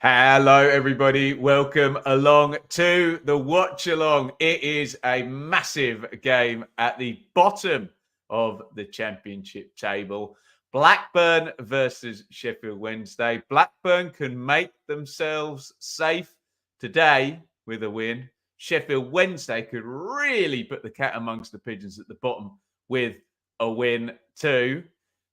Hello, everybody. Welcome along to the watch along. It is a massive game at the bottom of the championship table. Blackburn versus Sheffield Wednesday. Blackburn can make themselves safe today with a win. Sheffield Wednesday could really put the cat amongst the pigeons at the bottom with a win too.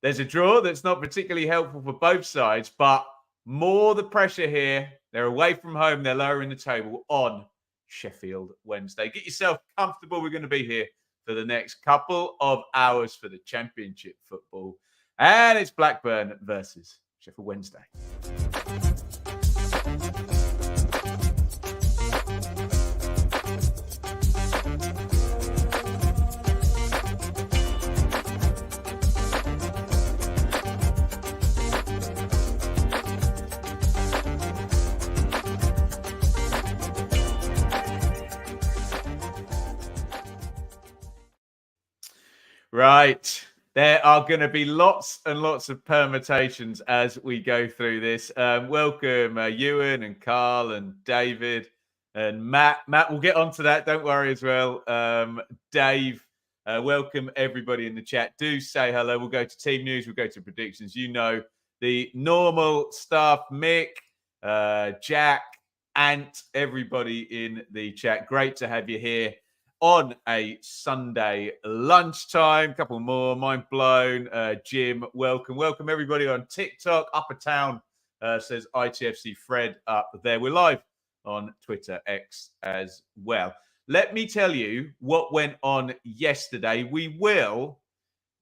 There's a draw that's not particularly helpful for both sides, but more the pressure here. They're away from home. They're lower in the table on Sheffield Wednesday. Get yourself comfortable. We're going to be here for the next couple of hours for the championship football. And it's Blackburn versus Sheffield Wednesday. Right. There are going to be lots and lots of permutations as we go through this. Welcome, Ewan and Carl and David and Matt. Matt, we'll get onto that. Don't worry as well. Dave, welcome everybody in the chat. Do say hello. We'll go to team news. We'll go to predictions. You know, the normal stuff. Mick, Jack, Ant, everybody in the chat. Great to have you here on a Sunday lunchtime. Couple more, mind blown. Jim, welcome. Welcome everybody on TikTok. Upper Town says ITFC Fred up there. We're live on Twitter, X as well. Let me tell you what went on yesterday. We will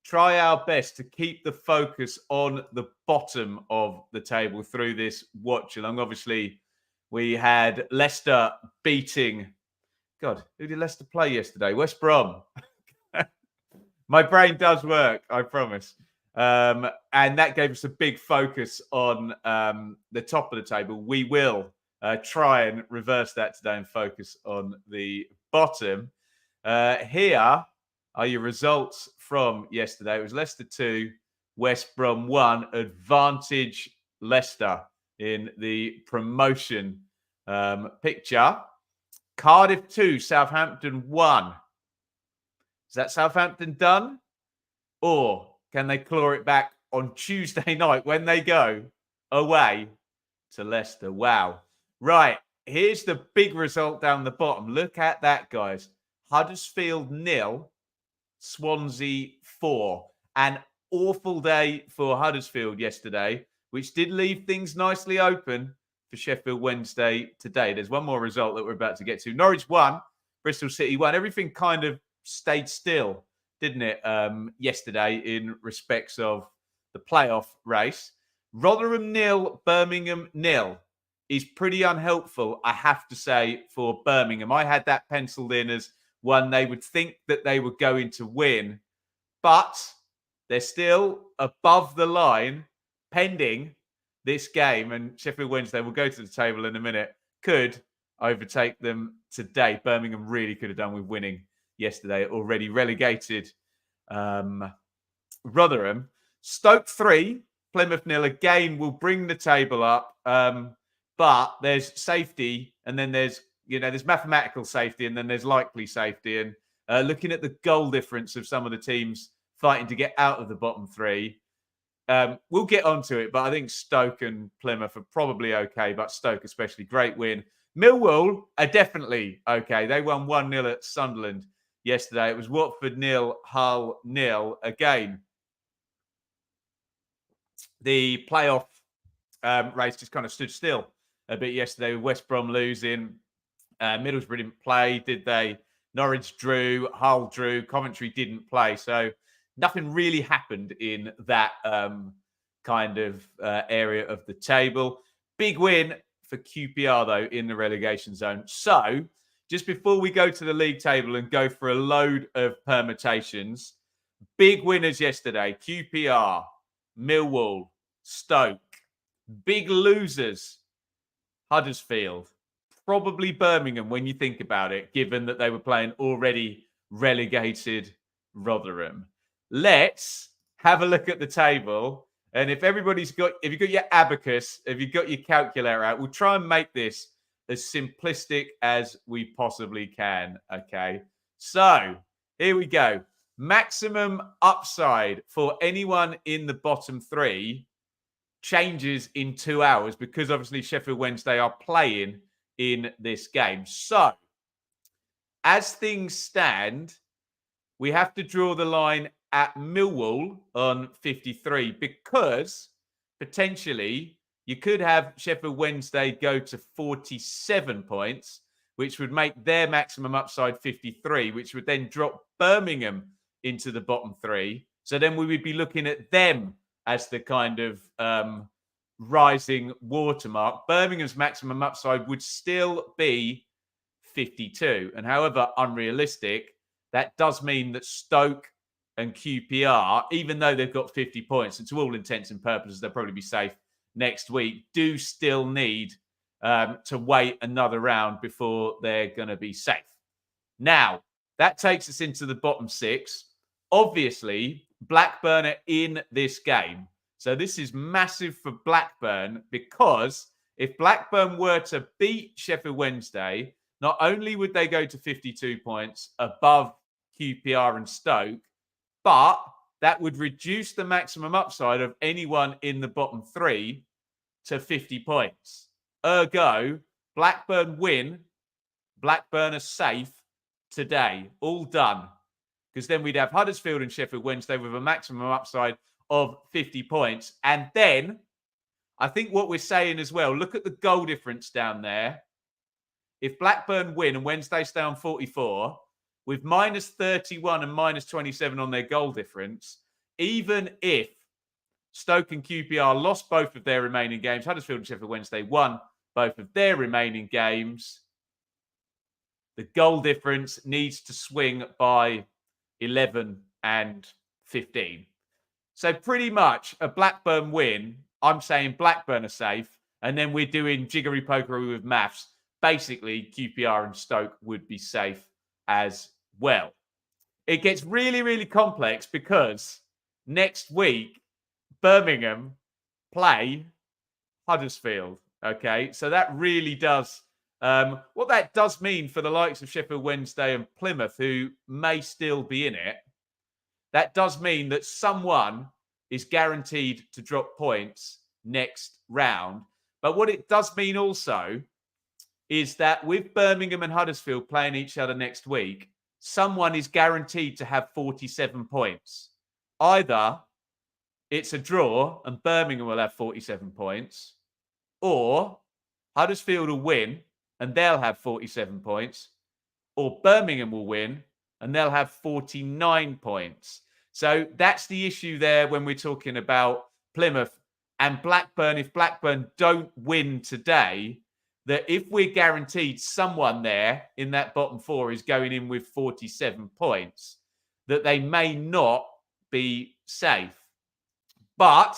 try our best to keep the focus on the bottom of the table through this watch along. Obviously, we had Leicester beating... God, who did Leicester play yesterday? West Brom. My brain does work, I promise. And that gave us a big focus on the top of the table. We will try and reverse that today and focus on the bottom. Here are your results from yesterday. It was Leicester 2, West Brom 1. Advantage Leicester in the promotion picture. Cardiff 2, Southampton 1. Is that Southampton done? Or can they claw it back on Tuesday night when they go away to Leicester? Wow. Right. Here's the big result down the bottom. Look at that, guys. Huddersfield 0, Swansea 4. An awful day for Huddersfield yesterday, which did leave things nicely open for Sheffield Wednesday today. There's one more result that we're about to get to. Norwich 1, Bristol City 1. Everything kind of stayed still, didn't it, yesterday in respects of the playoff race. Rotherham 0, Birmingham 0 is pretty unhelpful, I have to say, for Birmingham. I had that penciled in as one they would think that they were going to win, but they're still above the line pending this game, and Sheffield Wednesday, we'll go to the table in a minute, could overtake them today. Birmingham really could have done with winning yesterday, already relegated Rotherham. Stoke 3, Plymouth 0. Again, will bring the table up, but there's safety, and then there's mathematical safety, and then there's likely safety. And looking at the goal difference of some of the teams fighting to get out of the bottom three, we'll get onto it, but I think Stoke and Plymouth are probably okay, but Stoke especially, great win. Millwall are definitely okay. They won 1-0 at Sunderland yesterday. It was Watford 0, Hull 0. Again, the playoff race just kind of stood still a bit yesterday with West Brom losing. Middlesbrough didn't play, did they? Norwich drew, Hull drew, Coventry didn't play. So nothing really happened in that kind of area of the table. Big win for QPR, though, in the relegation zone. So just before we go to the league table and go for a load of permutations, big winners yesterday: QPR, Millwall, Stoke. Big losers: Huddersfield, probably Birmingham when you think about it, given that they were playing already relegated Rotherham. Let's have a look at the table And if you've got your abacus, if you've got your calculator out, we'll try and make this as simplistic as we possibly can. Okay. So here we go. Maximum upside for anyone in the bottom three changes in 2 hours because obviously Sheffield Wednesday are playing in this game. So as things stand, we have to draw the line at Millwall on 53 because potentially you could have Sheffield Wednesday go to 47 points, which would make their maximum upside 53, which would then drop Birmingham into the bottom three. So then we would be looking at them as the kind of rising watermark. Birmingham's maximum upside would still be 52. And however unrealistic, that does mean that Stoke and QPR, even though they've got 50 points, and to all intents and purposes, they'll probably be safe next week, do still need to wait another round before they're going to be safe. Now, that takes us into the bottom six. Obviously, Blackburn are in this game. So this is massive for Blackburn because if Blackburn were to beat Sheffield Wednesday, not only would they go to 52 points above QPR and Stoke, but that would reduce the maximum upside of anyone in the bottom three to 50 points. Ergo, Blackburn win, Blackburn are safe today. All done. Because then we'd have Huddersfield and Sheffield Wednesday with a maximum upside of 50 points. And then I think what we're saying as well, look at the goal difference down there. If Blackburn win and Wednesday stay on 44, with minus 31 and minus 27 on their goal difference, even if Stoke and QPR lost both of their remaining games, Huddersfield and Sheffield Wednesday won both of their remaining games, the goal difference needs to swing by 11 and 15. So pretty much a Blackburn win, I'm saying Blackburn are safe, and then we're doing jiggery pokery with maths. Basically, QPR and Stoke would be safe as well. It gets really, really complex because next week, Birmingham play Huddersfield. Okay, so that really does, what that does mean for the likes of Sheffield Wednesday and Plymouth, who may still be in it, that does mean that someone is guaranteed to drop points next round. But what it does mean also is that with Birmingham and Huddersfield playing each other next week, someone is guaranteed to have 47 points. Either it's a draw and Birmingham will have 47 points, or Huddersfield will win and they'll have 47 points, or Birmingham will win and they'll have 49 points. So that's the issue there when we're talking about Plymouth and Blackburn. If Blackburn don't win today, that if we're guaranteed someone there in that bottom four is going in with 47 points, that they may not be safe. But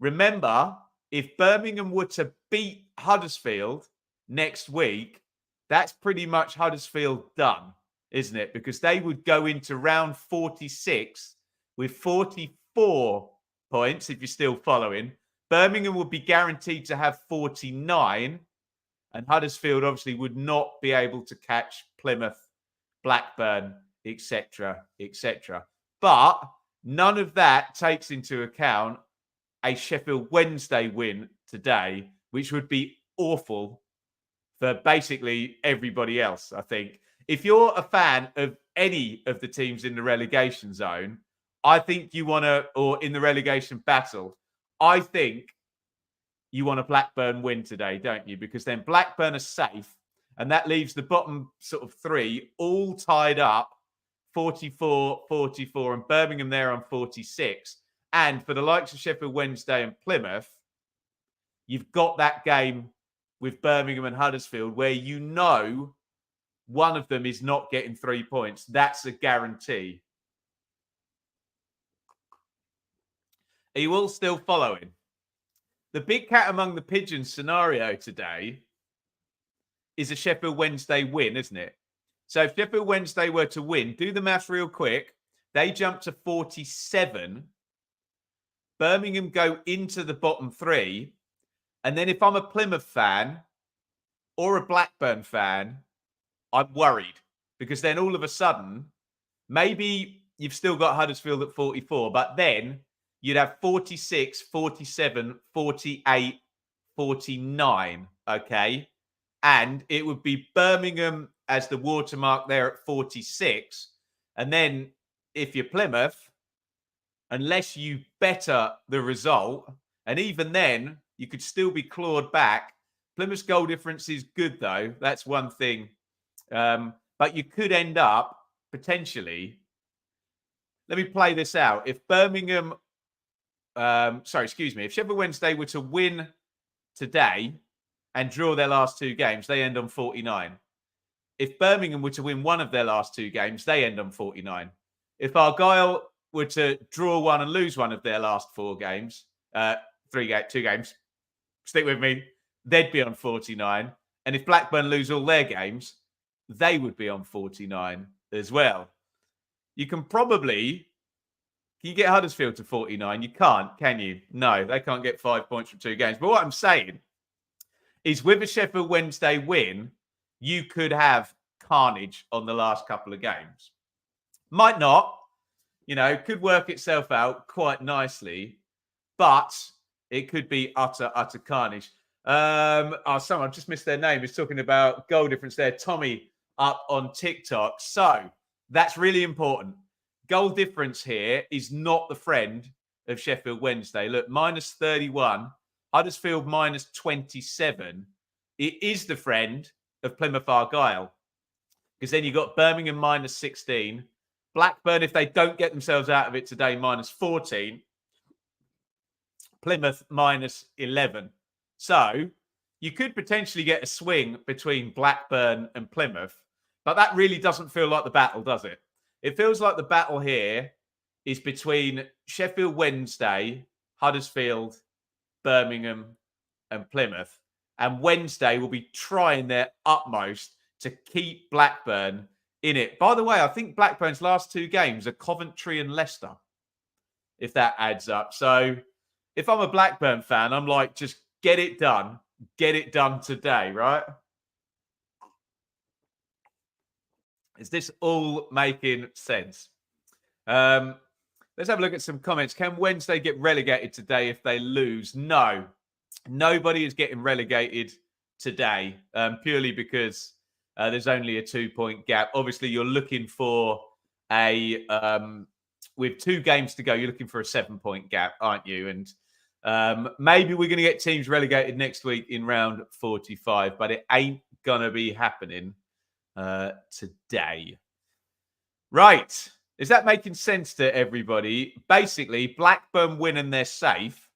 remember, if Birmingham were to beat Huddersfield next week, that's pretty much Huddersfield done, isn't it? Because they would go into round 46 with 44 points, if you're still following. Birmingham would be guaranteed to have 49, and Huddersfield obviously would not be able to catch Plymouth, Blackburn, etc., etc. But none of that takes into account a Sheffield Wednesday win today, which would be awful for basically everybody else, I think. If you're a fan of any of the teams in the relegation zone, I think you want to, or in the relegation battle, I think you want a Blackburn win today, don't you? Because then Blackburn are safe, and that leaves the bottom sort of three all tied up, 44, 44, and Birmingham there on 46. And for the likes of Sheffield Wednesday and Plymouth, you've got that game with Birmingham and Huddersfield where you know one of them is not getting 3 points. That's a guarantee. Are you all still following? The big cat among the pigeons scenario today is a Sheffield Wednesday win, isn't it? So if Sheffield Wednesday were to win, do the maths real quick. They jump to 47. Birmingham go into the bottom three, and then if I'm a Plymouth fan or a Blackburn fan, I'm worried because then all of a sudden, maybe you've still got Huddersfield at 44, but then you'd have 46, 47, 48, 49, okay? And it would be Birmingham as the watermark there at 46. And then if you're Plymouth, unless you better the result, and even then, you could still be clawed back. Plymouth's goal difference is good, though. That's one thing. But you could end up, potentially, let me play this out. If Birmingham, if Sheffield Wednesday were to win today and draw their last two games, they end on 49. If Birmingham were to win one of their last two games, they end on 49. If Argyle were to draw one and lose one of their last four games, two games, stick with me, they'd be on 49. And if Blackburn lose all their games, they would be on 49 as well. You can you get Huddersfield to 49? You can't, can you? No, they can't get 5 points from two games. But what I'm saying is with a Sheffield Wednesday win, you could have carnage on the last couple of games. Might not, could work itself out quite nicely, but it could be utter carnage. Someone, I've just missed their name, is talking about goal difference there. Tommy up on TikTok. So that's really important. Goal difference here is not the friend of Sheffield Wednesday. Look, minus 31, Huddersfield minus 27. It is the friend of Plymouth Argyle. Because then you've got Birmingham minus 16. Blackburn, if they don't get themselves out of it today, minus 14. Plymouth minus 11. So you could potentially get a swing between Blackburn and Plymouth, but that really doesn't feel like the battle, does it? It feels like the battle here is between Sheffield Wednesday, Huddersfield, Birmingham, and Plymouth. And Wednesday will be trying their utmost to keep Blackburn in it. By the way, I think Blackburn's last two games are Coventry and Leicester, if that adds up. So if I'm a Blackburn fan, I'm like, just get it done. Get it done today, right? Is this all making sense? Let's have a look at some comments. Can Wednesday get relegated today if they lose? No. Nobody is getting relegated today, purely because there's only a 2-point gap. Obviously, you're looking for with 2 games to go, you're looking for a 7-point gap, aren't you? And maybe we're going to get teams relegated next week in round 45, but it ain't going to be happening today. Right. Is that making sense to everybody? Basically, Blackburn win and they're safe.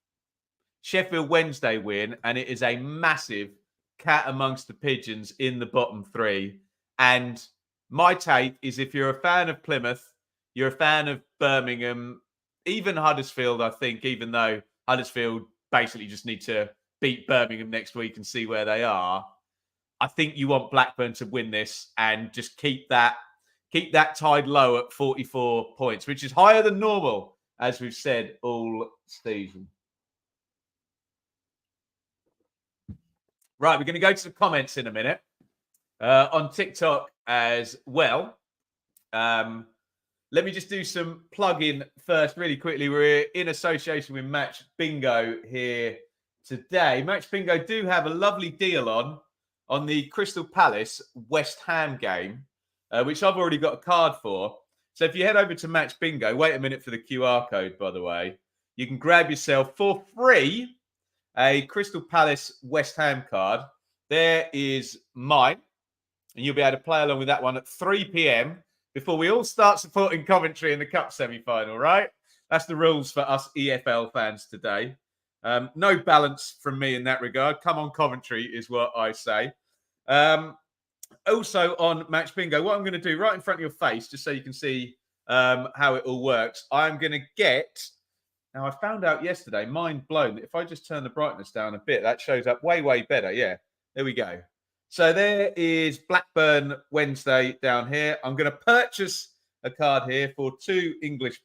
Sheffield Wednesday win, and it is a massive cat amongst the pigeons in the bottom 3. And my take is if you're a fan of Plymouth, you're a fan of Birmingham, even Huddersfield, I think, even though Huddersfield basically just need to beat Birmingham next week and see where they are. I think you want Blackburn to win this and just keep that tide low at 44 points, which is higher than normal, as we've said all season. Right, we're going to go to the comments in a minute on TikTok as well. Let me just do some plug-in first really quickly. We're in association with Match Bingo here today. Match Bingo do have a lovely deal on the Crystal Palace West Ham game, which I've already got a card for. So if you head over to Match Bingo, wait a minute for the QR code, by the way, you can grab yourself for free a Crystal Palace West Ham card. There is mine, and you'll be able to play along with that one at 3 p.m. before we all start supporting Coventry in the Cup semi-final, right? That's the rules for us EFL fans today. No balance from me in that regard. Come on, Coventry is what I say. Also on Match Bingo, what I'm going to do right in front of your face, just so you can see how it all works, I'm going to get... Now, I found out yesterday, mind blown, that if I just turn the brightness down a bit, that shows up way, way better. Yeah, there we go. So there is Blackburn Wednesday down here. I'm going to purchase a card here for £2 English.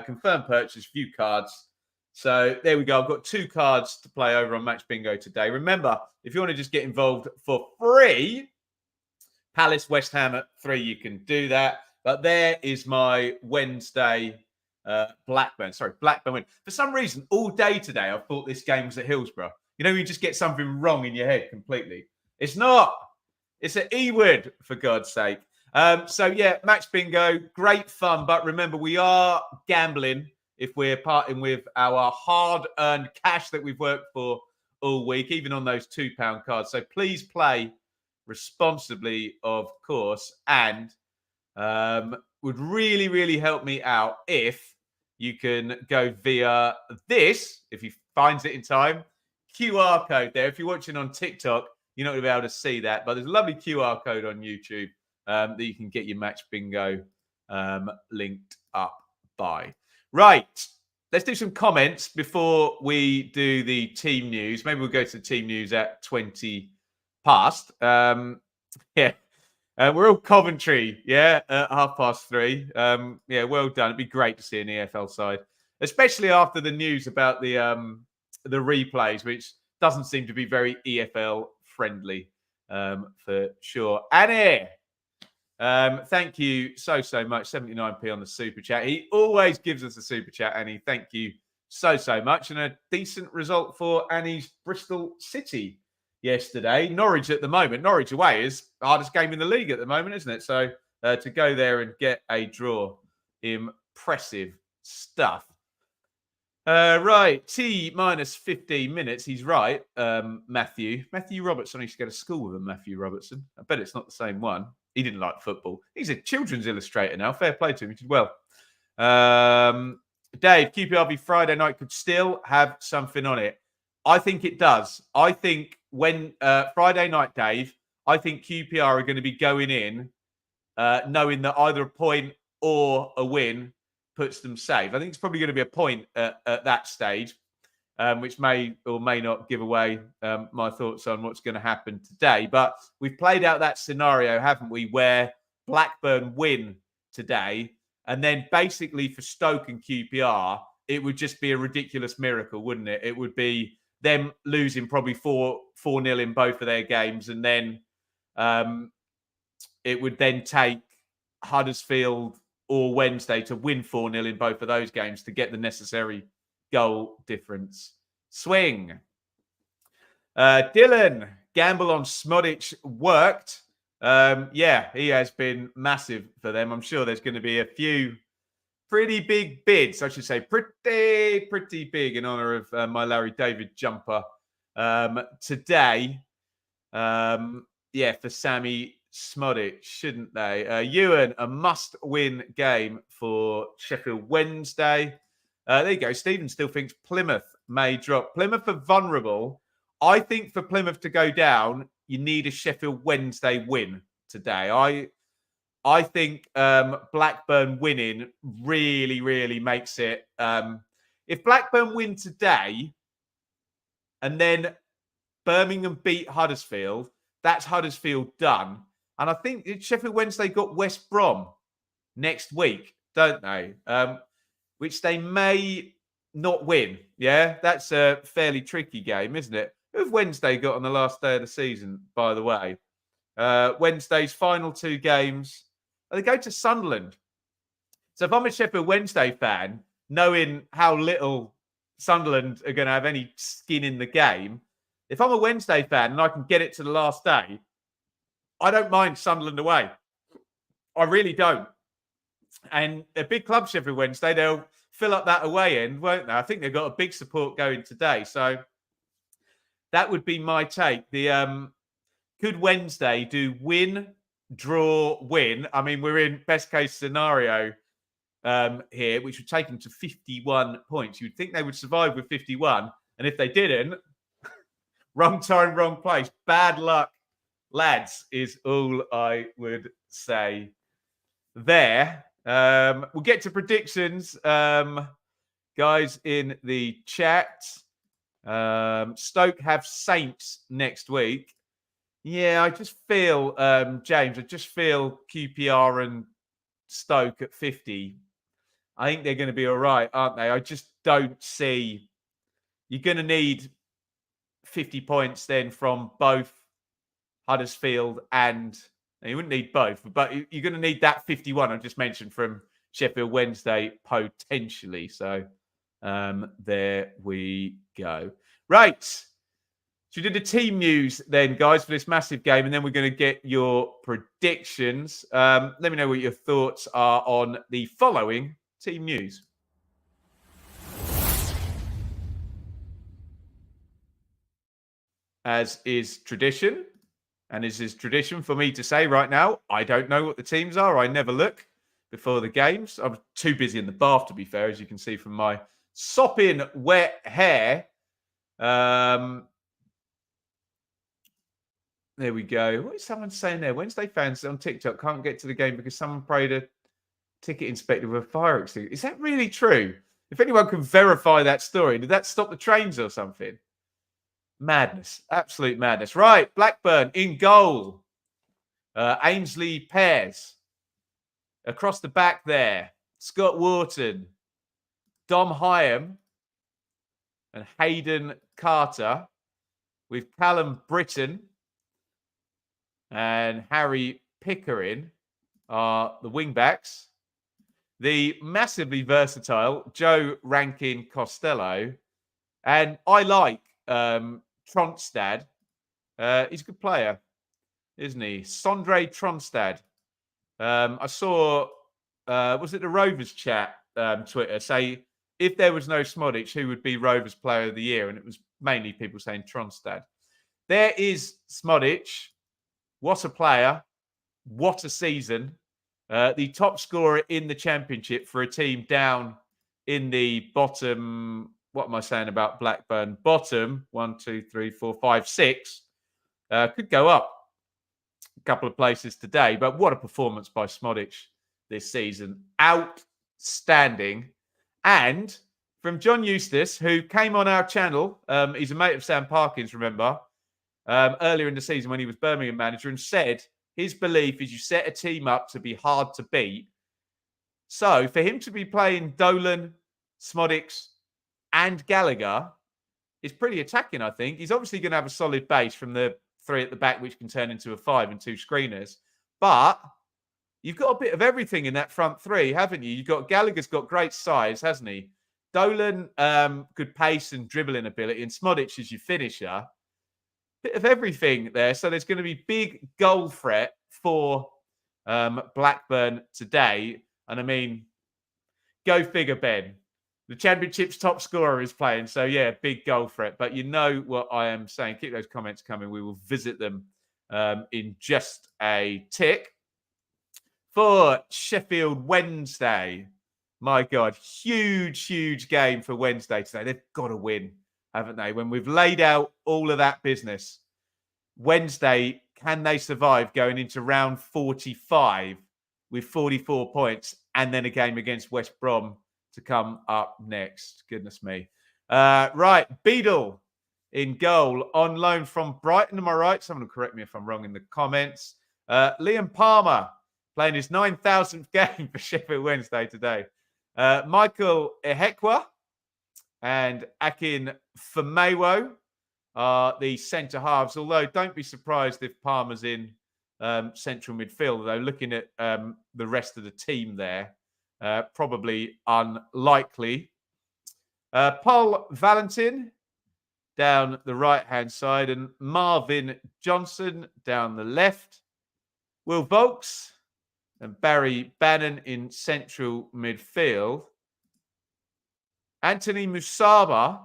Confirmed purchase, few cards. So there we go. I've got 2 cards to play over on Match Bingo today. Remember, if you want to just get involved for free, Palace, West Ham at 3, you can do that. But there is my Wednesday Blackburn win. For some reason, all day today, I thought this game was at Hillsborough. You know, you just get something wrong in your head completely. It's not. It's at Ewood, for God's sake. So, yeah, Match Bingo, great fun. But remember, we are gambling if we're parting with our hard-earned cash that we've worked for all week, even on those £2 cards. So please play responsibly, of course, and would really, really help me out if you can go via this, if he finds it in time, QR code there. If you're watching on TikTok, you're not going to be able to see that, but there's a lovely QR code on YouTube that you can get your Match Bingo linked up by. Right, let's do some comments before we do the team news. Maybe we'll go to the team news at 20 past. Yeah. We're all Coventry, yeah, at 3:30. Yeah, well done. It'd be great to see an EFL side, especially after the news about the replays, which doesn't seem to be very EFL friendly, for sure. Annie, thank you so much. 79p on the super chat. He always gives us a super chat, Annie. Thank you so much, and a decent result for Annie's Bristol City yesterday. Norwich at the moment, Norwich away is the hardest game in the league at the moment, isn't it? So to go there and get a draw, impressive stuff. Right, T minus 15 minutes. He's right, Matthew Robertson. I used to go to school with him, Matthew Robertson. I bet it's not the same one. He didn't like football. He's a children's illustrator now. Fair play to him. He did well. Dave, QPRB Friday night could still have something on it. I think it does. I think when Friday night, Dave, I think QPR are going to be going in knowing that either a point or a win puts them safe. I think it's probably going to be a point at that stage, which may or may not give away my thoughts on what's going to happen today. But we've played out that scenario, haven't we, where Blackburn win today, and then basically for Stoke and QPR, it would just be a ridiculous miracle, wouldn't it? It would be them losing probably 4-0 in both of their games, and then it would then take Huddersfield or Wednesday to win 4-0 in both of those games to get the necessary goal difference. Swing. Dylan, gamble on Smodic worked. Yeah, he has been massive for them. I'm sure there's going to be a few pretty big bids, I should say, pretty big in honor of my Larry David jumper today. Yeah, for Sammy Smodic, shouldn't they? Ewan, a must-win game for Sheffield Wednesday. There you go. Stephen still thinks Plymouth may drop. Plymouth are vulnerable. I think for Plymouth to go down, you need a Sheffield Wednesday win today. I think Blackburn winning really makes it. If Blackburn win today and then Birmingham beat Huddersfield, that's Huddersfield done. And I think Sheffield Wednesday got West Brom next week, don't they? Which they may not win. Yeah, that's a fairly tricky game, isn't it? Who have Wednesday got on the last day of the season, by the way? Wednesday's final 2 games. They go to Sunderland. So if I'm a Sheffield Wednesday fan, knowing how little Sunderland are going to have any skin in the game, if I'm a Wednesday fan and I can get it to the last day, I don't mind Sunderland away. I really don't. And a big club, Sheffield Wednesday, they'll fill up that away end, won't they? I think they've got a big support going today. So that would be my take. Could Wednesday do win, draw, win? I mean, we're in best case scenario here, which would take them to 51 points. You'd think they would survive with 51. And if they didn't, wrong time, wrong place. Bad luck, lads, is all I would say there. We'll get to predictions, guys, in the chat. Stoke have Saints next week. Yeah, I just feel, James, I just feel QPR and Stoke at 50 I think they're going to be all right, aren't they? I just don't see. You're going to need 50 points then from both Huddersfield and you wouldn't need both, but you're going to need that 51 I just mentioned from Sheffield Wednesday potentially. So there we go. Right. So we did the team news then, guys, for this massive game, and then we're going to get your predictions. Let me know what your thoughts are on the following team news. As is tradition, and as is tradition for me to say right now, I don't know what the teams are. I never look before the games. I'm too busy in the bath, to be fair, as you can see from my sopping wet hair. There we go. What is someone saying there? Wednesday fans on TikTok can't get to the game because someone prayed a ticket inspector with a fire extinguisher. Is that really true? If anyone can verify that story, did that stop the trains or something? Madness. Absolute madness. Right. Blackburn in goal. Ainsley Pears. Across the back there. Scott Wharton. Dom Hyam. And Hayden Carter. With Callum Britton. And Harry Pickering are the wing-backs. The massively versatile Joe Rankin Costello. And I like Tronstad. He's a good player, isn't he? Sondre Tronstad. I saw, was it the Rovers chat Twitter say, if there was no Smodic, who would be Rovers Player of the Year? And it was mainly people saying Tronstad. There is Smodic. What a player. What a season. The top scorer in the Championship for a team down in the bottom. What am I saying about Blackburn? Bottom 1, 2, 3, 4, 5, 6. Could go up a couple of places today, but what a performance by Smodic this season. Outstanding. And from John Eustace, who came on our channel, he's a mate of Sam Parkins, remember, earlier in the season when he was Birmingham manager, and said his belief is you set a team up to be hard to beat. So for him to be playing Dolan, Smodic, and Gallagher is pretty attacking, I think. He's obviously going to have a solid base from the 3 at the back, which can turn into a 5 and 2 screeners. But you've got a bit of everything in that front 3, haven't you? You've got Gallagher's got great size, hasn't he? Dolan, good pace and dribbling ability, and Smodic is your finisher. Bit of everything there. So there's going to be big goal threat for Blackburn today. And I mean, go figure, Ben. The Championship's top scorer is playing. So, yeah, big goal threat. But you know what I am saying. Keep those comments coming. We will visit them in just a tick. For Sheffield Wednesday, my God, huge game for Wednesday today. They've got to win, haven't they? When we've laid out all of that business, Wednesday, can they survive going into round 45 with 44 points and then a game against West Brom to come up next? Goodness me. Right, Beadle in goal on loan from Brighton. Am I right? Someone will correct me if I'm wrong in the comments. Liam Palmer playing his 9,000th game for Sheffield Wednesday today. Michael Ehekwa and Akin Famewo are the centre halves. Although don't be surprised if Palmer's in central midfield, though, looking at the rest of the team there. Probably unlikely. Paul Valentin down the right-hand side and Marvin Johnson down the left. Will Volks and Barry Bannon in central midfield. Anthony Musaba,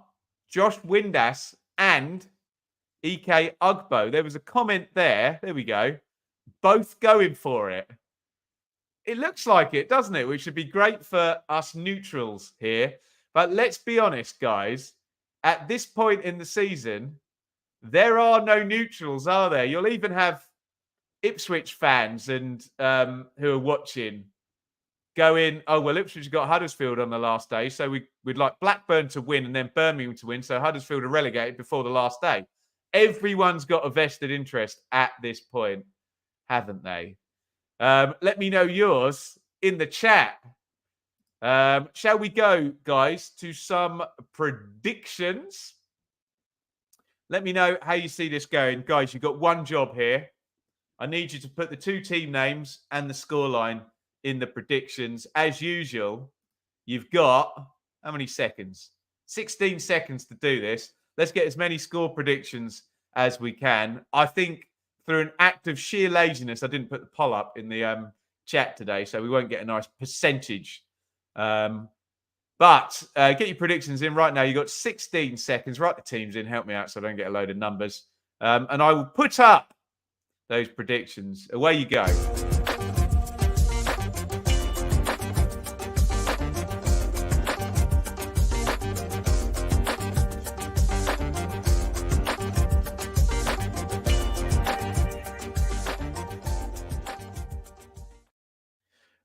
Josh Windass and Ike Ugbo. There was a comment there. There we go. Both going for it. It looks like it, doesn't it? Which would be great for us neutrals here. But let's be honest, guys. At this point in the season, there are no neutrals, are there? You'll even have Ipswich fans and who are watching going, oh, well, Ipswich got Huddersfield on the last day, so we'd like Blackburn to win and then Birmingham to win, so Huddersfield are relegated before the last day. Everyone's got a vested interest at this point, haven't they? Let me know yours in the chat. Shall we go, guys, to some predictions? Let me know how you see this going. Guys, you've got one job here. I need you to put the two team names and the scoreline in the predictions. As usual, you've got, how many seconds? 16 seconds to do this. Let's get as many score predictions as we can. I think through an act of sheer laziness, I didn't put the poll up in the chat today, so we won't get a nice percentage. But get your predictions in right now. You've got 16 seconds. Write the teams in. Help me out so I don't get a load of numbers. And I will put up those predictions. Away you go.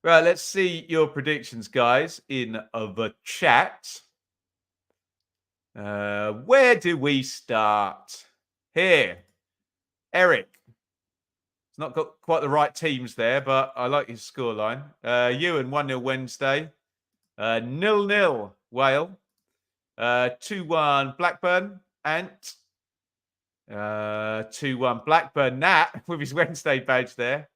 Right, let's see your predictions, guys, in the chat. Where do we start? Here. Eric. It's not got quite the right teams there, but I like his scoreline. Ewan, 1-0 Wednesday. 0-0 Wale. 2-1 Blackburn. Ant. 2-1 Blackburn Nat with his Wednesday badge there.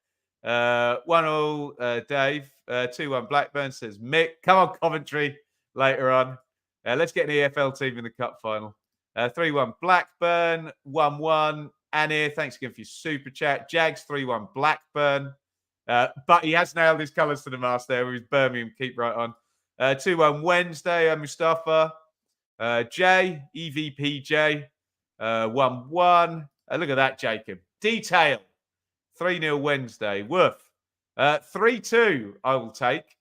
1-0 Dave. 2-1 Blackburn, says Mick. Come on, Coventry later on. Let's get an EFL team in the cup final. 3-1 Blackburn. 1-1 Anir. Thanks again for your super chat. Jags 3-1 Blackburn. But he has nailed his colours to the mast there with his Birmingham. Keep right on. 2-1 Wednesday. Mustafa. J. EVPJ. 1-1. Look at that, Jacob. Detail. 3-0 Wednesday. Woof. 3-2 I will take.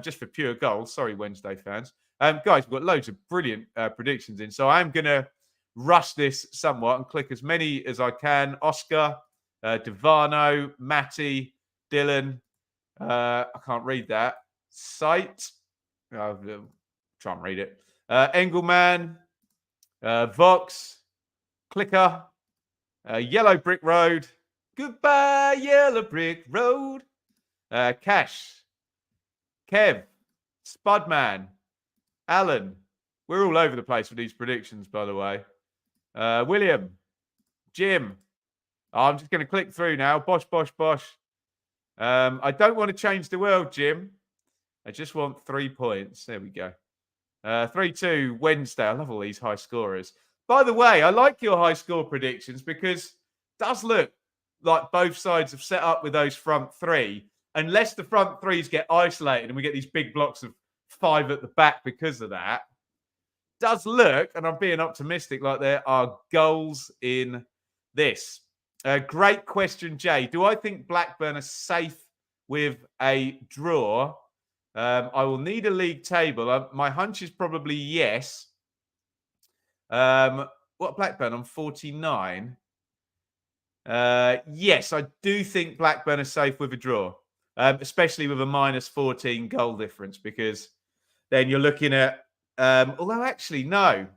Just for pure goals. Sorry, Wednesday fans. Guys, we've got loads of brilliant predictions in. So I'm going to rush this somewhat and click as many as I can. Oscar, Devano, Matty, Dylan. I can't read that. Sight. I'll try and read it. Engelman. Vox. Clicker. Yellow Brick Road. Goodbye, Yellow Brick Road. Cash. Kev. Spudman. Alan. We're all over the place with these predictions, by the way. William. Jim. I'm just going to click through now. Bosh, bosh, bosh. I don't want to change the world, Jim. I just want 3 points. There we go. 3-2 Wednesday. I love all these high scorers. By the way, I like your high score predictions because it does look like both sides have set up with those front three. Unless the front threes get isolated and we get these big blocks of 5 at the back because of that, does look, and I'm being optimistic, like there are goals in this. Great question, Jay. Do I think Blackburn are safe with a draw? I will need a league table. My hunch is probably yes. What Blackburn? I'm 49. Yes, I do think Blackburn are safe with a draw, especially with a -14 goal difference, because then you're looking at, although actually, no,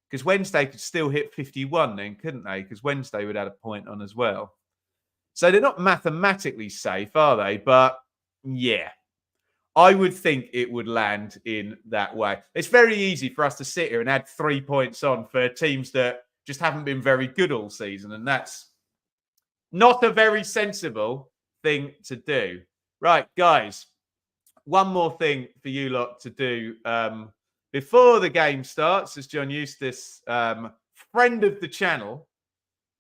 because Wednesday could still hit 51 then, couldn't they? Because Wednesday would add a point on as well. So they're not mathematically safe, are they? But yeah, I would think it would land in that way. It's very easy for us to sit here and add 3 points on for teams that just haven't been very good all season. And that's not a very sensible thing to do. Right, guys, one more thing for you lot to do before the game starts, as John Eustace, friend of the channel,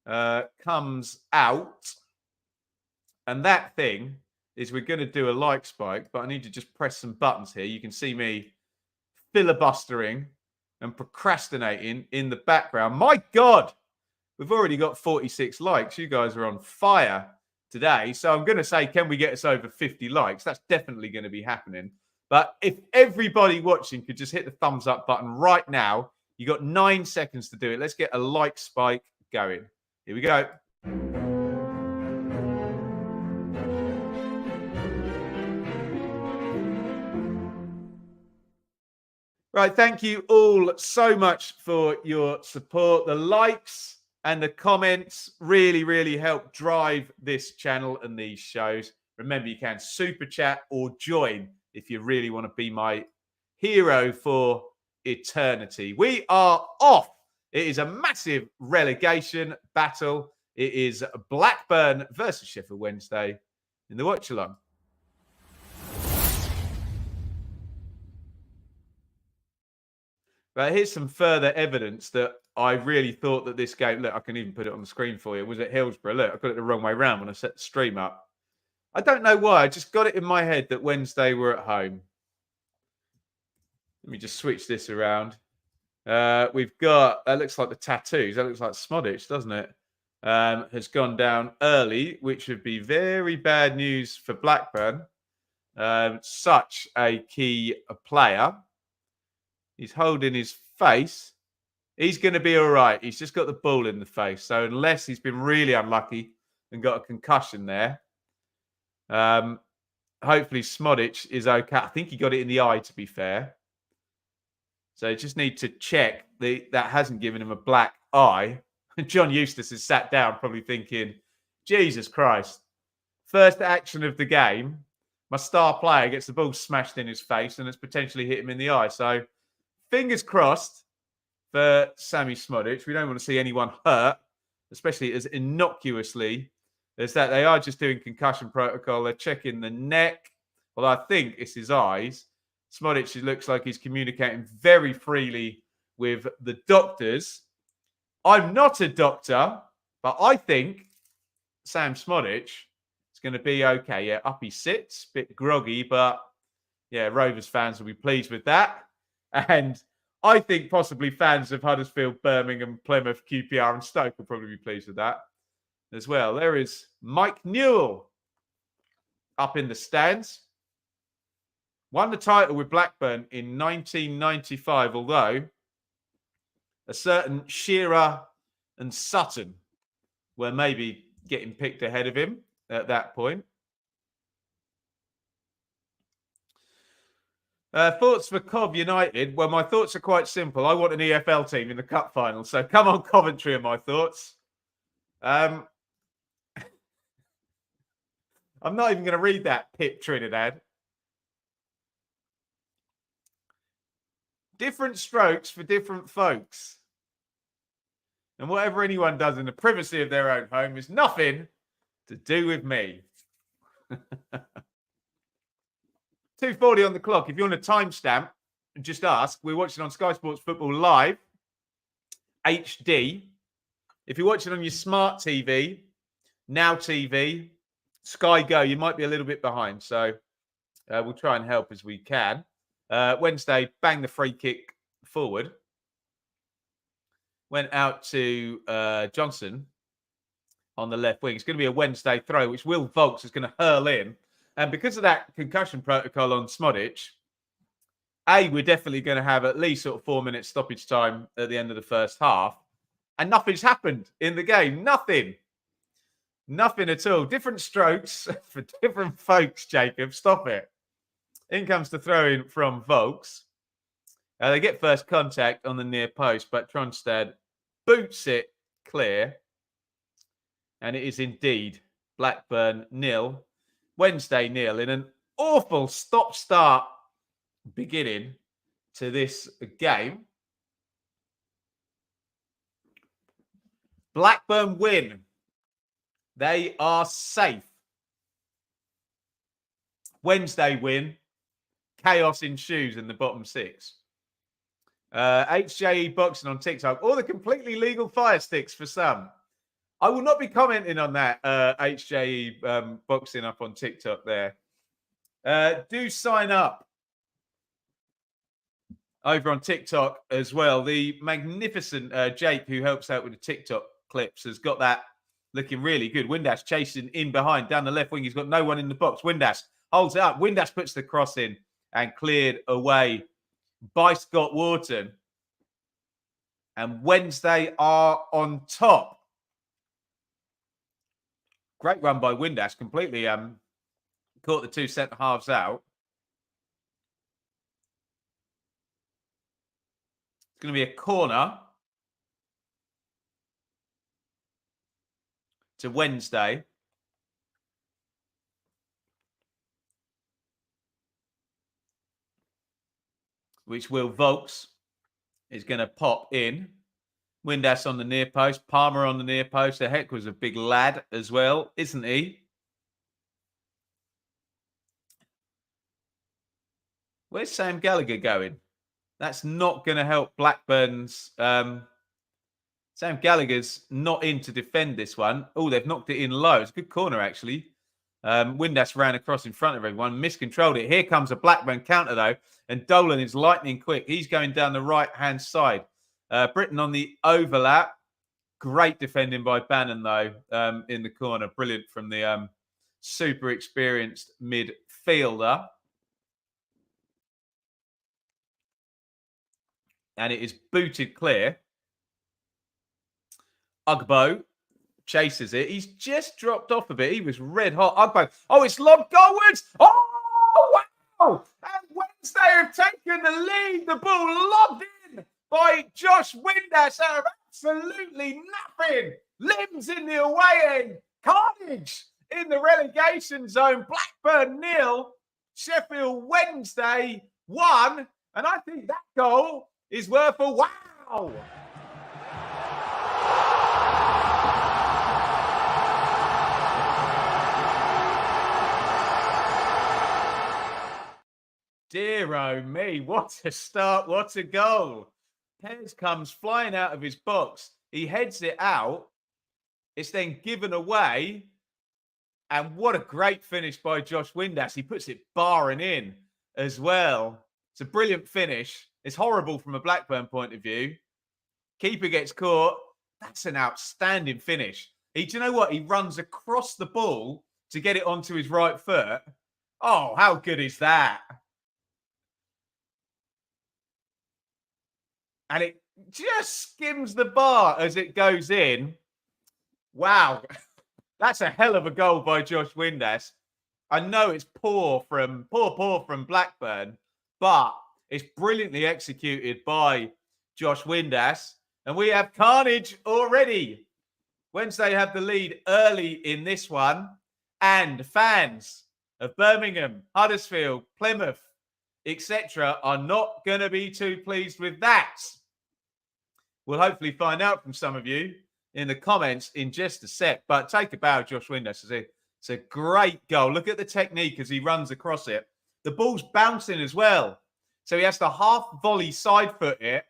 comes out. And that thing is we're going to do a like spike, but I need to just press some buttons here. You can see me filibustering and procrastinating in the background. My God, we've already got 46 likes. You guys are on fire today. So I'm going to say, can we get us over 50 likes? That's definitely going to be happening. But if everybody watching could just hit the thumbs up button right now, you got 9 seconds to do it. Let's get a like spike going. Here we go. Right, thank you all so much for your support. The likes and the comments really, really help drive this channel and these shows. Remember, you can super chat or join if you really want to be my hero for eternity. We are off. It is a massive relegation battle. It is Blackburn versus Sheffield Wednesday in the watch-along. But here's some further evidence that I really thought that this game, look, I can even put it on the screen for you, was at Hillsborough. Look, I got it the wrong way around when I set the stream up. I don't know why. I just got it in my head that Wednesday were at home. Let me just switch this around. We've got, that looks like the tattoos. That looks like Smodic, doesn't it? Has gone down early, which would be very bad news for Blackburn. Such a key player. He's holding his face. He's going to be all right. He's just got the ball in the face. So unless he's been really unlucky and got a concussion there, hopefully Smodic is okay. I think he got it in the eye, to be fair. So you just need to check that hasn't given him a black eye. John Eustace has sat down probably thinking, Jesus Christ, first action of the game, my star player gets the ball smashed in his face and it's potentially hit him in the eye. So fingers crossed for Sammy Smodic. We don't want to see anyone hurt, especially as innocuously as that. They are just doing concussion protocol. They're checking the neck. Well, I think it's his eyes. Smodic looks like he's communicating very freely with the doctors. I'm not a doctor, but I think Sam Smodic is going to be okay. Yeah, up he sits, bit groggy, but yeah, Rovers fans will be pleased with that. And I think possibly fans of Huddersfield, Birmingham, Plymouth, QPR and Stoke will probably be pleased with that as well. There is Mike Newell up in the stands. Won the title with Blackburn in 1995, although a certain Shearer and Sutton were maybe getting picked ahead of him at that point. Thoughts for Cov United? Well, my thoughts are quite simple. I want an EFL team in the cup final. So come on, Coventry, are my thoughts. I'm not even going to read that, Pip Trinidad. Different strokes for different folks. And whatever anyone does in the privacy of their own home is nothing to do with me. 2:40 on the clock. If you want a timestamp, just ask. We're watching on Sky Sports Football Live, HD. If you're watching on your smart TV, Now TV, Sky Go, you might be a little bit behind. So we'll try and help as we can. Wednesday, bang the free kick forward. Went out to Johnson on the left wing. It's going to be a Wednesday throw, which Will Volks is going to hurl in. And because of that concussion protocol on Smodic, we're definitely going to have at least sort of 4 minutes stoppage time at the end of the first half. And nothing's happened in the game. Nothing. Nothing at all. Different strokes for different folks, Jacob. Stop it. In comes the throw-in from Volks. They get first contact on the near post, but Tronstad boots it clear. And it is indeed Blackburn 0, Wednesday 0 in an awful stop-start beginning to this game. Blackburn win. They are safe. Wednesday win. Chaos ensues in the bottom six. HJE boxing on TikTok. All the completely legal fire sticks for some. I will not be commenting on that HJE boxing up on TikTok there. Do sign up over on TikTok as well. The magnificent Jake, who helps out with the TikTok clips, has got that looking really good. Windass chasing in behind down the left wing. He's got no one in the box. Windass holds it up. Windass puts the cross in and cleared away by Scott Wharton. And Wednesday are on top. Great run by Windass. Completely caught the two centre halves out. It's going to be a corner to Wednesday. which Will Volks is going to pop in. Windass on the near post, Palmer on the near post. The heck was a big lad as well, isn't he? Where's Sam Gallagher going? That's not going to help Blackburn's. Sam Gallagher's not in to defend this one. Oh, they've knocked it in low. It's a good corner, actually. Windass ran across in front of everyone, miscontrolled it. Here comes a Blackburn counter, though, and Dolan is lightning quick. He's going down the right-hand side. Britain on the overlap. Great defending by Bannon, though, in the corner. Brilliant from the super experienced midfielder. And it is booted clear. Ugbo chases it. He's just dropped off a bit. He was red hot. Ugbo. Oh, it's lobbed goalwards. Oh, wow. And Wednesday have taken the lead. The ball lobbed in by Josh Windass out of absolutely nothing. Limbs in the away end. Carnage in the relegation zone. Blackburn 0. Sheffield Wednesday 1. And I think that goal is worth a wow. Dear oh me, what a start, what a goal. Pez comes flying out of his box. He heads it out. It's then given away. And what a great finish by Josh Windass. He puts it barring in as well. It's a brilliant finish. It's horrible from a Blackburn point of view. Keeper gets caught. That's an outstanding finish. Do you know what? He runs across the ball to get it onto his right foot. Oh, how good is that? And it just skims the bar as it goes in. Wow. That's a hell of a goal by Josh Windass. I know it's poor from Blackburn, but it's brilliantly executed by Josh Windass. And we have carnage already. Wednesday have the lead early in this one. And fans of Birmingham, Huddersfield, Plymouth, etc. are not going to be too pleased with that. We'll hopefully find out from some of you in the comments in just a sec. But take a bow, Josh Windass. It's a great goal. Look at the technique as he runs across it. The ball's bouncing as well. So he has to half volley side foot it.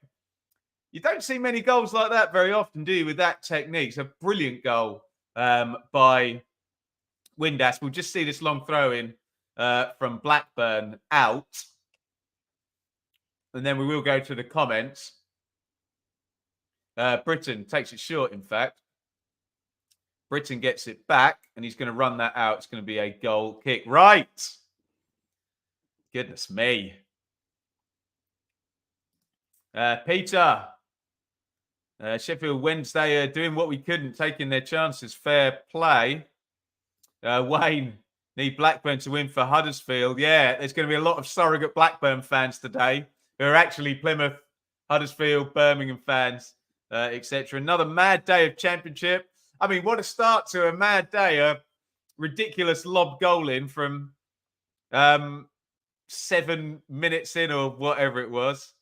You don't see many goals like that very often, do you, with that technique? It's a brilliant goal by Windass. We'll just see this long throw in from Blackburn out. And then we will go to the comments. Britain takes it short, in fact. Britain gets it back, and he's going to run that out. It's going to be a goal kick. Right. Goodness me. Peter. Sheffield Wednesday are doing what we couldn't, taking their chances. Fair play. Wayne, need Blackburn to win for Huddersfield. Yeah, there's going to be a lot of surrogate Blackburn fans today who are actually Plymouth, Huddersfield, Birmingham fans, etc. Another mad day of Championship. I mean, what a start to a mad day. A ridiculous lob goal in from 7 minutes in or whatever it was.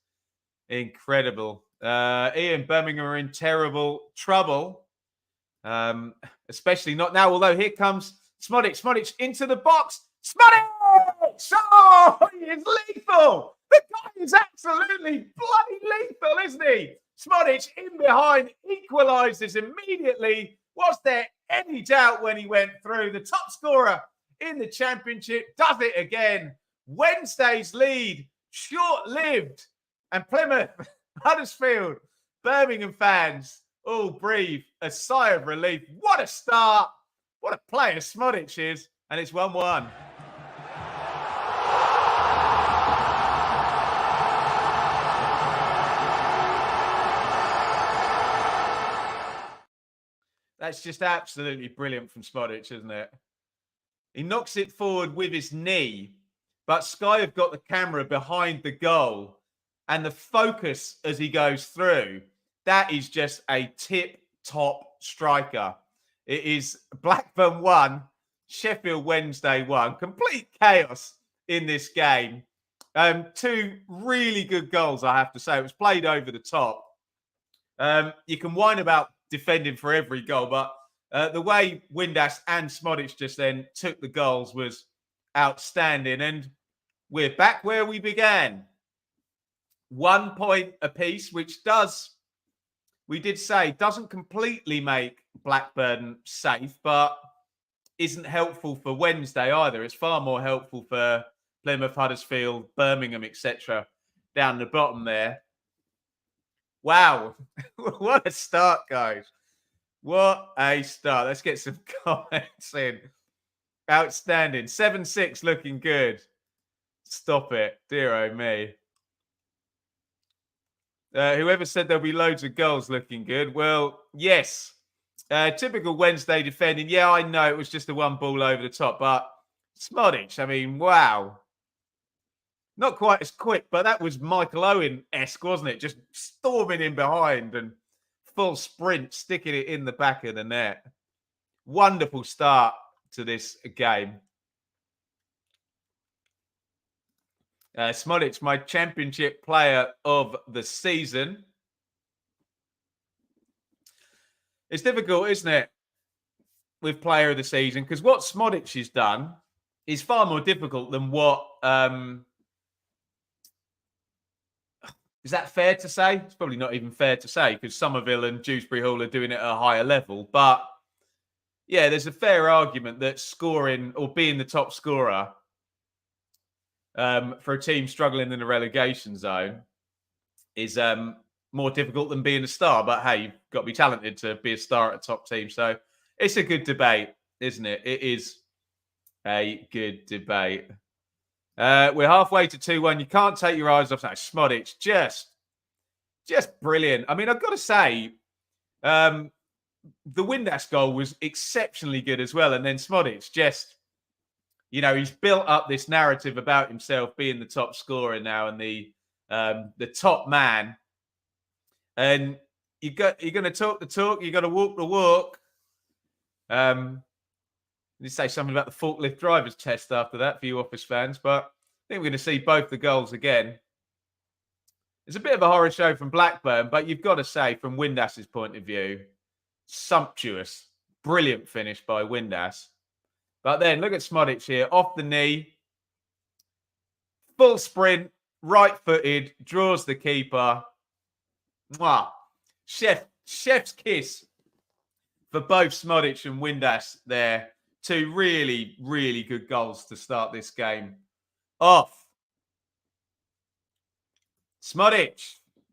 Incredible. Ian, Birmingham are in terrible trouble. Especially not now, although here comes Smodic. Smodic into the box. Smodic! Oh, he is lethal. The guy is absolutely bloody lethal, isn't he? Smodic in behind, equalises immediately. Was there any doubt when he went through? The top scorer in the Championship does it again. Wednesday's lead, short-lived. And Plymouth, Huddersfield, Birmingham fans all breathe a sigh of relief. What a start. What a player Smodic is. And it's 1-1. That's just absolutely brilliant from Smodic, isn't it? He knocks it forward with his knee, but Sky have got the camera behind the goal. And the focus as he goes through, that is just a tip-top striker. It is Blackburn 1, Sheffield Wednesday 1. Complete chaos in this game. Two really good goals, I have to say. It was played over the top. You can whine about defending for every goal, but the way Windass and Smodic just then took the goals was outstanding. And we're back where we began. 1 point apiece, which we did say, doesn't completely make Blackburn safe, but isn't helpful for Wednesday either. It's far more helpful for Plymouth, Huddersfield, Birmingham, etc. down the bottom there. Wow. What a start, guys. What a start. Let's get some comments in. Outstanding. 7-6 looking good. Stop it. Dear oh me. Whoever said there'll be loads of goals looking good. Well, yes. Typical Wednesday defending. Yeah, I know it was just the one ball over the top, but Smodic, I mean, wow. Not quite as quick, but that was Michael Owen-esque, wasn't it? Just storming in behind and full sprint, sticking it in the back of the net. Wonderful start to this game. Smodic, my championship player of the season. It's difficult, isn't it, with player of the season? Because what Smodic has done is far more difficult than what... is that fair to say? It's probably not even fair to say because Somerville and Dewsbury Hall are doing it at a higher level. But yeah, there's a fair argument that scoring or being the top scorer for a team struggling in the relegation zone is more difficult than being a star. But hey, you've got to be talented to be a star at a top team. So it's a good debate, isn't it? It is a good debate. We're halfway to 2-1. You can't take your eyes off that. Smodic, just brilliant. I mean, I've got to say, the Windass goal was exceptionally good as well. And then Smodic just, you know, he's built up this narrative about himself being the top scorer now and the top man. And you're going to talk the talk. You got to walk the walk. You say something about the forklift drivers test after that for you Office fans, but I think we're going to see both the goals again. It's a bit of a horror show from Blackburn, but you've got to say, from Windass's point of view, sumptuous, brilliant finish by Windass. But then look at Smodic here, off the knee, full sprint, right-footed, draws the keeper. Mwah. Chef's kiss for both Smodic and Windass there. Two really, really good goals to start this game off. Smodic,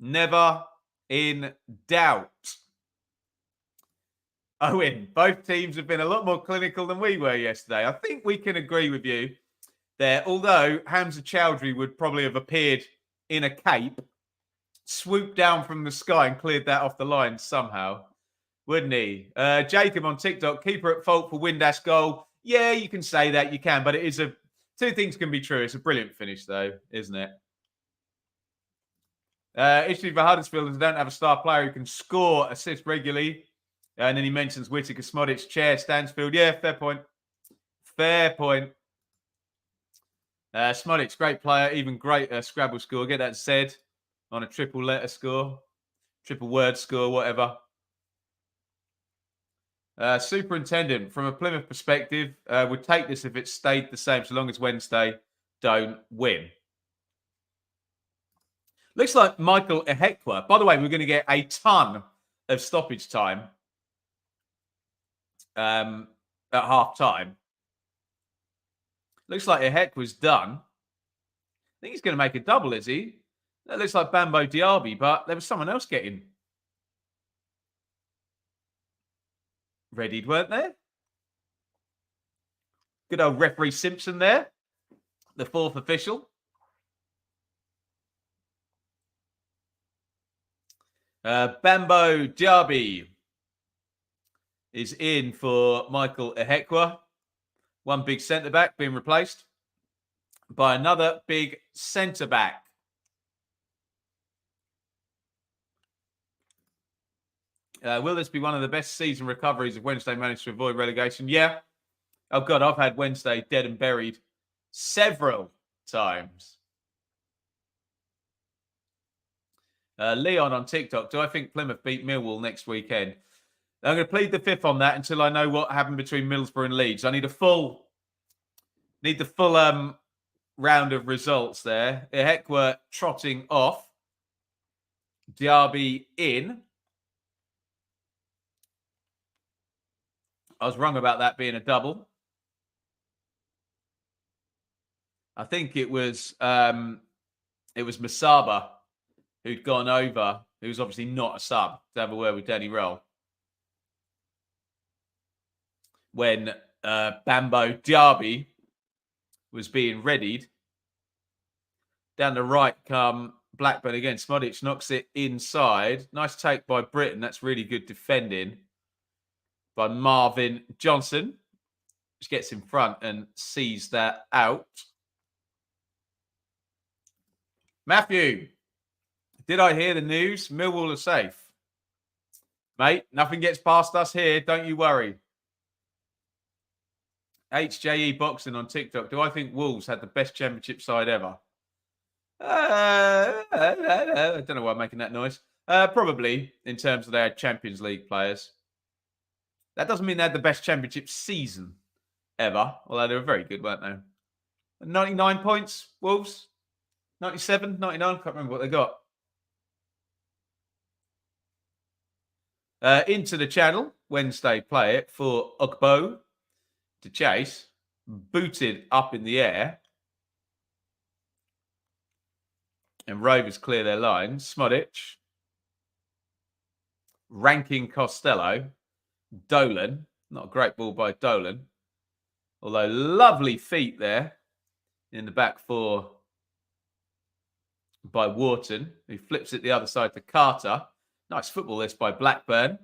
never in doubt. Owen, both teams have been a lot more clinical than we were yesterday. I think we can agree with you there, although Hamza Chowdhury would probably have appeared in a cape, swooped down from the sky and cleared that off the line somehow. Wouldn't he? Jacob on TikTok, keeper at fault for Windass goal. Yeah, you can say that. You can, but it is two things can be true. It's a brilliant finish, though, isn't it? Issue for Huddersfield is they don't have a star player who can score, assist regularly. And then he mentions Whittaker, Smodic, Chair, Stansfield. Yeah, fair point. Fair point. Smodic, great player, even great Scrabble score. Get that said on a triple letter score, triple word score, whatever. Superintendent, from a Plymouth perspective, would take this if it stayed the same, so long as Wednesday don't win. Looks like Michael Ehekwa. By the way, we're going to get a ton of stoppage time at half-time. Looks like Ehekwa's done. I think he's going to make a double, is he? That looks like Bambo Diaby, but there was someone else getting readied, weren't there? Good old referee Simpson there, the fourth official. Bambo Diaby is in for Michael Ehekwa. One big centre-back being replaced by another big centre-back. Will this be one of the best season recoveries if Wednesday managed to avoid relegation? Yeah. Oh, God, I've had Wednesday dead and buried several times. Leon on TikTok, do I think Plymouth beat Millwall next weekend? I'm going to plead the fifth on that until I know what happened between Middlesbrough and Leeds. I need the full round of results there. Ehekwa trotting off. Diaby in. I was wrong about that being a double. I think it was Masaba who'd gone over, who's obviously not a sub, to have a word with Danny Roll. When Bambo Diaby was being readied. Down the right come Blackburn again. Smodic knocks it inside. Nice take by Britton. That's really good defending by Marvin Johnson. Just gets in front and sees that out. Matthew, did I hear the news? Millwall are safe. Mate, nothing gets past us here. Don't you worry. HJE Boxing on TikTok. Do I think Wolves had the best championship side ever? I don't know why I'm making that noise. Probably, in terms of they had Champions League players. That doesn't mean they had the best championship season ever, although they were very good, weren't they? 99 points, Wolves. 97, 99, can't remember what they got. Into the channel, Wednesday play it for Ogbo to chase. Booted up in the air. And Rovers clear their lines. Smodic. Ranking Costello. Dolan. Not a great ball by Dolan. Although lovely feet there in the back four by Wharton, who flips it the other side to Carter. Nice football this by Blackburn.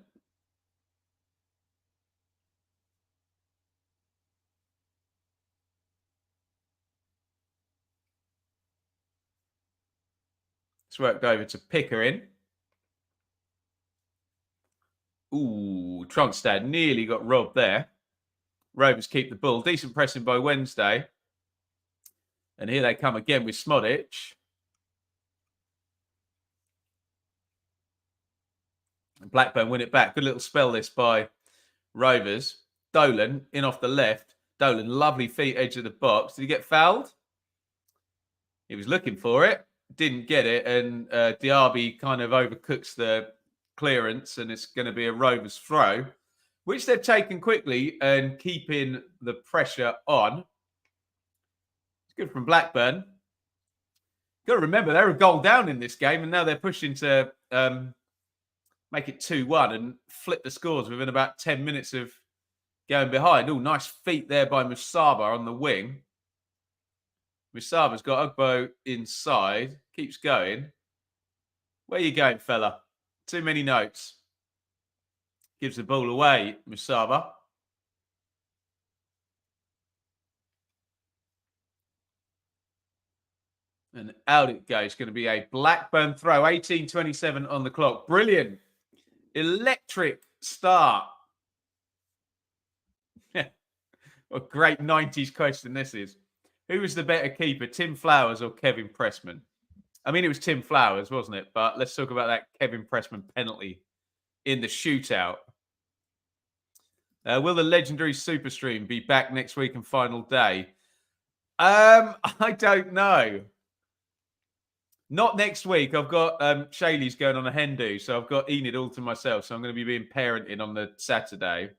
It's worked over to Pickering. Ooh, Tronstad nearly got robbed there. Rovers keep the ball. Decent pressing by Wednesday. And here they come again with Smodic. And Blackburn win it back. Good little spell this by Rovers. Dolan in off the left. Dolan, lovely feet, edge of the box. Did he get fouled? He was looking for it. Didn't get it. And Diaby kind of overcooks the clearance. And it's going to be a Rovers throw, which they've taken quickly and keeping the pressure on. It's good from Blackburn. Got to remember, they're a goal down in this game. And now they're pushing to make it 2-1 and flip the scores within about 10 minutes of going behind. Oh, nice feet there by Musaba on the wing. Musaba's got Ugbo inside. Keeps going. Where you going, fella? Too many notes. Gives the ball away, Musaba. And out it goes. It's going to be a Blackburn throw. 18:27 on the clock. Brilliant. Electric start. What a great 90s question this is. Who was the better keeper, Tim Flowers or Kevin Pressman? I mean, it was Tim Flowers, wasn't it? But let's talk about that Kevin Pressman penalty in the shootout. Will the legendary Super Stream be back next week and final day? I don't know. Not next week. I've got Shaylee's going on a hen do, so I've got Enid all to myself. So I'm going to be being parenting on the Saturday.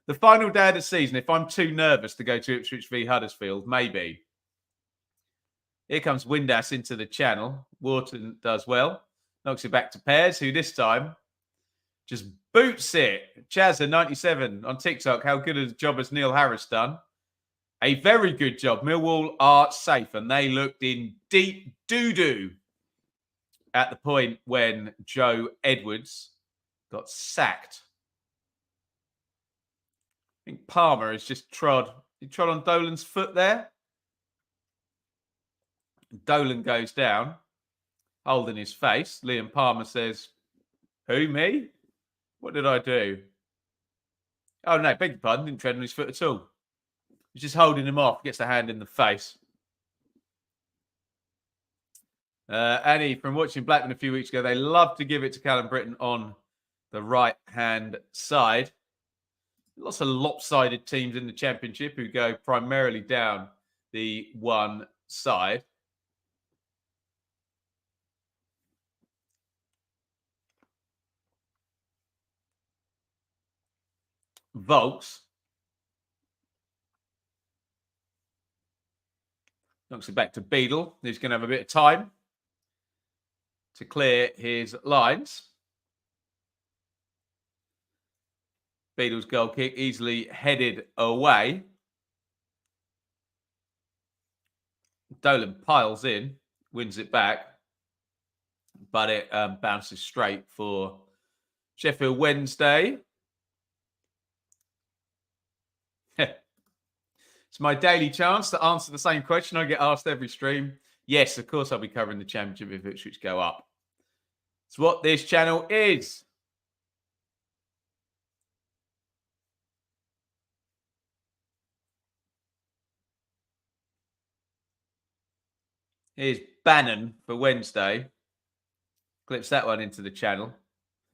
The final day of the season, if I'm too nervous to go to Ipswich v Huddersfield, maybe. Here comes Windass into the channel. Wharton does well. Knocks it back to Pears, who this time just boots it. Chazza97 on TikTok. How good a job has Neil Harris done? A very good job. Millwall are safe, and they looked in deep doo-doo at the point when Joe Edwards got sacked. I think Palmer has just trod on Dolan's foot there. Dolan goes down, holding his face. Liam Palmer says, "Who, me? What did I do?" Oh, no, beg your pardon. Didn't tread on his foot at all. He's just holding him off. Gets the hand in the face. Annie, from watching Blackburn a few weeks ago, they love to give it to Callum Britton on the right-hand side. Lots of lopsided teams in the Championship who go primarily down the one side. Volks knocks it back to Beadle, who's going to have a bit of time to clear his lines. Beadle's goal kick easily headed away. Dolan piles in, wins it back, but it bounces straight for Sheffield Wednesday. It's my daily chance to answer the same question I get asked every stream. Yes, of course I'll be covering the Championship if Ipswich go up. It's what this channel is. Here's Bannon for Wednesday. Clips that one into the channel.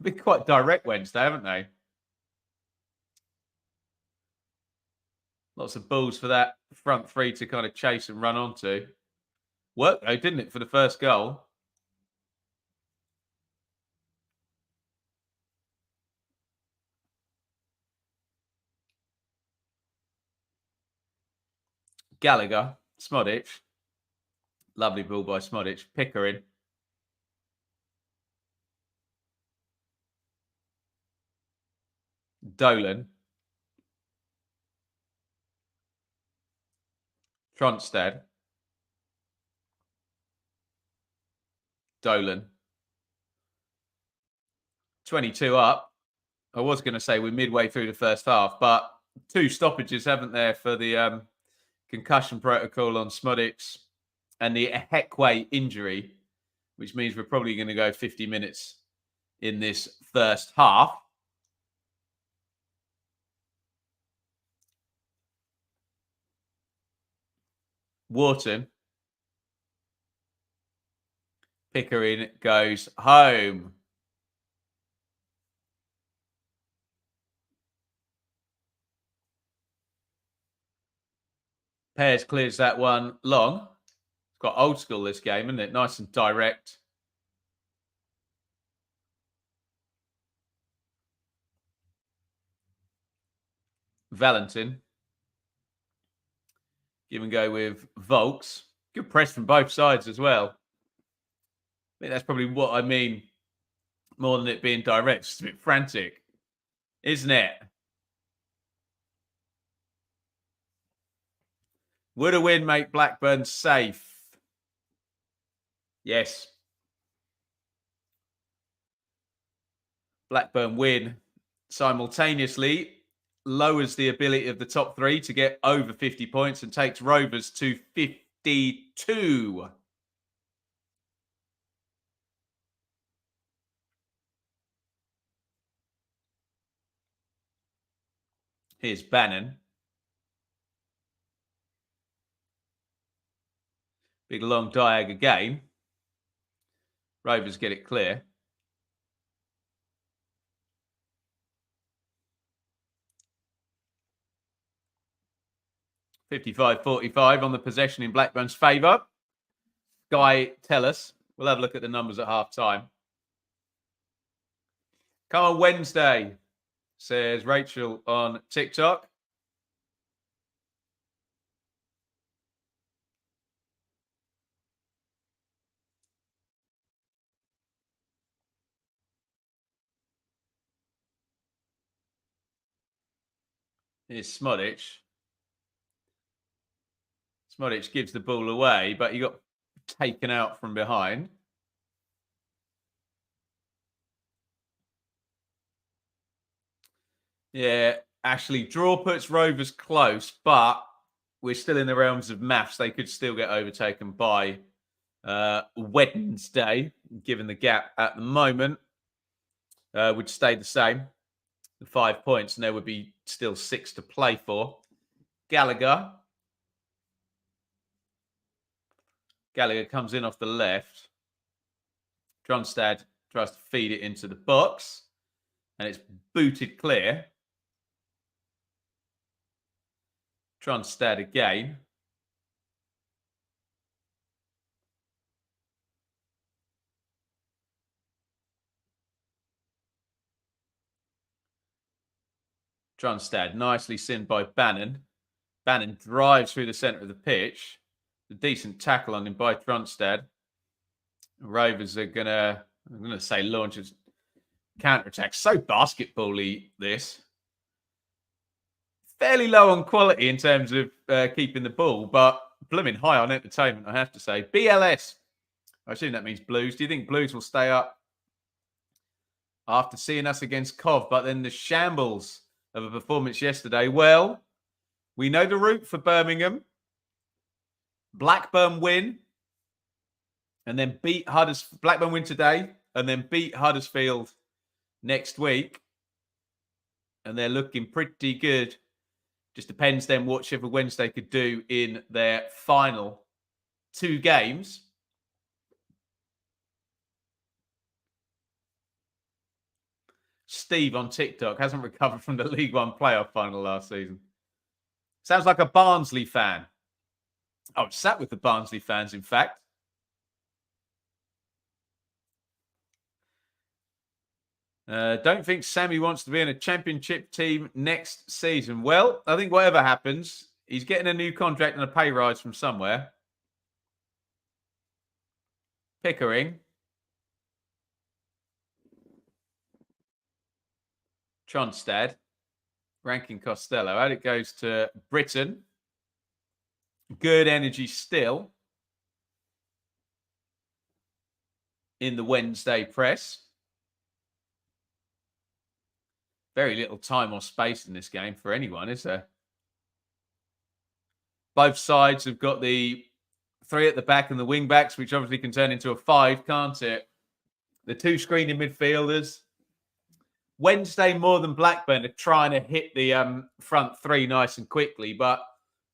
Been quite direct Wednesday, haven't they? Lots of balls for that front three to kind of chase and run onto. Worked though, didn't it, for the first goal? Gallagher, Smodic. Lovely ball by Smodic. Pickering. Dolan. Tronstad. Dolan. 22 up. I was going to say we're midway through the first half, but 2 stoppages, haven't there, for the concussion protocol on Smodic and the Heckway injury, which means we're probably going to go 50 minutes in this first half. Wharton. Pickering goes home. Pears clears that one long. It's got old school this game, isn't it? Nice and direct. Valentin. Give and go with Volks. Good press from both sides as well. I think that's probably what I mean more than it being direct. It's a bit frantic, isn't it? Would a win make Blackburn safe? Yes. Blackburn win simultaneously lowers the ability of the top 3 to get over 50 points and takes Rovers to 52. Here's Bannon. Big long diag again. Rovers get it clear. (55-45) on the possession in Blackburn's favour. Guy, tell us. We'll have a look at the numbers at half time. Come on Wednesday, says Rachel on TikTok. Here's Smodic. Smodic gives the ball away, but he got taken out from behind. Yeah, Ashley, draw puts Rovers close, but we're still in the realms of maths. They could still get overtaken by Wednesday, given the gap at the moment would stay the same, the 5 points, and there would be still 6 to play for. Gallagher comes in off the left. Tronstad tries to feed it into the box, and it's booted clear. Tronstad again. Tronstad, nicely sinned by Bannon. Bannon drives through the centre of the pitch. A decent tackle on him by Tronstad. Rovers are I'm going to say launch a counter-attack. So basketball-y, this. Fairly low on quality in terms of keeping the ball, but blooming high on entertainment, I have to say. BLS. I assume that means Blues. Do you think Blues will stay up after seeing us against Cov, but then the shambles of a performance yesterday? Well, we know the route for Birmingham. Blackburn win, and then beat Huddersfield. Blackburn win today, and then beat Huddersfield next week. And they're looking pretty good. Just depends then what Sheffield Wednesday could do in their final 2 games. Steve on TikTok hasn't recovered from the League One playoff final last season. Sounds like a Barnsley fan. I was sat with the Barnsley fans, in fact. Don't think Sammy wants to be in a championship team next season. Well, I think whatever happens, he's getting a new contract and a pay rise from somewhere. Pickering. Tronstad. Rankin Costello. Out it goes to Britain. Good energy still in the Wednesday press. Very little time or space in this game for anyone, is there? Both sides have got the 3 at the back and the wing backs, which obviously can turn into a 5, can't it? The 2 screening midfielders. Wednesday, more than Blackburn, are trying to hit the front 3 nice and quickly, but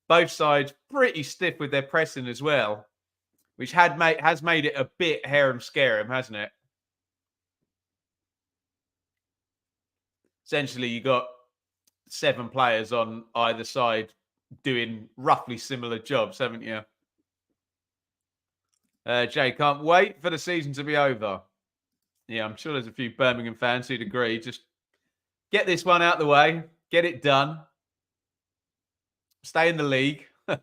both sides pretty stiff with their pressing as well, which has made it a bit harem-scarum, hasn't it? Essentially, you got 7 players on either side doing roughly similar jobs, haven't you? Jay, can't wait for the season to be over. Yeah, I'm sure there's a few Birmingham fans who'd agree. Just get this one out of the way. Get it done. Stay in the league. Do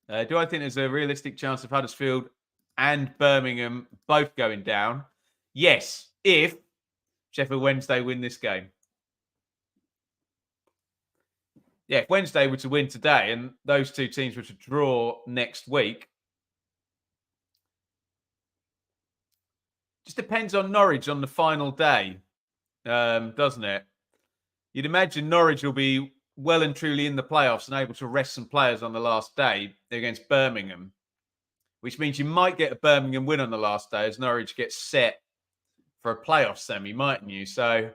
I think there's a realistic chance of Huddersfield and Birmingham both going down? Yes, if Sheffield Wednesday win this game. Yeah, if Wednesday were to win today and those 2 teams were to draw next week, just depends on Norwich on the final day, doesn't it? You'd imagine Norwich will be well and truly in the playoffs and able to rest some players on the last day against Birmingham, which means you might get a Birmingham win on the last day as Norwich gets set for a playoff semi, mightn't you? So,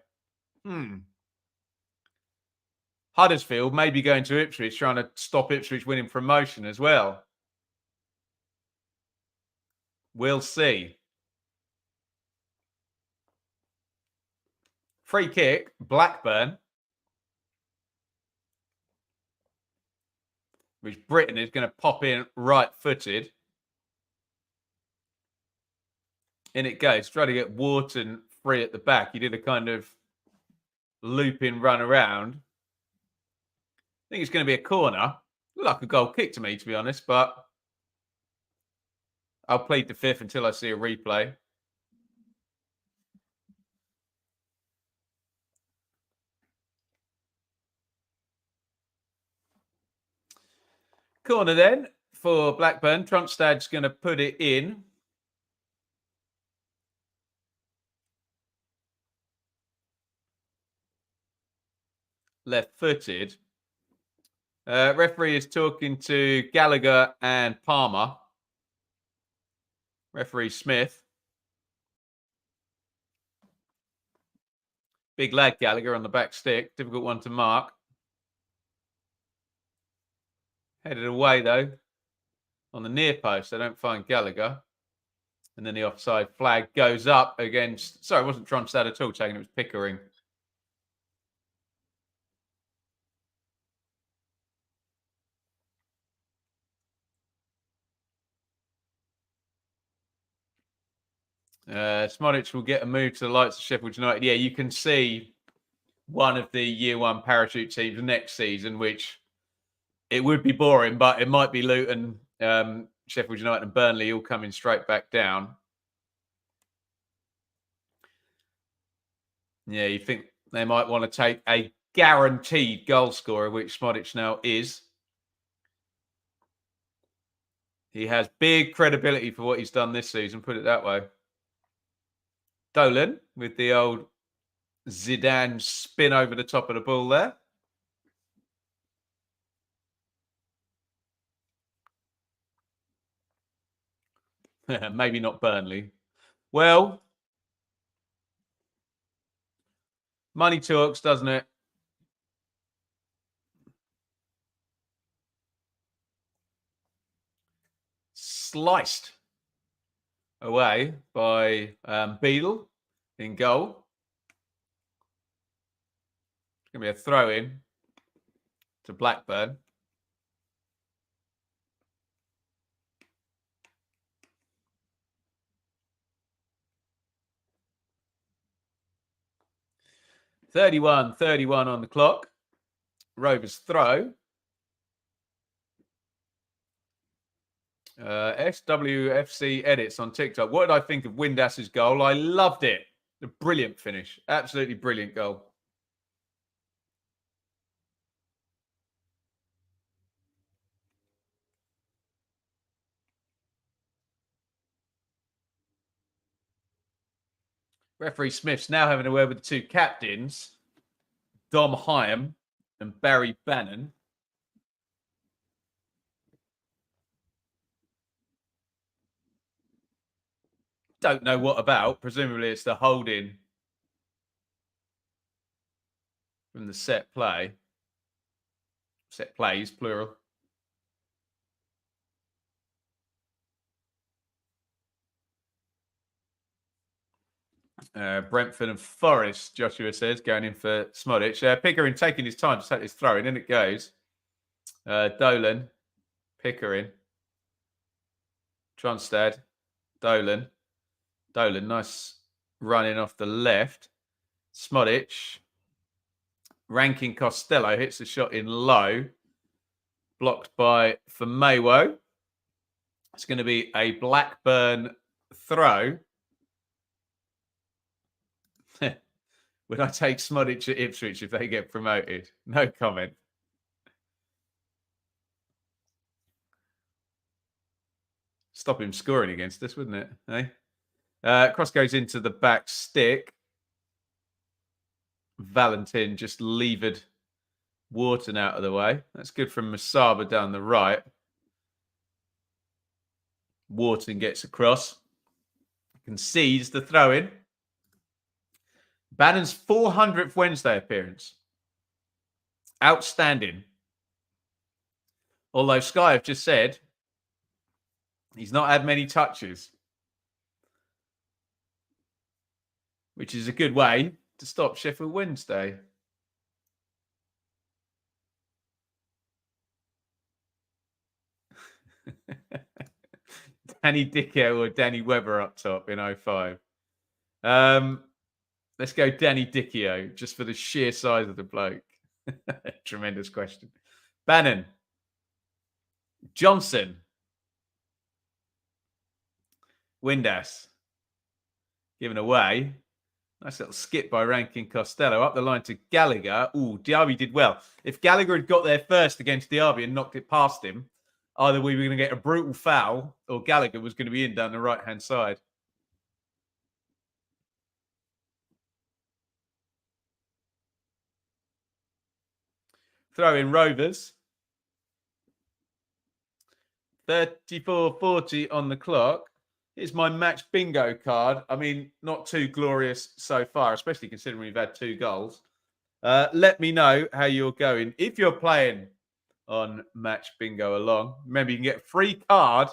Huddersfield may be going to Ipswich, trying to stop Ipswich winning promotion as well. We'll see. Free kick, Blackburn. Which Britain is going to pop in right-footed. In it goes. Try to get Wharton free at the back. He did a kind of looping run around. I think it's going to be a corner. Look like a goal kick to me, to be honest, but I'll plead the 5th until I see a replay. Corner then for Blackburn. Tronstad's going to put it in. Left-footed. Referee is talking to Gallagher and Palmer. Referee Smith. Big lad Gallagher on the back stick. Difficult one to mark. Headed away, though, on the near post. I don't find Gallagher. And then the offside flag goes up against... Sorry, it wasn't Tronstad at all taking it. It was Pickering. Smodic will get a move to the likes of Sheffield United. Yeah, you can see one of the Year 1 parachute teams next season, which it would be boring, but it might be Luton, Sheffield United and Burnley all coming straight back down. Yeah, you think they might want to take a guaranteed goal scorer, which Smodic now is. He has big credibility for what he's done this season, put it that way. Dolan with the old Zidane spin over the top of the ball there. Maybe not Burnley. Well, money talks, doesn't it? Sliced away by Beadle in goal. It's going to be a throw-in to Blackburn. .31 on the clock. Rovers throw. SWFC edits on TikTok. What did I think of Windas's goal? I loved it. A brilliant finish. Absolutely brilliant goal. Referee Smith's now having a word with the two captains, Dom Hyam and Barry Bannon. Don't know what about. Presumably it's the holding from the set play. Set plays, plural. Brentford and Forest, Joshua says, going in for Smodic. Pickering taking his time to take this throw in. In it goes. Dolan, Pickering, Tronstad, Dolan, nice running off the left. Smodic, Rankin Costello hits the shot in low, blocked by Famewo. It's going to be a Blackburn throw. Would I take Smodic at Ipswich if they get promoted? No comment. Stop him scoring against us, wouldn't it? Eh? Cross goes into the back stick. Valentin just levered Wharton out of the way. That's good from Masaba down the right. Wharton gets across. Concedes the throw-in. Bannon's 400th Wednesday appearance. Outstanding. Although Sky have just said he's not had many touches, which is a good way to stop Sheffield Wednesday. Danny Dicko or Danny Webber up top in 05. Let's go Danny Dicko, just for the sheer size of the bloke. Tremendous question. Bannon. Johnson. Windass. Given away. Nice little skip by Rankin Costello. Up the line to Gallagher. Ooh, Diaby did well. If Gallagher had got there first against Diaby and knocked it past him, either we were going to get a brutal foul or Gallagher was going to be in down the right-hand side. Throw in Rovers. 34:40 on the clock. Here's my match bingo card. I mean, not too glorious so far, especially considering we've had 2 goals. Let me know how you're going. If you're playing on match bingo along, remember you can get a free card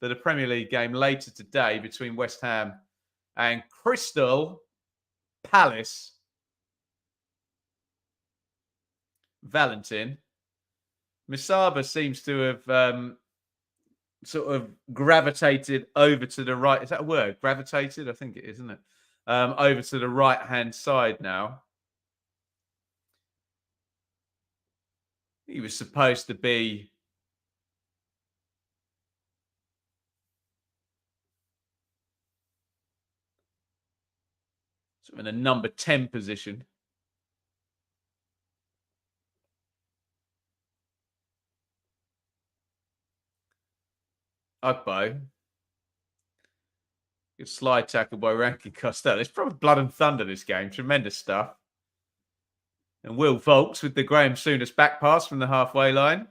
for the Premier League game later today between West Ham and Crystal Palace. Valentin. Misaba seems to have sort of gravitated over to the right. Is that a word? Gravitated? I think it is, isn't it? Over to the right-hand side now. He was supposed to be sort of in a number 10 position. Ugbo. Good slide tackle by Rankin Costello. It's probably blood and thunder, this game. Tremendous stuff. And Will Volks with the Graham Souness back pass from the halfway line.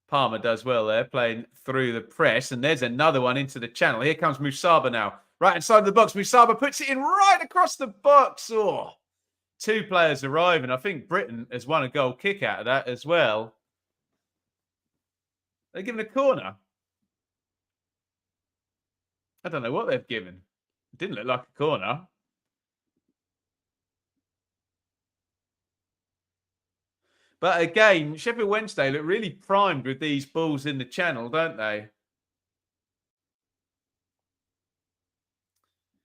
Palmer does well there, playing through the press. And there's another one into the channel. Here comes Musaba now. Right inside the box. Musaba puts it in right across the box. Oh, 2 players arrive. And I think Britain has won a goal kick out of that as well. They're given a corner. I don't know what they've given. It didn't look like a corner. But again, Sheffield Wednesday look really primed with these balls in the channel, don't they?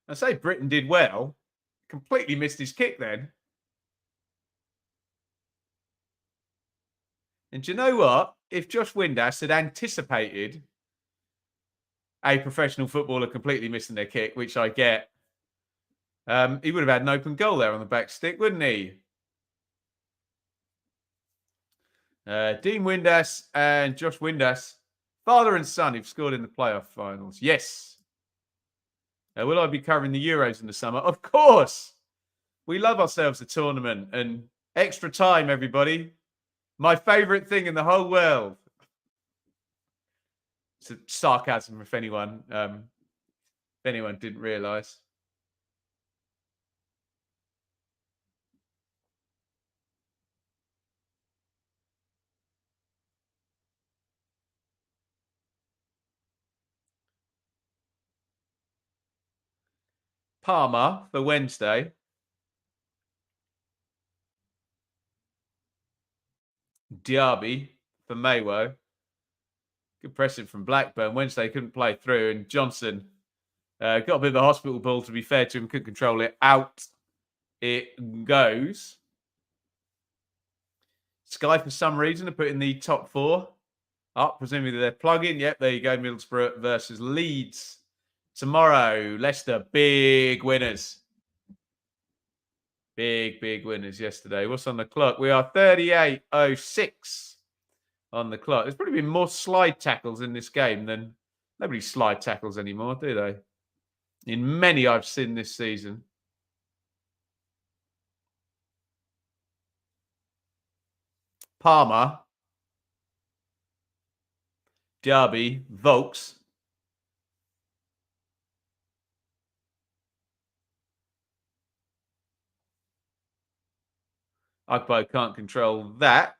I say Britain did well. Completely missed his kick then. And do you know what? If Josh Windass had anticipated a professional footballer completely missing their kick, which I get, he would have had an open goal there on the back stick, wouldn't he? Dean Windass and Josh Windass, father and son, who've scored in the playoff finals. Yes. Will I be covering the Euros in the summer? Of course. We love ourselves a tournament and extra time, everybody. My favourite thing in the whole world. It's a sarcasm if anyone didn't realise. Palmer for Wednesday. Diaby for Maywo. Good pressing from Blackburn. Wednesday couldn't play through, and Johnson got a bit of a hospital ball, to be fair to him. Couldn't control it. Out it goes. Sky, for some reason, are putting the top 4 up. Presumably they're plugging. Yep, there you go. Middlesbrough versus Leeds. Tomorrow, Leicester, big winners. Big winners yesterday. What's on the clock? We are 38:06 on the clock. There's probably been more slide tackles in this game than... Nobody slide tackles anymore, do they? In many I've seen this season. Palmer. Diaby. Volks. Ugbo can't control that.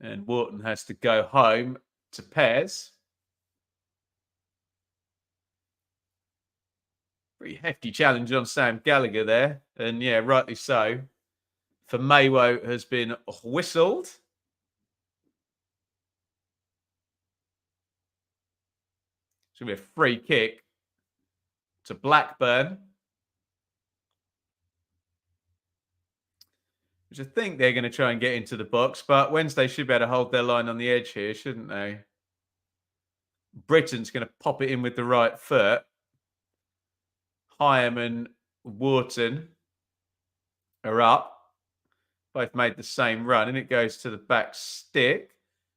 And Wharton has to go home to Pez. Pretty hefty challenge on Sam Gallagher there. And yeah, rightly so. For Maywo has been whistled. It's going to be a free kick to Blackburn. Which I think they're going to try and get into the box. But Wednesday should be able to hold their line on the edge here, shouldn't they? Britain's going to pop it in with the right foot. Hyam and Wharton are up. Both made the same run, and it goes to the back stick.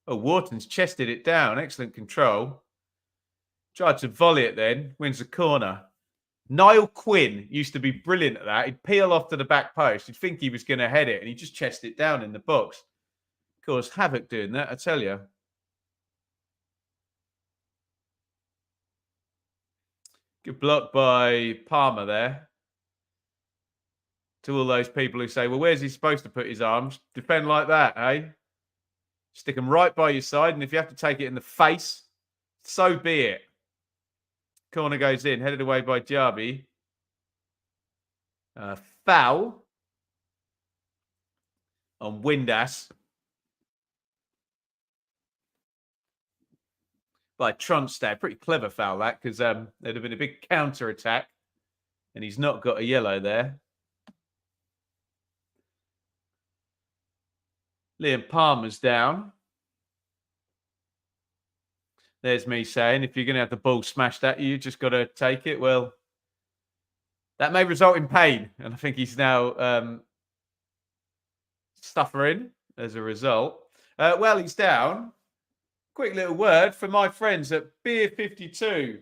Oh, Wharton's chested it down. Excellent control. Tried to volley it then. Wins the corner. Niall Quinn used to be brilliant at that. He'd peel off to the back post. You'd think he was going to head it, and he just chested it down in the box. Caused havoc doing that, I tell you. Good block by Palmer there. To all those people who say, well, where's he supposed to put his arms? Defend like that, eh? Stick them right by your side. And if you have to take it in the face, so be it. Corner goes in, headed away by Jarby. Foul on Windass by Tronstad. Pretty clever foul that, because there'd have been a big counter attack, and he's not got a yellow there. Liam Palmer's down. There's me saying, if you're going to have the ball smashed at you, you just got to take it. Well, that may result in pain, and I think he's now suffering as a result. Well, he's down. Quick little word for my friends at Beer 52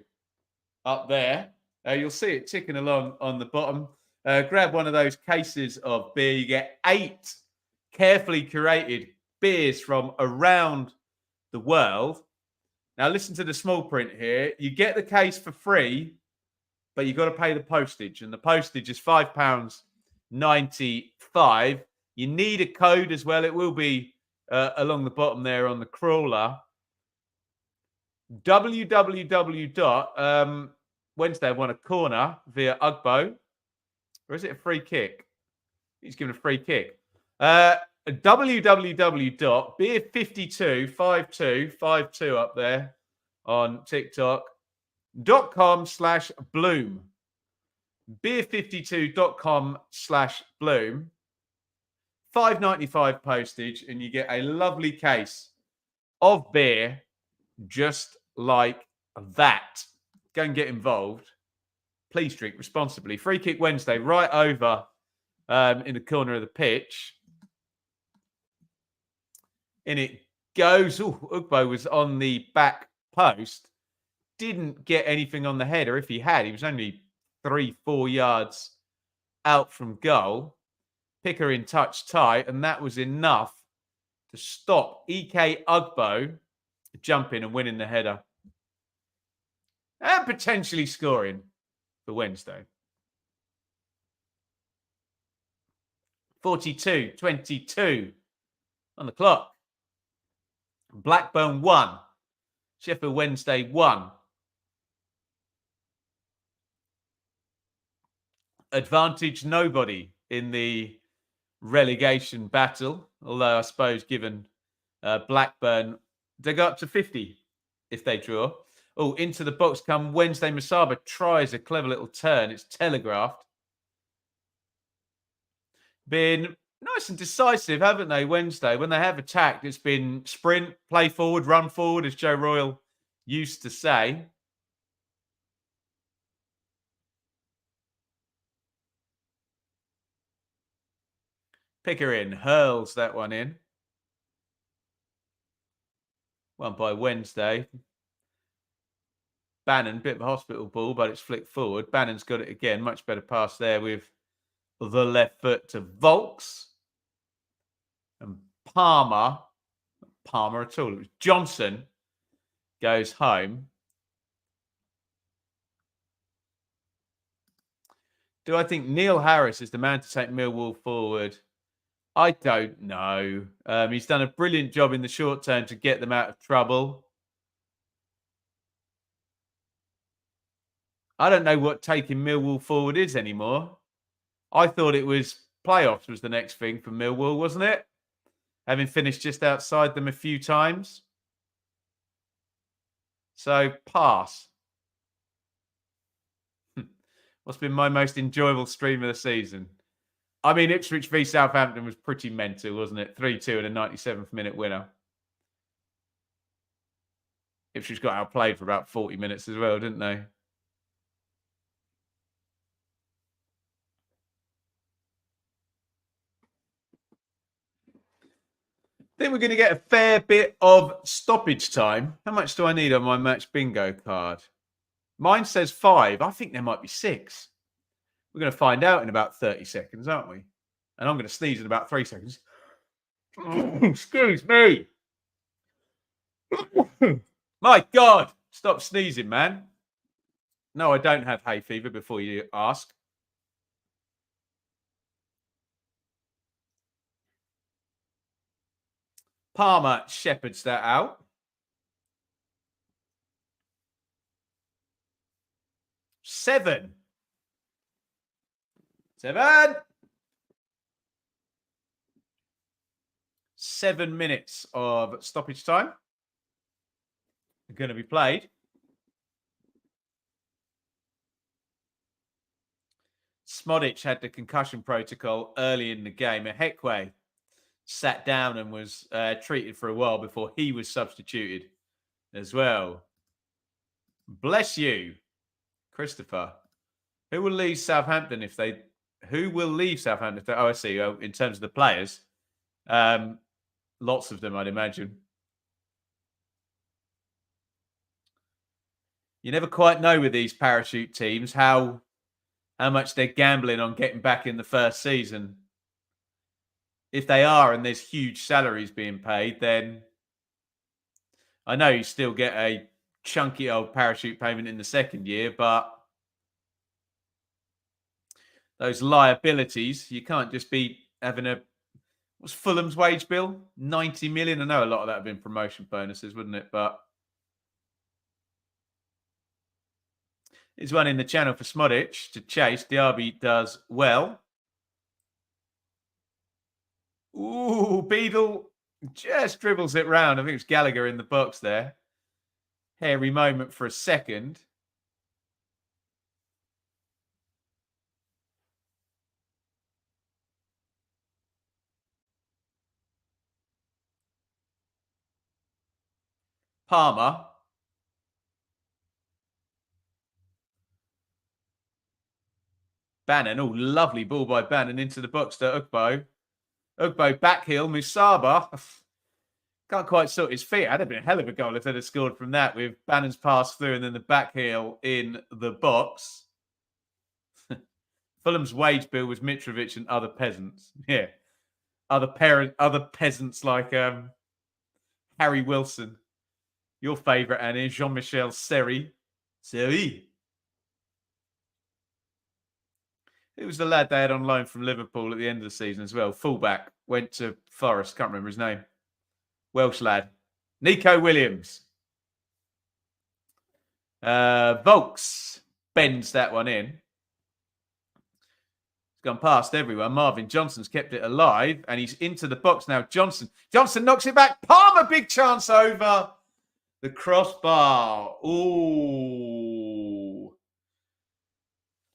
up there. You'll see it ticking along on the bottom. Grab one of those cases of beer. You get 8 carefully curated beers from around the world. Now, listen to the small print here. You get the case for free, but you've got to pay the postage. And the postage is £5.95. You need a code as well. It will be along the bottom there on the crawler. Wednesday won a corner via Ugbo. Or is it a free kick? He's given a free kick. www.beer5252 up there on TikTok.com/Bloom. beer52.com/Bloom. £5.95 postage, and you get a lovely case of beer just like that. Go and get involved. Please drink responsibly. Free kick Wednesday right over in the corner of the pitch. In it goes. Ugbo was on the back post. Didn't get anything on the header. If he had, he was only 3-4 yards out from goal. Picker in touch tight, and that was enough to stop EK Ugbo jumping and winning the header. And potentially scoring for Wednesday. 42-22 on the clock. Blackburn 1. Sheffield Wednesday 1. Advantage nobody in the relegation battle. Although I suppose given Blackburn, they go up to 50 if they draw. Oh, into the box come Wednesday. Masaba tries a clever little turn. It's telegraphed. Been nice and decisive, haven't they, Wednesday? When they have attacked, it's been sprint, play forward, run forward, as Joe Royal used to say. Picker in, hurls that one in. One by Wednesday. Bannon, bit of a hospital ball, but it's flicked forward. Bannon's got it again. Much better pass there with the left foot to Volks. And Palmer at all. It was Johnson goes home. Do I think Neil Harris is the man to take Millwall forward? I don't know. He's done a brilliant job in the short term to get them out of trouble. I don't know what taking Millwall forward is anymore. I thought it was playoffs was the next thing for Millwall, wasn't it? Having finished just outside them a few times. So, pass. What's been my most enjoyable stream of the season? I mean, Ipswich v Southampton was pretty mental, wasn't it? 3-2 and a 97th minute winner. Ipswich got outplayed for about 40 minutes as well, didn't they? I think we're going to get a fair bit of stoppage time. How much do I need on my match bingo card? Mine says 5. I think there might be 6. We're going to find out in about 30 seconds, aren't we? And I'm going to sneeze in about 3 seconds. Excuse me. My God. Stop sneezing, man. No, I don't have hay fever before you ask. Palmer shepherds that out. 7. 7 minutes of stoppage time are going to be played. Smodic had the concussion protocol early in the game. Ehekwe sat down and was treated for a while before he was substituted as well. Bless you, Christopher. Who will leave Southampton if they... Who will leave Southampton if they... Oh, I see. Oh, in terms of the players. Lots of them, I'd imagine. You never quite know with these parachute teams how much they're gambling on getting back in the first season. If they are and there's huge salaries being paid, then I know you still get a chunky old parachute payment in the second year, but those liabilities, you can't just be having a... What's Fulham's wage bill? 90 million. I know a lot of that have been promotion bonuses, wouldn't it? But there's one in the channel for Smodic to chase. Diaby does well. Ooh, Beadle just dribbles it round. I think it's Gallagher in the box there. Hairy moment for a second. Palmer. Bannon. Oh, lovely ball by Bannon into the box to Ugbo. Ugbo backheel. Musaba. Can't quite sort his feet. That'd have been a hell of a goal if they'd have scored from that with Bannon's pass through and then the backheel in the box. Fulham's wage bill was Mitrovic and other peasants. Yeah. Other peasants like Harry Wilson. Your favourite, Annie, Jean-Michel Seri. Seri. It was the lad they had on loan from Liverpool at the end of the season as well. Fullback. Went to Forest. Can't remember his name. Welsh lad. Nico Williams. Volks bends that one in. It's gone past everyone. Marvin Johnson's kept it alive and he's into the box now. Johnson knocks it back. Palmer, big chance over the crossbar. Ooh.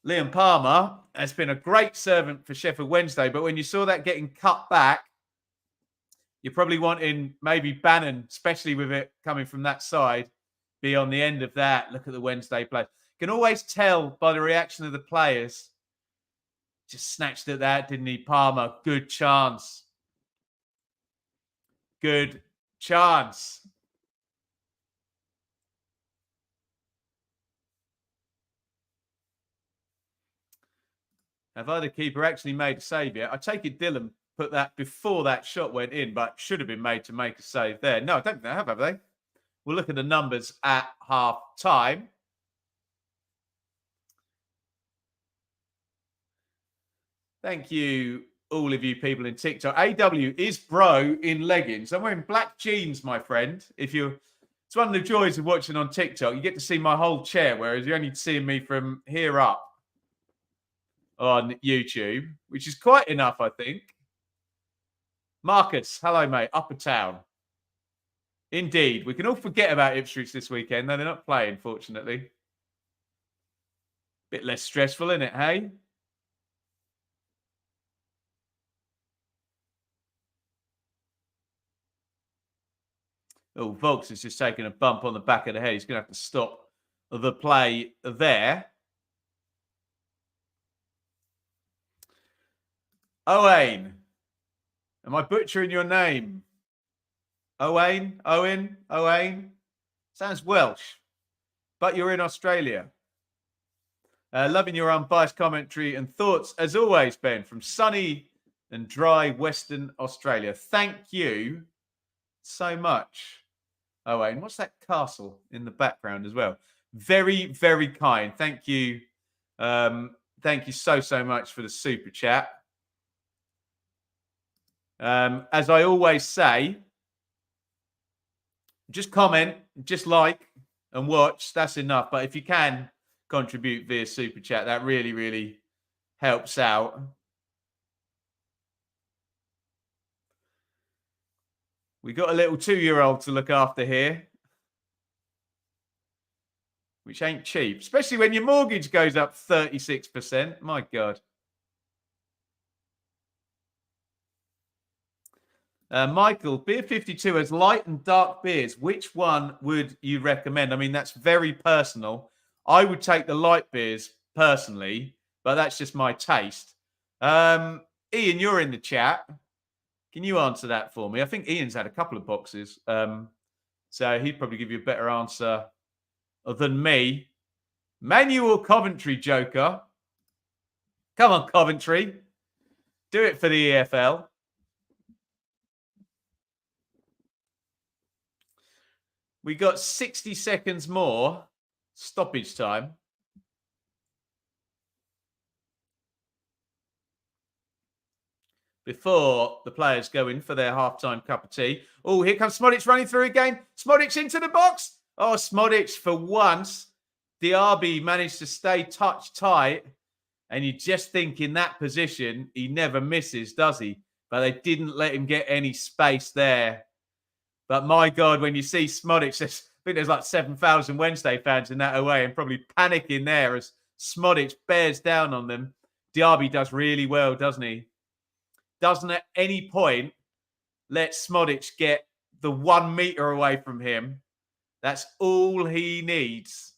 Liam Palmer has been a great servant for Sheffield Wednesday, but when you saw that getting cut back, you're probably wanting maybe Bannon, especially with it coming from that side, be on the end of that. Look at the Wednesday play. You can always tell by the reaction of the players. Just snatched at that, didn't he? Palmer, good chance. Good chance. Have either keeper actually made a save yet? I take it Dillon put that before that shot went in, but should have been made to make a save there. No, I don't think they have they? We'll look at the numbers at half time. Thank you, all of you people in TikTok. AW is bro in leggings. I'm wearing black jeans, my friend. It's one of the joys of watching on TikTok. You get to see my whole chair, whereas you're only seeing me from here up on YouTube, which is quite enough, I think. Marcus, hello, mate. Upper Town. Indeed. We can all forget about Ipswich this weekend. No, they're not playing, fortunately. Bit less stressful, isn't it, hey? Oh, Volks has just taken a bump on the back of the head. He's going to have to stop the play there. Owain. Am I butchering your name? Owain? Sounds Welsh, but you're in Australia. Loving your unbiased commentary and thoughts, as always, Ben, from sunny and dry Western Australia. Thank you so much, Owain. What's that castle in the background as well? Very, very kind. Thank you. Thank you so much for the super chat. As I always say, Just comment, just like and watch. That's enough. But if you can contribute via Super Chat, that really, really helps out. We got a little 2-year-old to look after here, which ain't cheap, especially when your mortgage goes up 36%. My God. Michael, Beer 52 has light and dark beers. Which one would you recommend? I mean, that's very personal. I would take the light beers personally, but that's just my taste. Ian, you're in the chat. Can you answer that for me? I think Ian's had a couple of boxes. So he'd probably give you a better answer than me. Manual Coventry, Joker. Come on, Coventry. Do it for the EFL. We got 60 seconds more stoppage time. Before the players go in for their halftime cup of tea. Oh, here comes Smodic running through again. Smodic into the box. Oh, Smodic for once. Diaby managed to stay touch tight. And you just think in that position, he never misses, does he? But they didn't let him get any space there. But my God, when you see Smodic, I think there's like 7,000 Wednesday fans in that away and probably panicking there as Smodic bears down on them. Diaby does really well, doesn't he? Doesn't at any point let Smodic get the 1 meter away from him. That's all he needs.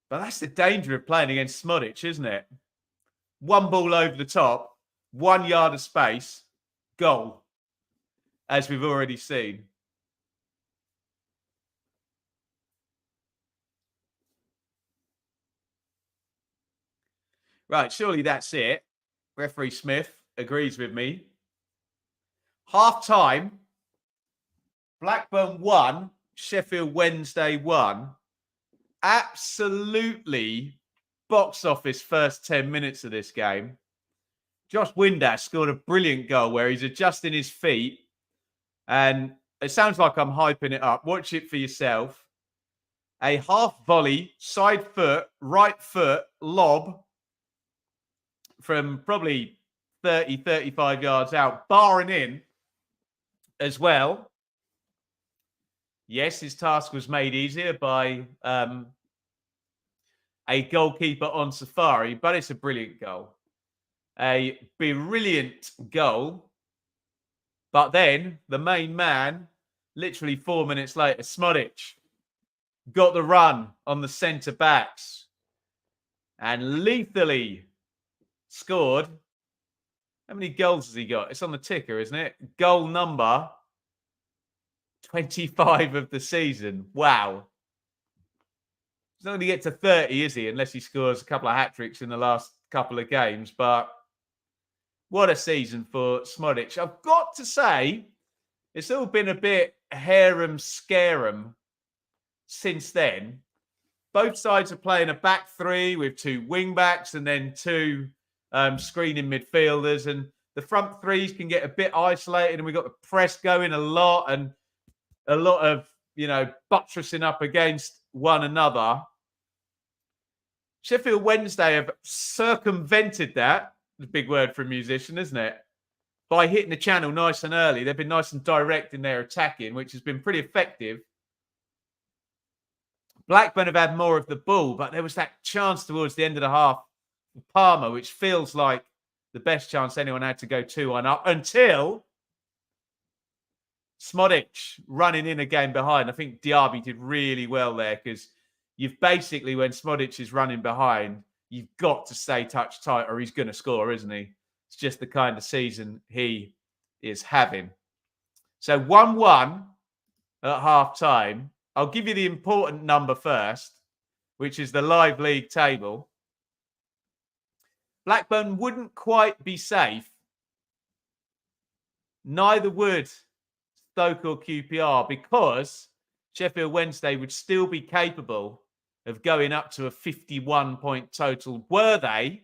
But that's the danger of playing against Smodic, isn't it? One ball over the top, 1 yard of space, goal, as we've already seen. Right, surely that's it. Referee Smith agrees with me. Half time, Blackburn 1, Sheffield Wednesday 1. Absolutely box office first 10 minutes of this game. Josh Windass scored a brilliant goal where he's adjusting his feet. And it sounds like I'm hyping it up. Watch it for yourself. A half volley, side foot, right foot, lob from probably 30, 35 yards out, barring in as well. Yes, his task was made easier by a goalkeeper on safari, but it's a brilliant goal. A brilliant goal. But then the main man, literally 4 minutes later, Smodic, got the run on the centre backs and lethally scored. How many goals has he got? It's on the ticker, isn't it? Goal number 25 of the season. Wow. He's not going to get to 30, is he? Unless he scores a couple of hat-tricks in the last couple of games. But what a season for Smodic. I've got to say, it's all been a bit harem-scarum since then. Both sides are playing a back three with 2 wing-backs and then 2 screening midfielders. And the front threes can get a bit isolated. And we've got the press going a lot and a lot of, buttressing up against one another. Sheffield Wednesday have circumvented that. A big word for a musician, isn't it? By hitting the channel nice and early. They've been nice and direct in their attacking, which has been pretty effective. Blackburn have had more of the ball, but there was that chance towards the end of the half for Palmer, which feels like the best chance anyone had to go 2-1 up until Smodic running in again behind. I think Diaby did really well there because you've basically, when Smodic is running behind, you've got to stay touch tight or he's going to score, isn't he? It's just the kind of season he is having. So 1-1 at half time. I'll give you the important number first, which is the live league table. Blackburn wouldn't quite be safe. Neither would Stoke or QPR, because Sheffield Wednesday would still be capable of going up to a 51-point total, were they,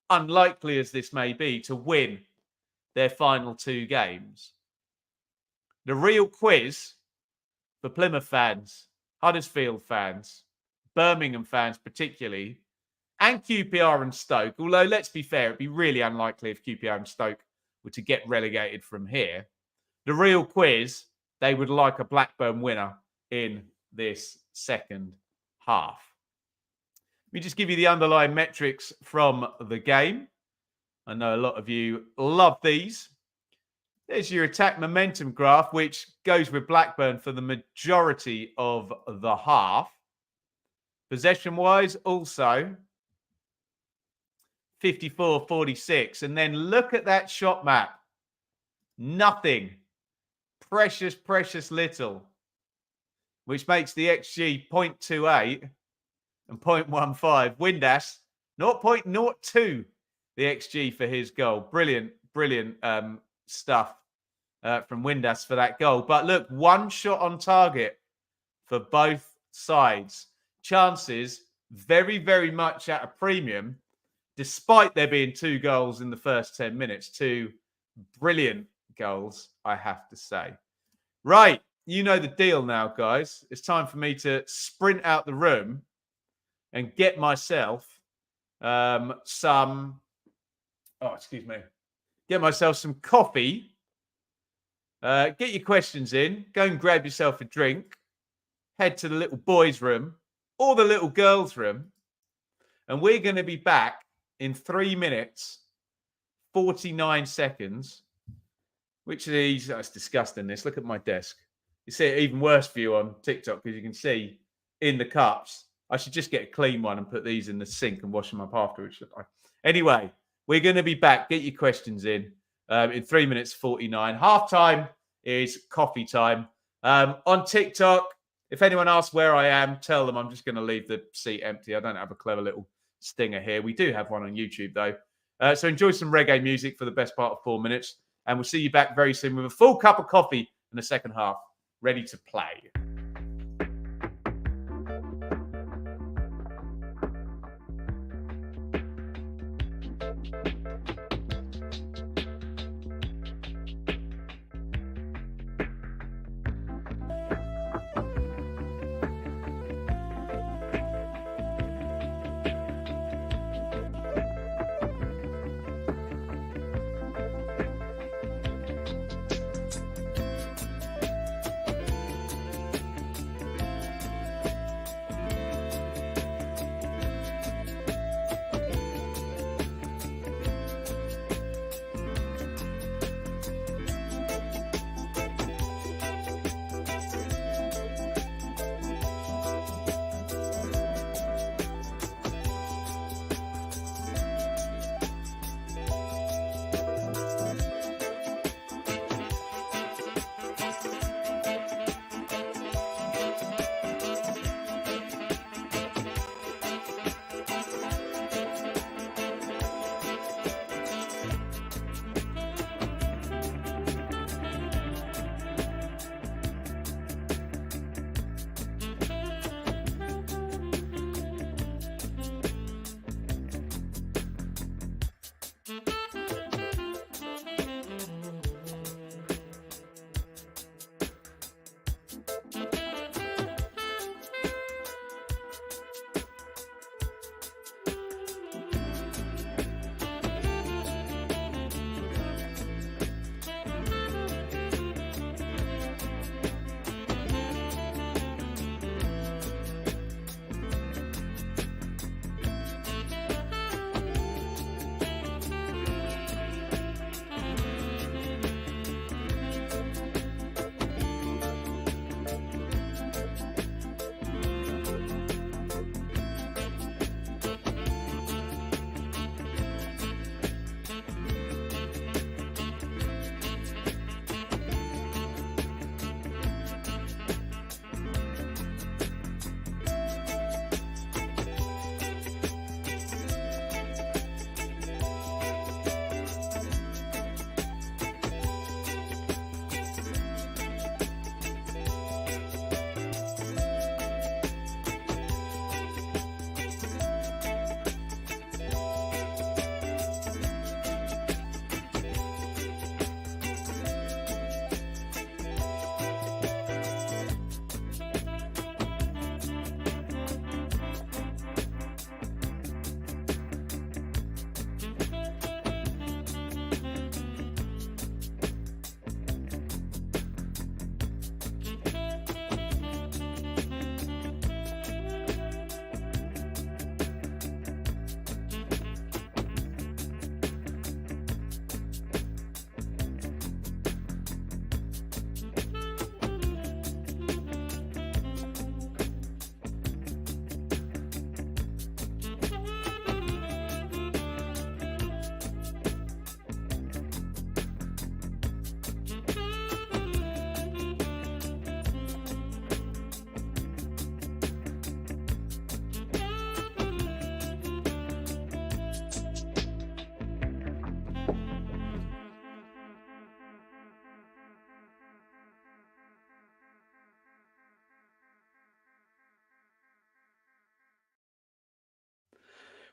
unlikely as this may be, to win their final 2 games. The real quiz for Plymouth fans, Huddersfield fans, Birmingham fans particularly, and QPR and Stoke, although let's be fair, it'd be really unlikely if QPR and Stoke were to get relegated from here. The real quiz, they would like a Blackburn winner in this second half. Let me just give you the underlying metrics from the game. I know a lot of you love these. There's your attack momentum graph, which goes with Blackburn for the majority of the half. Possession-wise, also 54-46. And then look at that shot map. Nothing. Precious, precious little. Which makes the XG 0.28 and 0.15. Windass, 0.02 the XG for his goal. Brilliant, brilliant stuff from Windass for that goal. But look, 1 shot on target for both sides. Chances very, very much at a premium, despite there being 2 goals in the first 10 minutes. 2 brilliant goals, I have to say. Right, you know the deal now, guys. It's time for me to sprint out the room and get myself some coffee. Get your questions in. Go and grab yourself a drink. Head to the little boys' room or the little girls' room. And we're going to be back in 3 minutes, 49 seconds. Which of these, it's disgusting this. Look at my desk. You see it even worse for you on TikTok because you can see in the cups. I should just get a clean one and put these in the sink and wash them up afterwards, should I? Anyway, we're going to be back. Get your questions in 3 minutes 49. Half-time is coffee time. On TikTok, if anyone asks where I am, tell them I'm just going to leave the seat empty. I don't have a clever little stinger here. We do have one on YouTube, though. So enjoy some reggae music for the best part of 4 minutes. And we'll see you back very soon with a full cup of coffee in the second half, ready to play.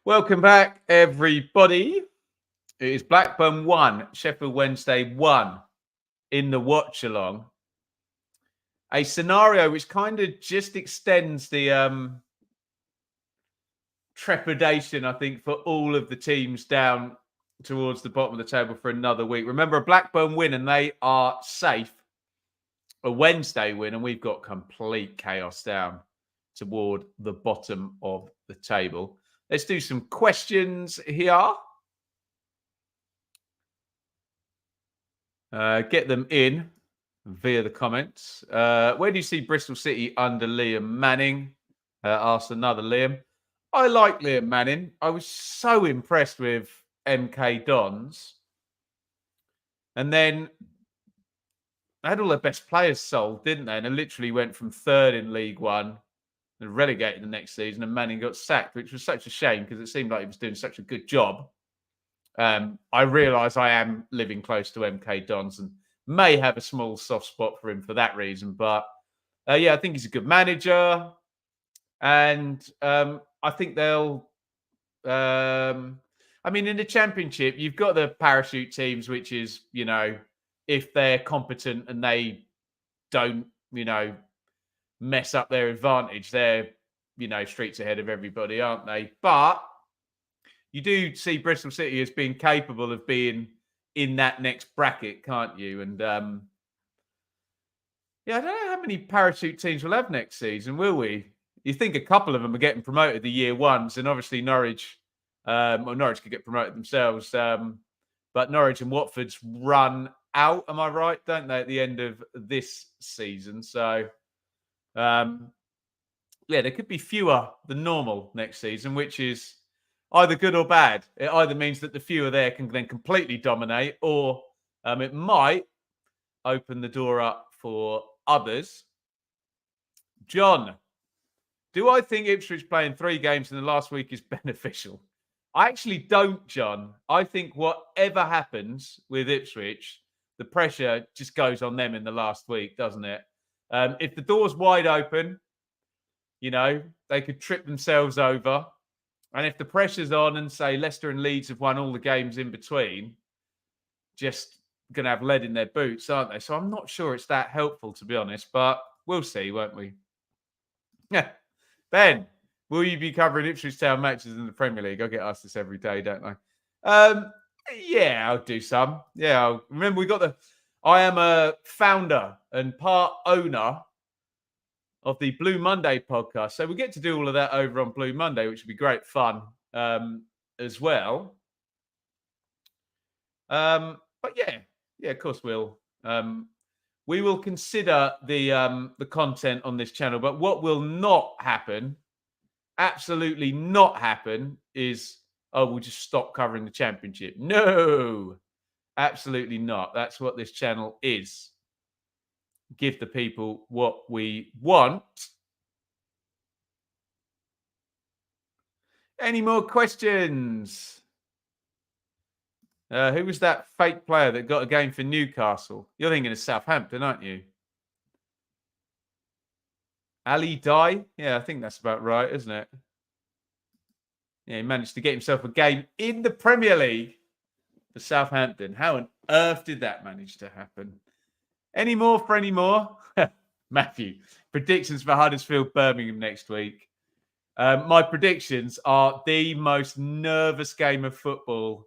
Welcome back, everybody. It is Blackburn 1, Sheffield Wednesday 1 in the watch along. A scenario which kind of just extends the trepidation, I think, for all of the teams down towards the bottom of the table for another week. Remember, a Blackburn win and they are safe. A Wednesday win and we've got complete chaos down toward the bottom of the table. Let's do some questions here. Get them in via the comments. Where do you see Bristol City under Liam Manning? Asked another Liam. I like Liam Manning. I was so impressed with MK Dons. And then they had all their best players sold, didn't they? And it literally went from third in League One and relegated the next season. And Manning got sacked, which was such a shame because it seemed like he was doing such a good job. I realise I am living close to MK Dons and may have a small soft spot for him for that reason. But yeah, I think he's a good manager. And I think they'll... I mean, in the Championship, you've got the parachute teams, which is, you know, if they're competent and they don't, you know, mess up their advantage, they're, you know, streets ahead of everybody, aren't they? But you do see Bristol City as being capable of being in that next bracket, can't you? And yeah, I don't know how many parachute teams we'll have next season, will we? You think a couple of them are getting promoted the year ones, and obviously Norwich, well, Norwich could get promoted themselves, but Norwich and Watford's run out, am I right? Don't they, at the end of this season? So, yeah, there could be fewer than normal next season, which is either good or bad. It either means that the fewer there can then completely dominate, or it might open the door up for others. John, do I think Ipswich playing 3 games in the last week is beneficial? I actually don't, John. I think whatever happens with Ipswich, the pressure just goes on them in the last week, doesn't it? If the door's wide open, you know, they could trip themselves over. And if the pressure's on and say Leicester and Leeds have won all the games in between, just going to have lead in their boots, aren't they? So I'm not sure it's that helpful, to be honest, but we'll see, won't we? Yeah. Ben, will you be covering Ipswich Town matches in the Premier League? I get asked this every day, don't I? Yeah, I'll do some. Yeah, remember I am a founder and part owner of the Blue Monday podcast. So we get to do all of that over on Blue Monday, which would be great fun as well. But yeah, of course we'll we will consider the content on this channel. But what will not happen, absolutely not happen, is we'll just stop covering the Championship. No, absolutely not. That's what this channel is. Give the people what we want. Any more questions? Who was that fake player that got a game for Newcastle? You're thinking of Southampton, aren't you? Ali Dye? Yeah, I think that's about right, isn't it? Yeah, he managed to get himself a game in the Premier League for Southampton. How on earth did that manage to happen? Any more for any more? Matthew, predictions for Huddersfield Birmingham next week. My predictions are the most nervous game of football.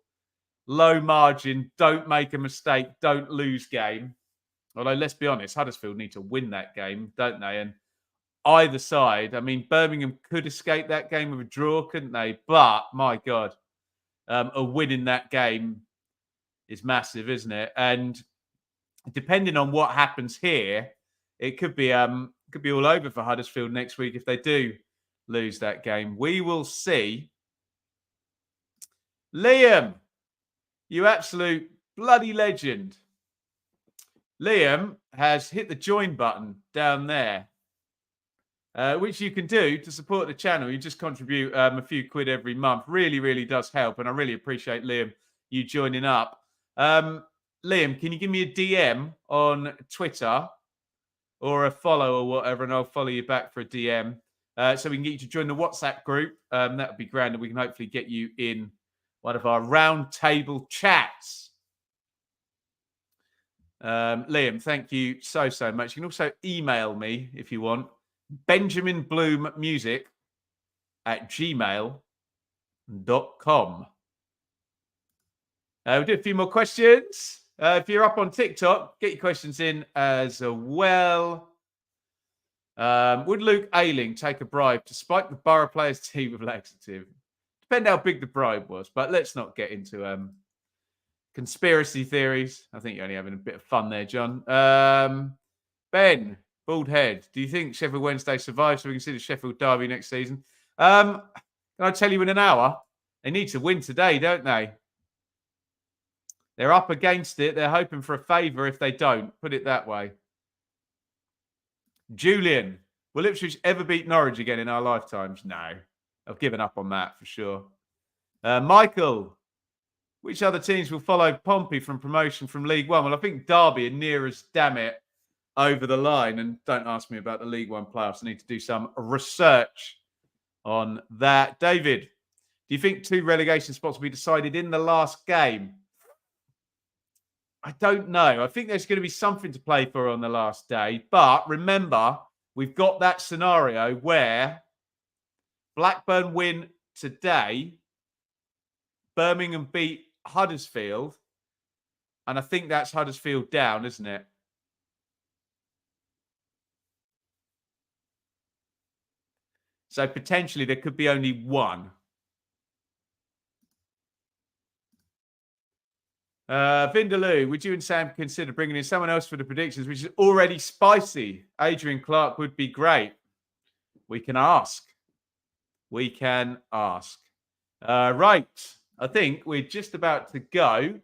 Low margin, don't make a mistake, don't lose game. Although, let's be honest, Huddersfield need to win that game, don't they? And either side, I mean, Birmingham could escape that game with a draw, couldn't they? But, my God, a win in that game is massive, isn't it? And depending on what happens here, it could be all over for Huddersfield next week if they do lose that game. We will see. Liam, you absolute bloody legend. Liam has hit the join button down there, which you can do to support the channel. You just contribute a few quid every month. Really, really does help. And I really appreciate, Liam, you joining up. Liam, can you give me a DM on Twitter or a follow or whatever, and I'll follow you back for a DM. so we can get you to join the WhatsApp group. That would be grand, and we can hopefully get you in one of our roundtable chats. Liam, thank you so much. You can also email me if you want. benjaminbloommusic@gmail.com. We'll do a few more questions. If you're up on TikTok, get your questions in as well. Would Luke Ayling take a bribe to spike the Borough players' team with laxative? Depend how big the bribe was, but let's not get into conspiracy theories. I think you're only having a bit of fun there, John. Ben, bald head. Do you think Sheffield Wednesday survives so we can see the Sheffield Derby next season? Can I tell you in an hour? They need to win today, don't they? They're up against it. They're hoping for a favour if they don't. Put it that way. Julian, will Ipswich ever beat Norwich again in our lifetimes? No. I've given up on that for sure. Michael, which other teams will follow Pompey from promotion from League One? Well, I think Derby are near as damn it over the line. And don't ask me about the League One playoffs. I need to do some research on that. David, do you think 2 relegation spots will be decided in the last game? I don't know. I think there's going to be something to play for on the last day. But remember, we've got that scenario where Blackburn win today, Birmingham beat Huddersfield, and I think that's Huddersfield down, isn't it? So potentially there could be only one. Vindaloo, would you and Sam consider bringing in someone else for the predictions, which is already spicy? Adrian Clark would be great. We can ask. We can ask. Right. I think we're just about to go.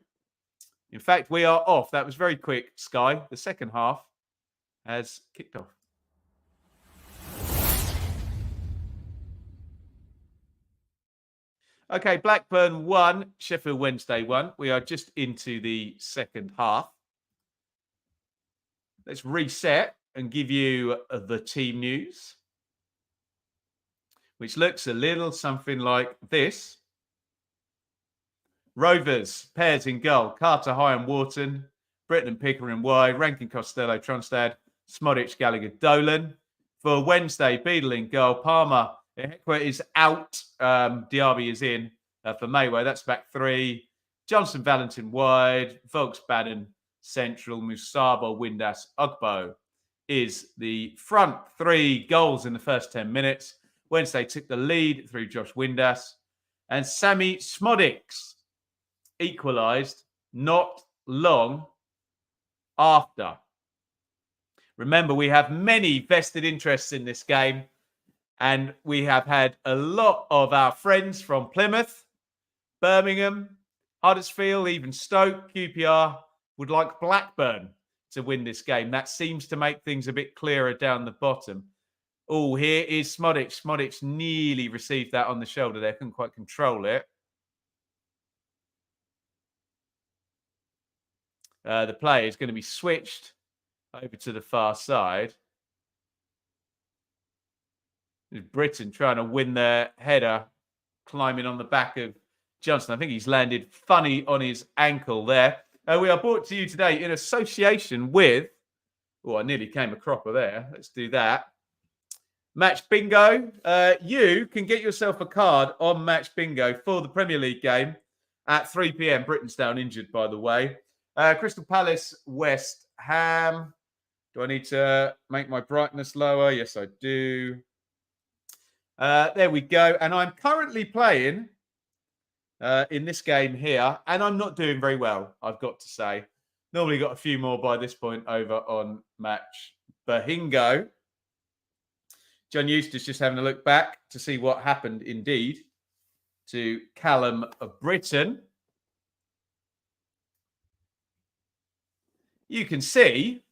In fact, we are off. That was very quick, Sky. The second half has kicked off. Okay, Blackburn 1, Sheffield Wednesday 1. We are just into the second half. Let's reset and give you the team news, which looks a little something like this. Rovers, pairs in goal. Carter, High and Wharton. Britton and Pickering wide. Rankin, Costello, Tronstad. Smodic, Gallagher, Dolan. For Wednesday, Beadle in goal. Palmer, Hekwa is out. Diaby is in for Mayway. That's back 3. Johnson, Valentin wide. Volks, Bannon, central. Musaba, Windass, Ugbo is the front 3 goals in the first 10 minutes. Wednesday took the lead through Josh Windass. And Sammy Smodics equalised not long after. Remember, we have many vested interests in this game. And we have had a lot of our friends from Plymouth, Birmingham, Huddersfield, even Stoke, QPR would like Blackburn to win this game. That seems to make things a bit clearer down the bottom. Oh, here is Smodic. Smodic nearly received that on the shoulder there. Couldn't quite control it. The play is going to be switched over to the far side. Britain trying to win their header, climbing on the back of Johnson. I think he's landed funny on his ankle there. We are brought to you today in association with... Oh, I nearly came a cropper there. Let's do that. Match Bingo. You can get yourself a card on Match Bingo for the Premier League game at 3 p.m. Britain's down injured, by the way. Crystal Palace, West Ham. Do I need to make my brightness lower? Yes, I do. There we go. And I'm currently playing in this game here, and I'm not doing very well, I've got to say. Normally got a few more by this point over on Match Bahingo. John Eustace just having a look back to see what happened indeed to Callum Britton. You can see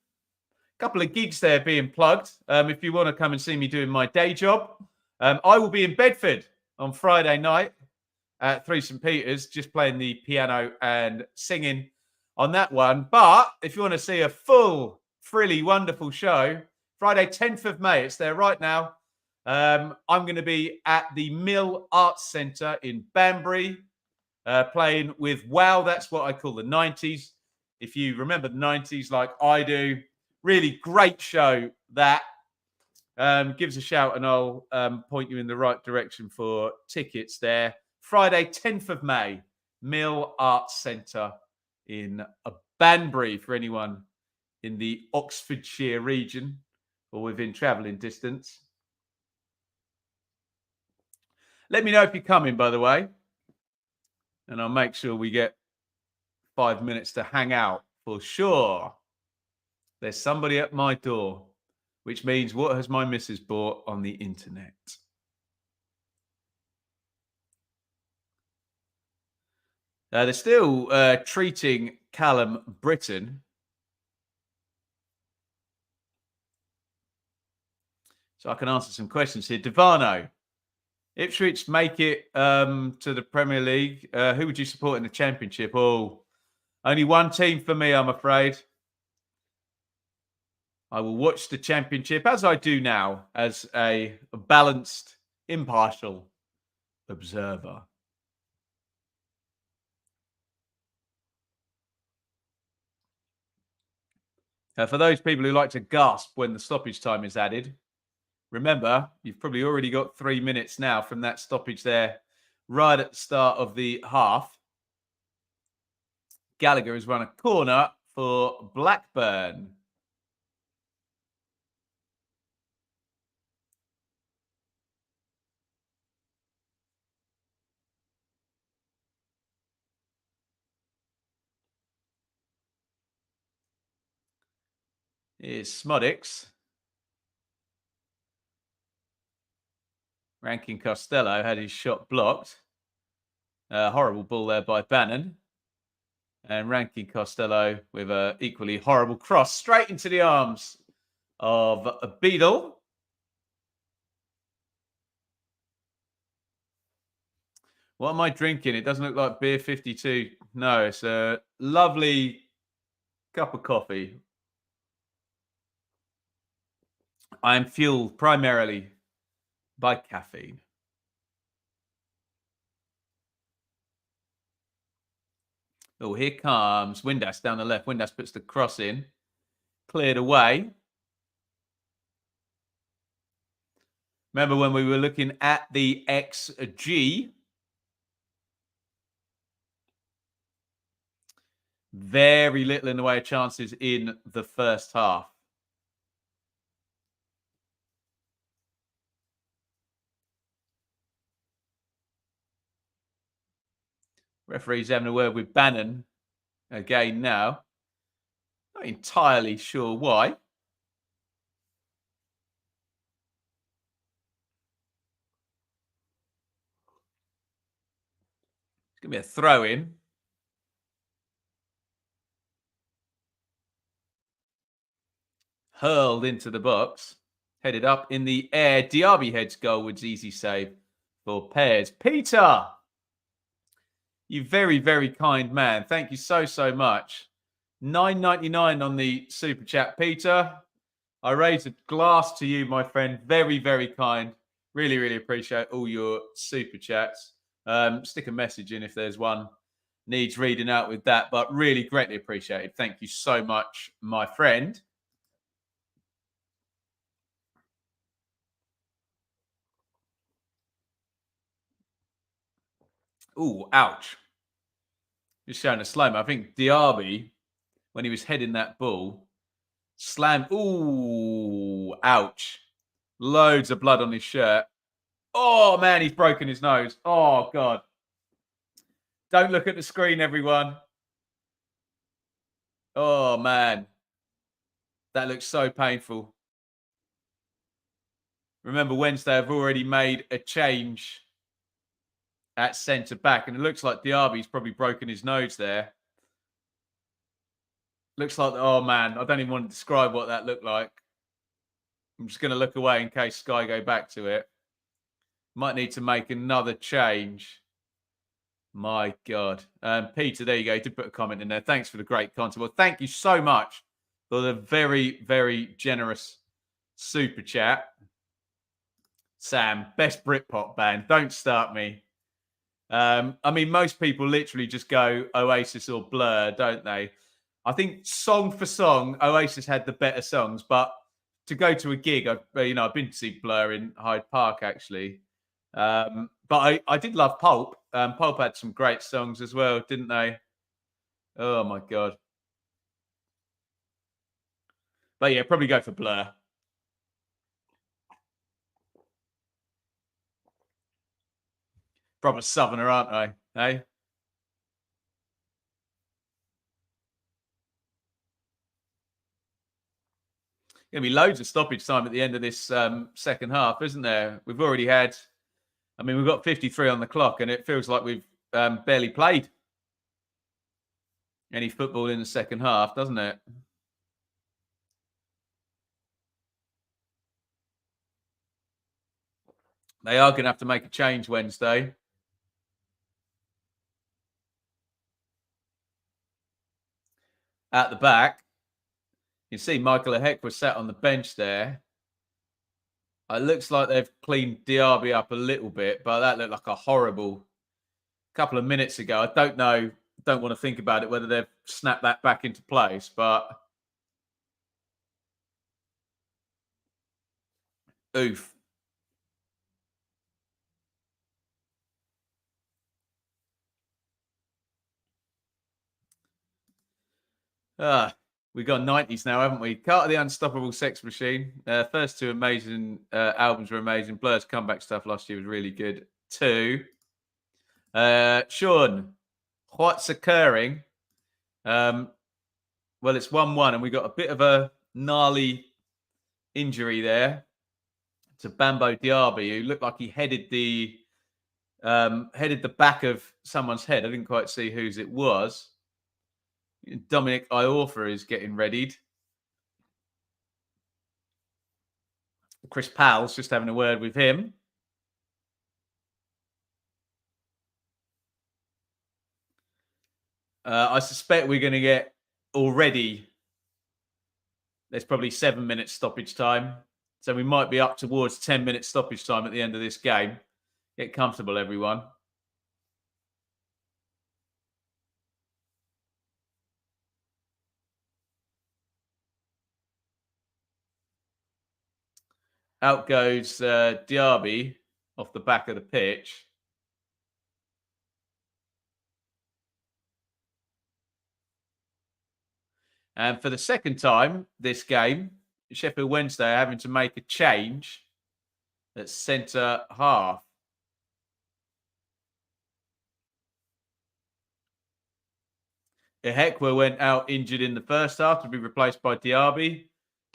a couple of gigs there being plugged. If you want to come and see me doing my day job, I will be in Bedford on Friday night at 3 St. Peter's, just playing the piano and singing on that one. But if you want to see a full, frilly, wonderful show, Friday, 10th of May, it's there right now. I'm going to be at the Mill Arts Centre in Banbury, playing with Wow. That's what I call the 90s. If you remember the 90s like I do, really great show that. Give us a shout and I'll point you in the right direction for tickets there. Friday, 10th of May, Mill Arts Centre in Banbury for anyone in the Oxfordshire region or within travelling distance. Let me know if you're coming, by the way, and I'll make sure we get 5 minutes to hang out for sure. There's somebody at my door, which means what has my missus bought on the internet? They're still treating Callum Britton. So I can answer some questions here. Devano, Ipswich make it to the Premier League. Who would you support in the Championship? Oh, only one team for me, I'm afraid. I will watch the Championship, as I do now, as a balanced, impartial observer. For those people who like to gasp when the stoppage time is added, remember, you've probably already got 3 minutes now from that stoppage there, right at the start of the half. Gallagher has run a corner for Blackburn. Here's Smodix. Rankin Costello had his shot blocked. Horrible ball there by Bannon. And Rankin Costello with an equally horrible cross straight into the arms of Beadle. What am I drinking? It doesn't look like beer 52. No, it's a lovely cup of coffee. I am fueled primarily by caffeine. Oh, here comes Windass down the left. Windass puts the cross in. Cleared away. Remember when we were looking at the XG? Very little in the way of chances in the first half. Referee's having a word with Bannon again now. Not entirely sure why. It's going to be a throw-in. Hurled into the box. Headed up in the air. Diaby heads goalwards. Easy save for Pears. Peter! You very, very kind man. Thank you so, so much. $9.99 on the super chat, Peter. I raise a glass to you, my friend. Very, very kind. Really, really appreciate all your super chats. Stick a message in if there's one needs reading out with that, but really greatly appreciated. Thank you so much, my friend. Ooh, ouch. Just showing a slow-mo. I think Diaby, when he was heading that ball, slammed. Ooh, ouch. Loads of blood on his shirt. Oh, man, he's broken his nose. Oh, God. Don't look at the screen, everyone. Oh, man. That looks so painful. Remember, Wednesday have already made a change at centre-back, and it looks like Diaby's probably broken his nose there. Looks like, oh, man, I don't even want to describe what that looked like. I'm just going to look away in case Sky go back to it. Might need to make another change. My God. Peter, there you go. You did put a comment in there. Thanks for the great content. Well, thank you so much for the very, very generous super chat. Sam, best Britpop band. Don't start me. I mean, most people literally just go Oasis or Blur, don't they? I think song for song, Oasis had the better songs, but to go to a gig, I've been to see Blur in Hyde Park actually. But I did love Pulp. Pulp had some great songs as well, didn't they? Oh my god. But yeah, probably go for Blur. Proper southerner, aren't I? Hey? Going to be loads of stoppage time at the end of this second half, isn't there? We've already had, we've got 53 on the clock, and it feels like we've barely played any football in the second half, doesn't it? They are going to have to make a change Wednesday. At the back, you see Michael Ahek was sat on the bench there. It looks like they've cleaned Diaby up a little bit, but that looked like a horrible couple of minutes ago. I don't know, don't want to think about it, whether they've snapped that back into place, but oof. We got 90s now, haven't we? Carter the Unstoppable Sex Machine. First two amazing albums were amazing. Blur's comeback stuff last year was really good too. Sean, what's occurring? Well, it's 1-1, and we got a bit of a gnarly injury there to Bambo Diaby, who looked like he headed the back of someone's head. I didn't quite see whose it was. Dominic Iorfa is getting readied. Chris Powell's just having a word with him. I suspect we're going to get already, there's probably 7 minutes stoppage time. So we might be up towards 10 minutes stoppage time at the end of this game. Get comfortable, everyone. Out goes Diaby off the back of the pitch. And for the second time this game, Sheffield Wednesday are having to make a change at centre half. Ehekwa went out injured in the first half to be replaced by Diaby.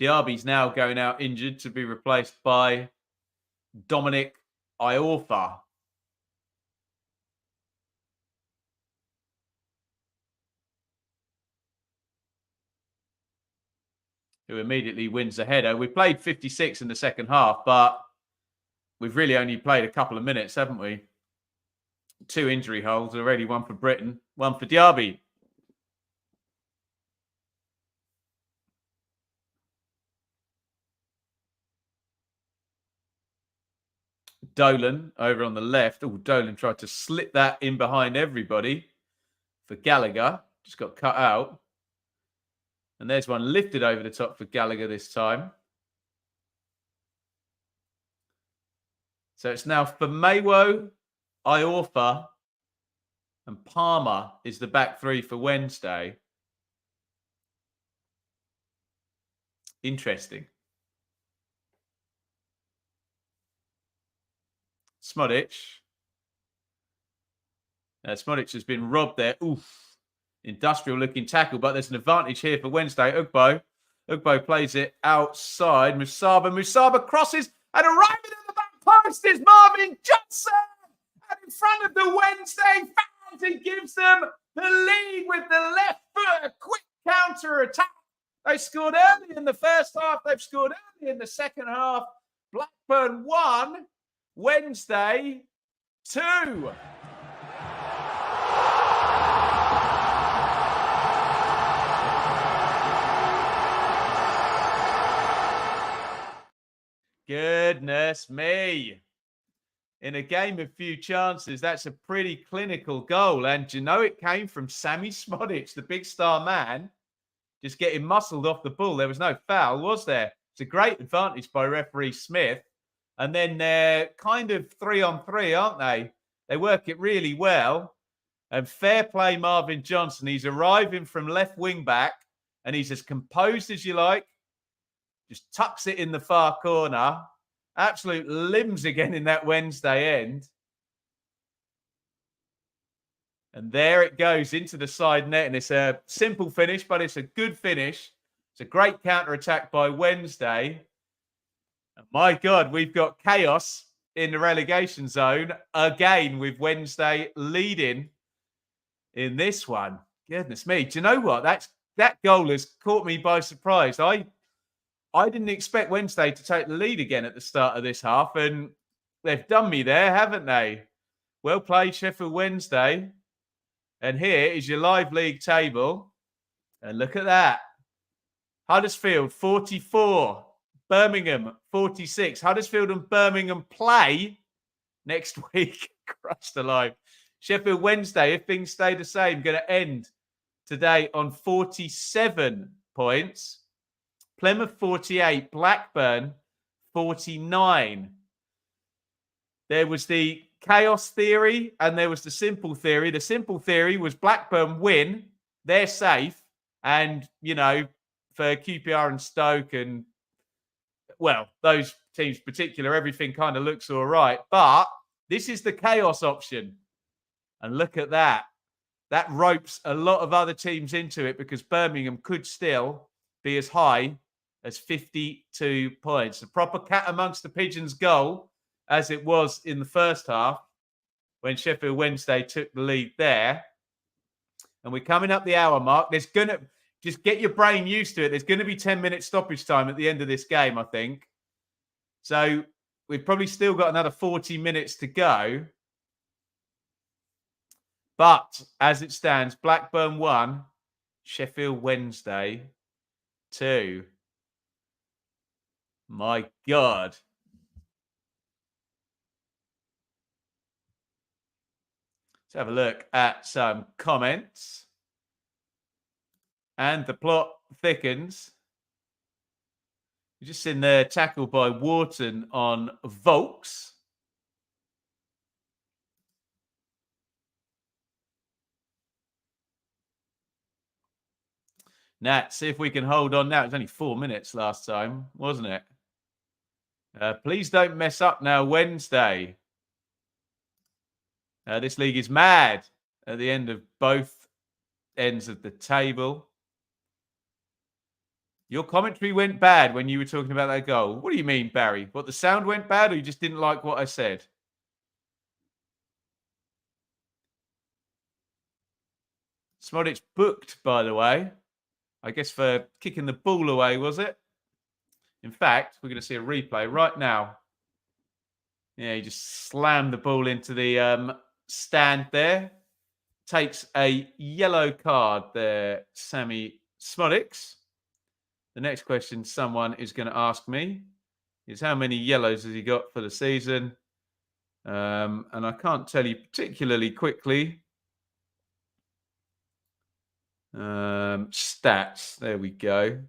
Diaby's now going out injured to be replaced by Dominic Iorfa. Who immediately wins the header. We played 56 in the second half, but we've really only played a couple of minutes, haven't we? 2 injury holes already, one for Britain, one for Diaby. Dolan over on the left. Oh, Dolan tried to slip that in behind everybody for Gallagher. Just got cut out. And there's one lifted over the top for Gallagher this time. So it's now Famewo, Iorfa, and Palmer is the back three for Wednesday. Interesting. Smodic. Smodic has been robbed there. Oof. Industrial looking tackle, but there's an advantage here for Wednesday. Ugbo plays it outside. Musaba crosses, and arriving at the back post is Marvin Johnson. And in front of the Wednesday fans, he gives them the lead with the left foot. A quick counter attack. They scored early in the first half. They've scored early in the second half. Blackburn 1, Wednesday 2. Goodness me. In a game of few chances, that's a pretty clinical goal. And you know, it came from Sammy Smodic, the big star man, just getting muscled off the ball. There was no foul, was there? It's a great advantage by referee Smith. And then they're kind of 3-on-3, aren't they? They work it really well. And fair play, Marvin Johnson. He's arriving from left wing back and he's as composed as you like. Just tucks it in the far corner. Absolute limbs again in that Wednesday end. And there it goes into the side net. And it's a simple finish, but it's a good finish. It's a great counter-attack by Wednesday. And my God, we've got chaos in the relegation zone again with Wednesday leading in this one. Goodness me. Do you know what? That goal has caught me by surprise. I didn't expect Wednesday to take the lead again at the start of this half, and they've done me there, haven't they? Well played, Sheffield Wednesday. And here is your live league table. And look at that. Huddersfield, 44. Birmingham, 46. Huddersfield and Birmingham play next week. Christ alive. Sheffield Wednesday, if things stay the same, going to end today on 47 points. Plymouth 48, Blackburn 49. There was the chaos theory and there was the simple theory. The simple theory was Blackburn win, they're safe. And, you know, for QPR and Stoke and, well, those teams in particular, everything kind of looks all right. But this is the chaos option. And look at that. That ropes a lot of other teams into it because Birmingham could still be as high as 52 points. The proper cat amongst the pigeons goal, as it was in the first half when Sheffield Wednesday took the lead there. And we're coming up the hour mark. There's going to, just get your brain used to it. There's going to be 10-minute stoppage time at the end of this game, I think. So we've probably still got another 40 minutes to go. But as it stands, Blackburn 1, Sheffield Wednesday 2. My God. Let's have a look at some comments. And the plot thickens. We're just in there, tackled by Wharton on Volks. Nat, see if we can hold on now. It was only 4 minutes last time, wasn't it? Please don't mess up now, Wednesday. This league is mad at the end of both ends of the table. Your commentary went bad when you were talking about that goal. What do you mean, Barry? What, the sound went bad or you just didn't like what I said? Smodic booked, by the way. I guess for kicking the ball away, was it? In fact, we're going to see a replay right now. Yeah, he just slammed the ball into the stand there. Takes a yellow card there, Sammy Smodic. The next question someone is going to ask me is how many yellows has he got for the season? And I can't tell you particularly quickly. Stats, there we go.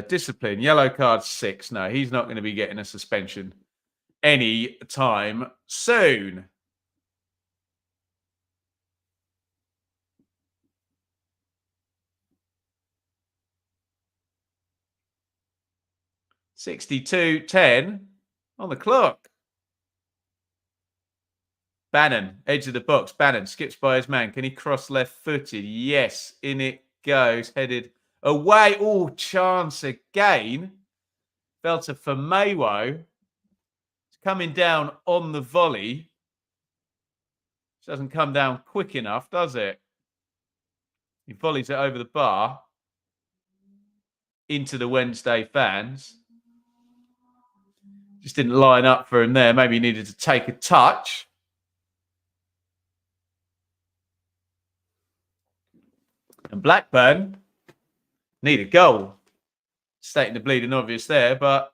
Discipline, yellow card 6. No, he's not going to be getting a suspension any time soon. (62:10) on the clock. Bannon, edge of the box. Bannon skips by his man. Can he cross left-footed? Yes, in it goes. Headed away. Oh, chance again. Fell to Famewo. It's coming down on the volley. It doesn't come down quick enough, does it? He volleys it over the bar into the Wednesday fans. Just didn't line up for him there. Maybe he needed to take a touch. And Blackburn Need a goal. Stating the bleeding obvious there, but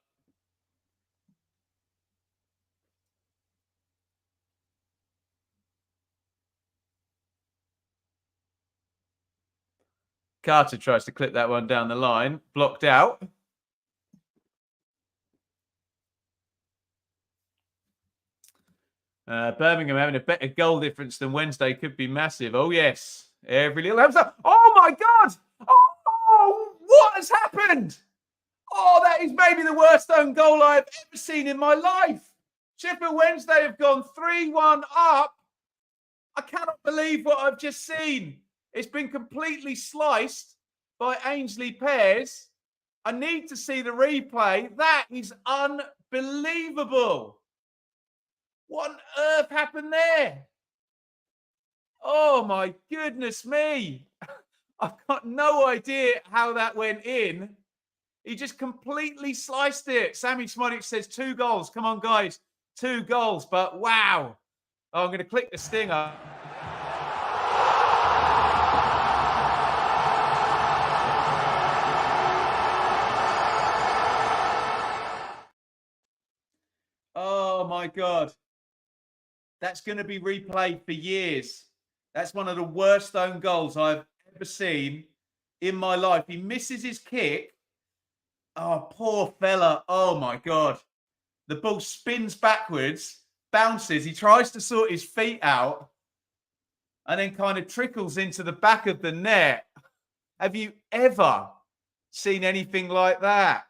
Carter tries to clip that one down the line. Blocked out. Birmingham having a better goal difference than Wednesday could be massive. Oh, yes. Every little helps up. Oh, my God. Oh, what has happened? Oh, that is maybe the worst own goal I've ever seen in my life. Sheffield Wednesday have gone 3-1 up. I cannot believe what I've just seen. It's been completely sliced by Ainsley Pears. I need to see the replay. That is unbelievable. What on earth happened there? Oh, my goodness me. I've got no idea how that went in. He just completely sliced it. Sammy Smodic says 2 goals. Come on, guys. 2 goals. But wow. Oh, I'm going to click the stinger. Oh, my God. That's going to be replayed for years. That's one of the worst own goals I've ever seen in my life. He misses his kick. Oh, poor fella. Oh, my God. The ball spins backwards, bounces. He tries to sort his feet out and then kind of trickles into the back of the net. Have you ever seen anything like that?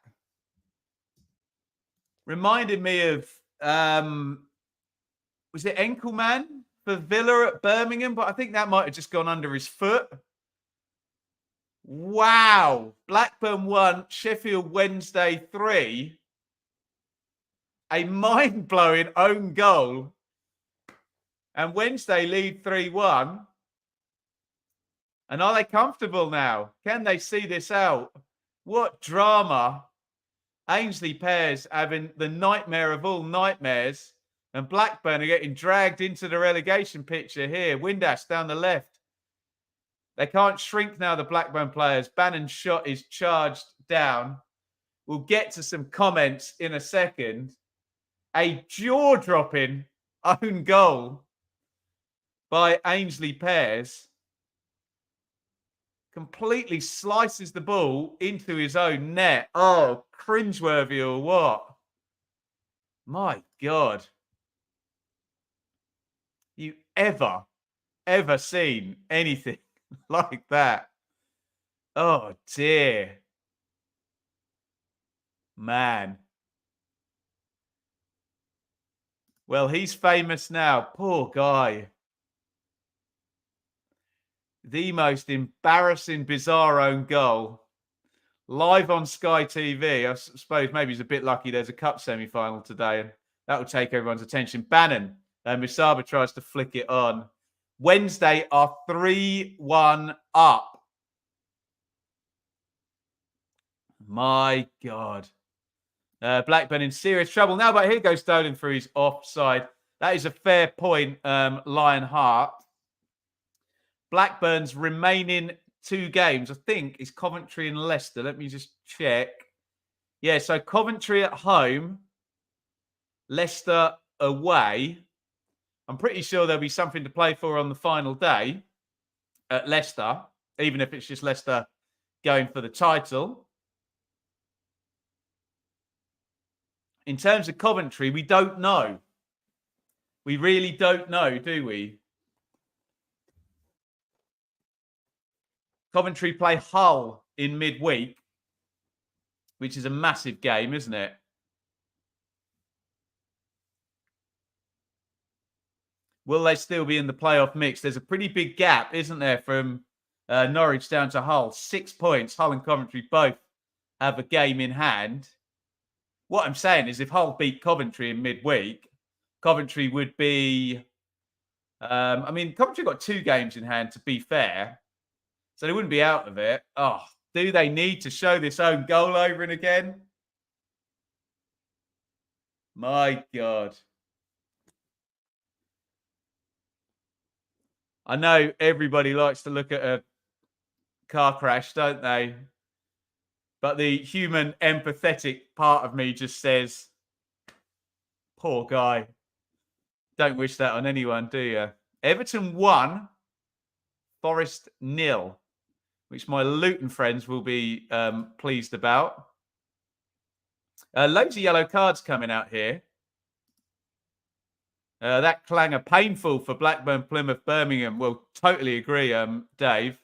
Reminded me of, was it Enkelman for Villa at Birmingham? But I think that might have just gone under his foot. Wow. Blackburn 1, Sheffield Wednesday 3. A mind-blowing own goal. And Wednesday lead 3-1. And are they comfortable now? Can they see this out? What drama. Ainsley Pears having the nightmare of all nightmares. And Blackburn are getting dragged into the relegation picture here. Windass down the left. They can't shrink now, the Blackburn players. Bannon's shot is charged down. We'll get to some comments in a second. A jaw-dropping own goal by Ainsley Pears. Completely slices the ball into his own net. Oh, cringeworthy or what? My God. You ever seen anything like that? Oh, dear. Man. Well, he's famous now. Poor guy. The most embarrassing, bizarre own goal. Live on Sky TV. I suppose maybe he's a bit lucky there's a cup semi-final today, and that will take everyone's attention. Bannon. Misaba tries to flick it on. Wednesday are 3-1 up. My God. Blackburn in serious trouble now, but here goes Dolan for his offside. That is a fair point, Lionheart. Blackburn's remaining 2 games, I think, is Coventry and Leicester. Let me just check. Yeah, so Coventry at home, Leicester away. I'm pretty sure there'll be something to play for on the final day at Leicester, even if it's just Leicester going for the title. In terms of Coventry, we don't know. We really don't know, do we? Coventry play Hull in midweek, which is a massive game, isn't it? Will they still be in the playoff mix? There's a pretty big gap, isn't there, from Norwich down to Hull. 6 points. Hull and Coventry both have a game in hand. What I'm saying is if Hull beat Coventry in midweek, Coventry would be... I mean, Coventry got 2 games in hand, to be fair. So they wouldn't be out of it. Oh, do they need to show this own goal over and again? My God. I know everybody likes to look at a car crash, don't they? But the human empathetic part of me just says, poor guy. Don't wish that on anyone, do you? Everton 1, Forest 0, which my Luton friends will be pleased about. Loads of yellow cards coming out here. That clangor painful for Blackburn, Plymouth, Birmingham. Well, totally agree, Dave.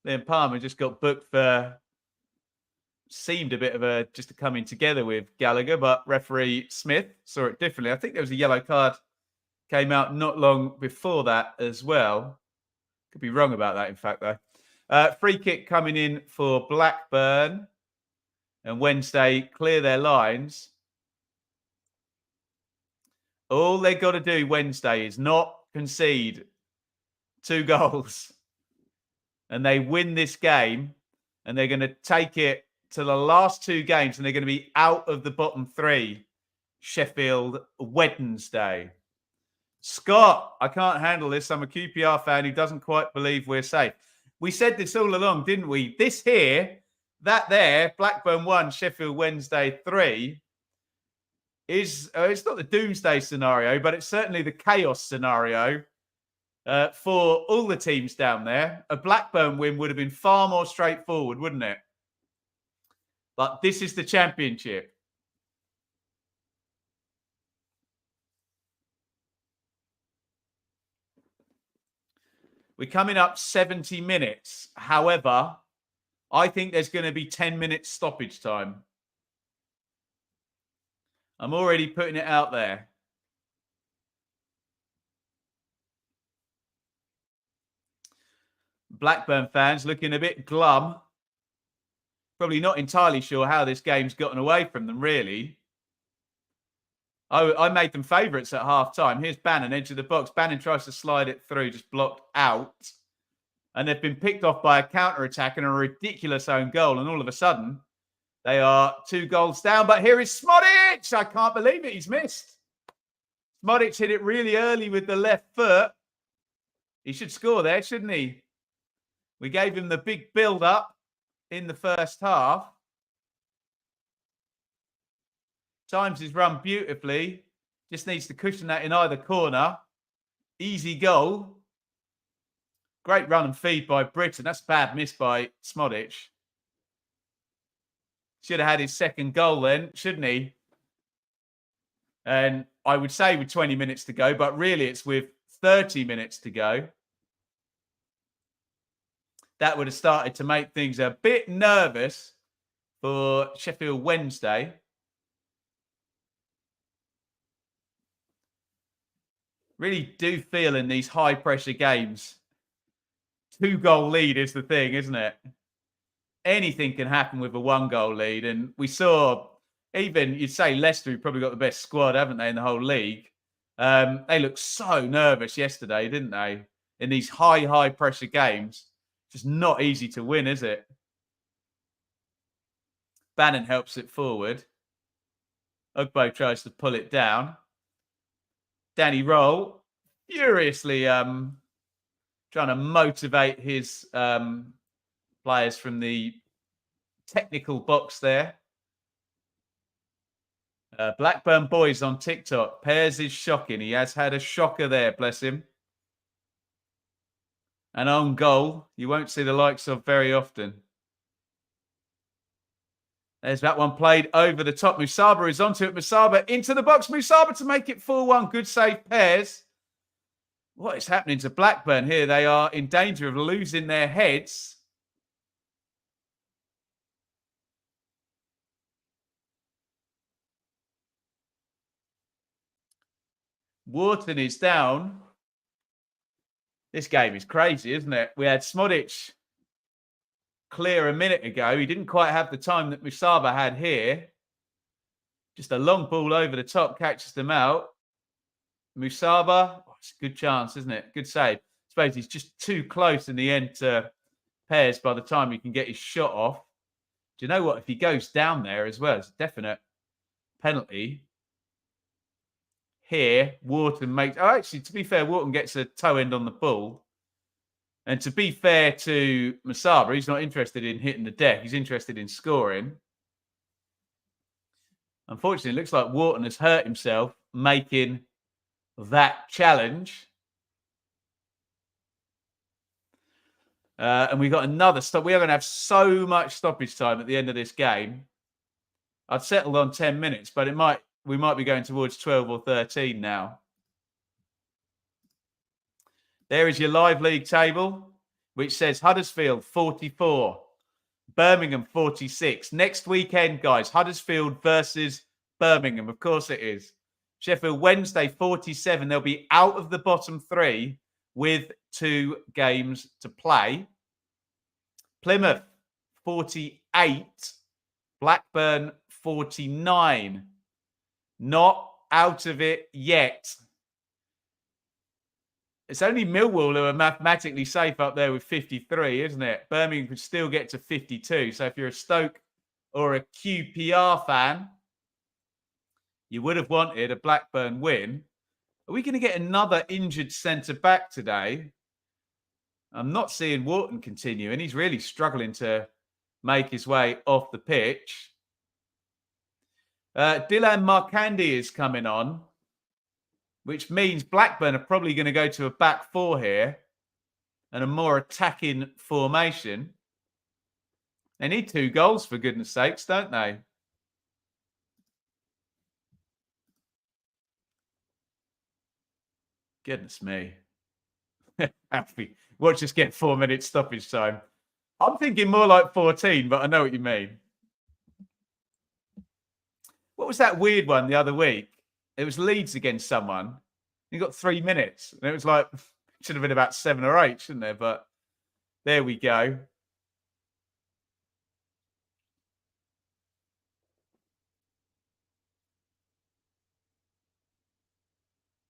Then Palmer just got booked for, seemed a bit of just a coming together with Gallagher, but referee Smith saw it differently. I think there was a yellow card came out not long before that as well. Could be wrong about that, in fact, though. Free kick coming in for Blackburn, and Wednesday clear their lines. All they got to do Wednesday is not concede 2 goals, and they win this game, and they're going to take it to the last 2 games, and they're going to be out of the bottom 3. Sheffield Wednesday. Scott, I can't handle this. I'm a QPR fan who doesn't quite believe we're safe. We said this all along, didn't we? This here, that there, Blackburn 1, Sheffield Wednesday 3, is it's not the doomsday scenario, but it's certainly the chaos scenario for all the teams down there. A Blackburn win would have been far more straightforward, wouldn't it? But this is the Championship. We're coming up 70 minutes. However, I think there's going to be 10 minutes stoppage time. I'm already putting it out there. Blackburn fans looking a bit glum. Probably not entirely sure how this game's gotten away from them, really. I made them favourites at half-time. Here's Bannon, edge of the box. Bannon tries to slide it through, just blocked out. And they've been picked off by a counter-attack and a ridiculous own goal. And all of a sudden, they are 2 goals down. But here is Smodic! I can't believe it. He's missed. Smodic hit it really early with the left foot. He should score there, shouldn't he? We gave him the big build-up in the first half. Times his run beautifully. Just needs to cushion that in either corner. Easy goal. Great run and feed by Britton. That's a bad miss by Smodic. Should have had his second goal then, shouldn't he? And I would say with 20 minutes to go, but really it's with 30 minutes to go. That would have started to make things a bit nervous for Sheffield Wednesday. Really do feel in these high-pressure games, 2-goal lead is the thing, isn't it? Anything can happen with a 1-goal lead. And we saw, even, you'd say Leicester, who probably got the best squad, haven't they, in the whole league? They looked so nervous yesterday, didn't they? In these high-pressure games. Just not easy to win, is it? Bannon helps it forward. Ugbo tries to pull it down. Danny Roll furiously trying to motivate his players from the technical box there. Blackburn Boys on TikTok. Pears is shocking. He has had a shocker there, bless him. An own goal you won't see the likes of very often. There's that one played over the top. Musaba is onto it. Musaba into the box. Musaba to make it 4-1. Good save, Pears. What is happening to Blackburn here? They are in danger of losing their heads. Wharton is down. This game is crazy, isn't it? We had Smodic clear a minute ago. He didn't quite have the time that Musaba had here. Just a long ball over the top, catches them out. Musaba, it's a good chance, isn't it? Good save. I suppose he's just too close in the end to Pears by the time he can get his shot off. Do you know what? If he goes down there as well, it's a definite penalty. here. Wharton makes... Oh, actually, to be fair, Wharton gets a toe end on the ball. And to be fair to Masaba, he's not interested in hitting the deck. He's interested in scoring. Unfortunately, it looks like Wharton has hurt himself making that challenge. And we've got another stop. We are going to have so much stoppage time at the end of this game. I'd settled on 10 minutes, but we might be going towards 12 or 13 now. There is your live league table, which says Huddersfield 44, Birmingham 46. Next weekend, guys, Huddersfield versus Birmingham. Of course it is. Sheffield Wednesday 47. They'll be out of the bottom three with 2 games to play. Plymouth 48, Blackburn 49. Not out of it yet. It's only Millwall who are mathematically safe up there with 53, isn't it? Birmingham could still get to 52. So if you're a Stoke or a QPR fan, you would have wanted a Blackburn win. Are we going to get another injured centre-back today? I'm not seeing Wharton continuing. He's really struggling to make his way off the pitch. Dylan Markandi is coming on, which means Blackburn are probably going to go to a back four here and a more attacking formation. They need 2 goals, for goodness sakes, don't they? Goodness me. Watch us get 4 minutes stoppage time. I'm thinking more like 14, but I know what you mean. What was that weird one the other week? It was Leeds against someone. You got 3 minutes. And it was like, should have been about 7 or 8, shouldn't there? But there we go.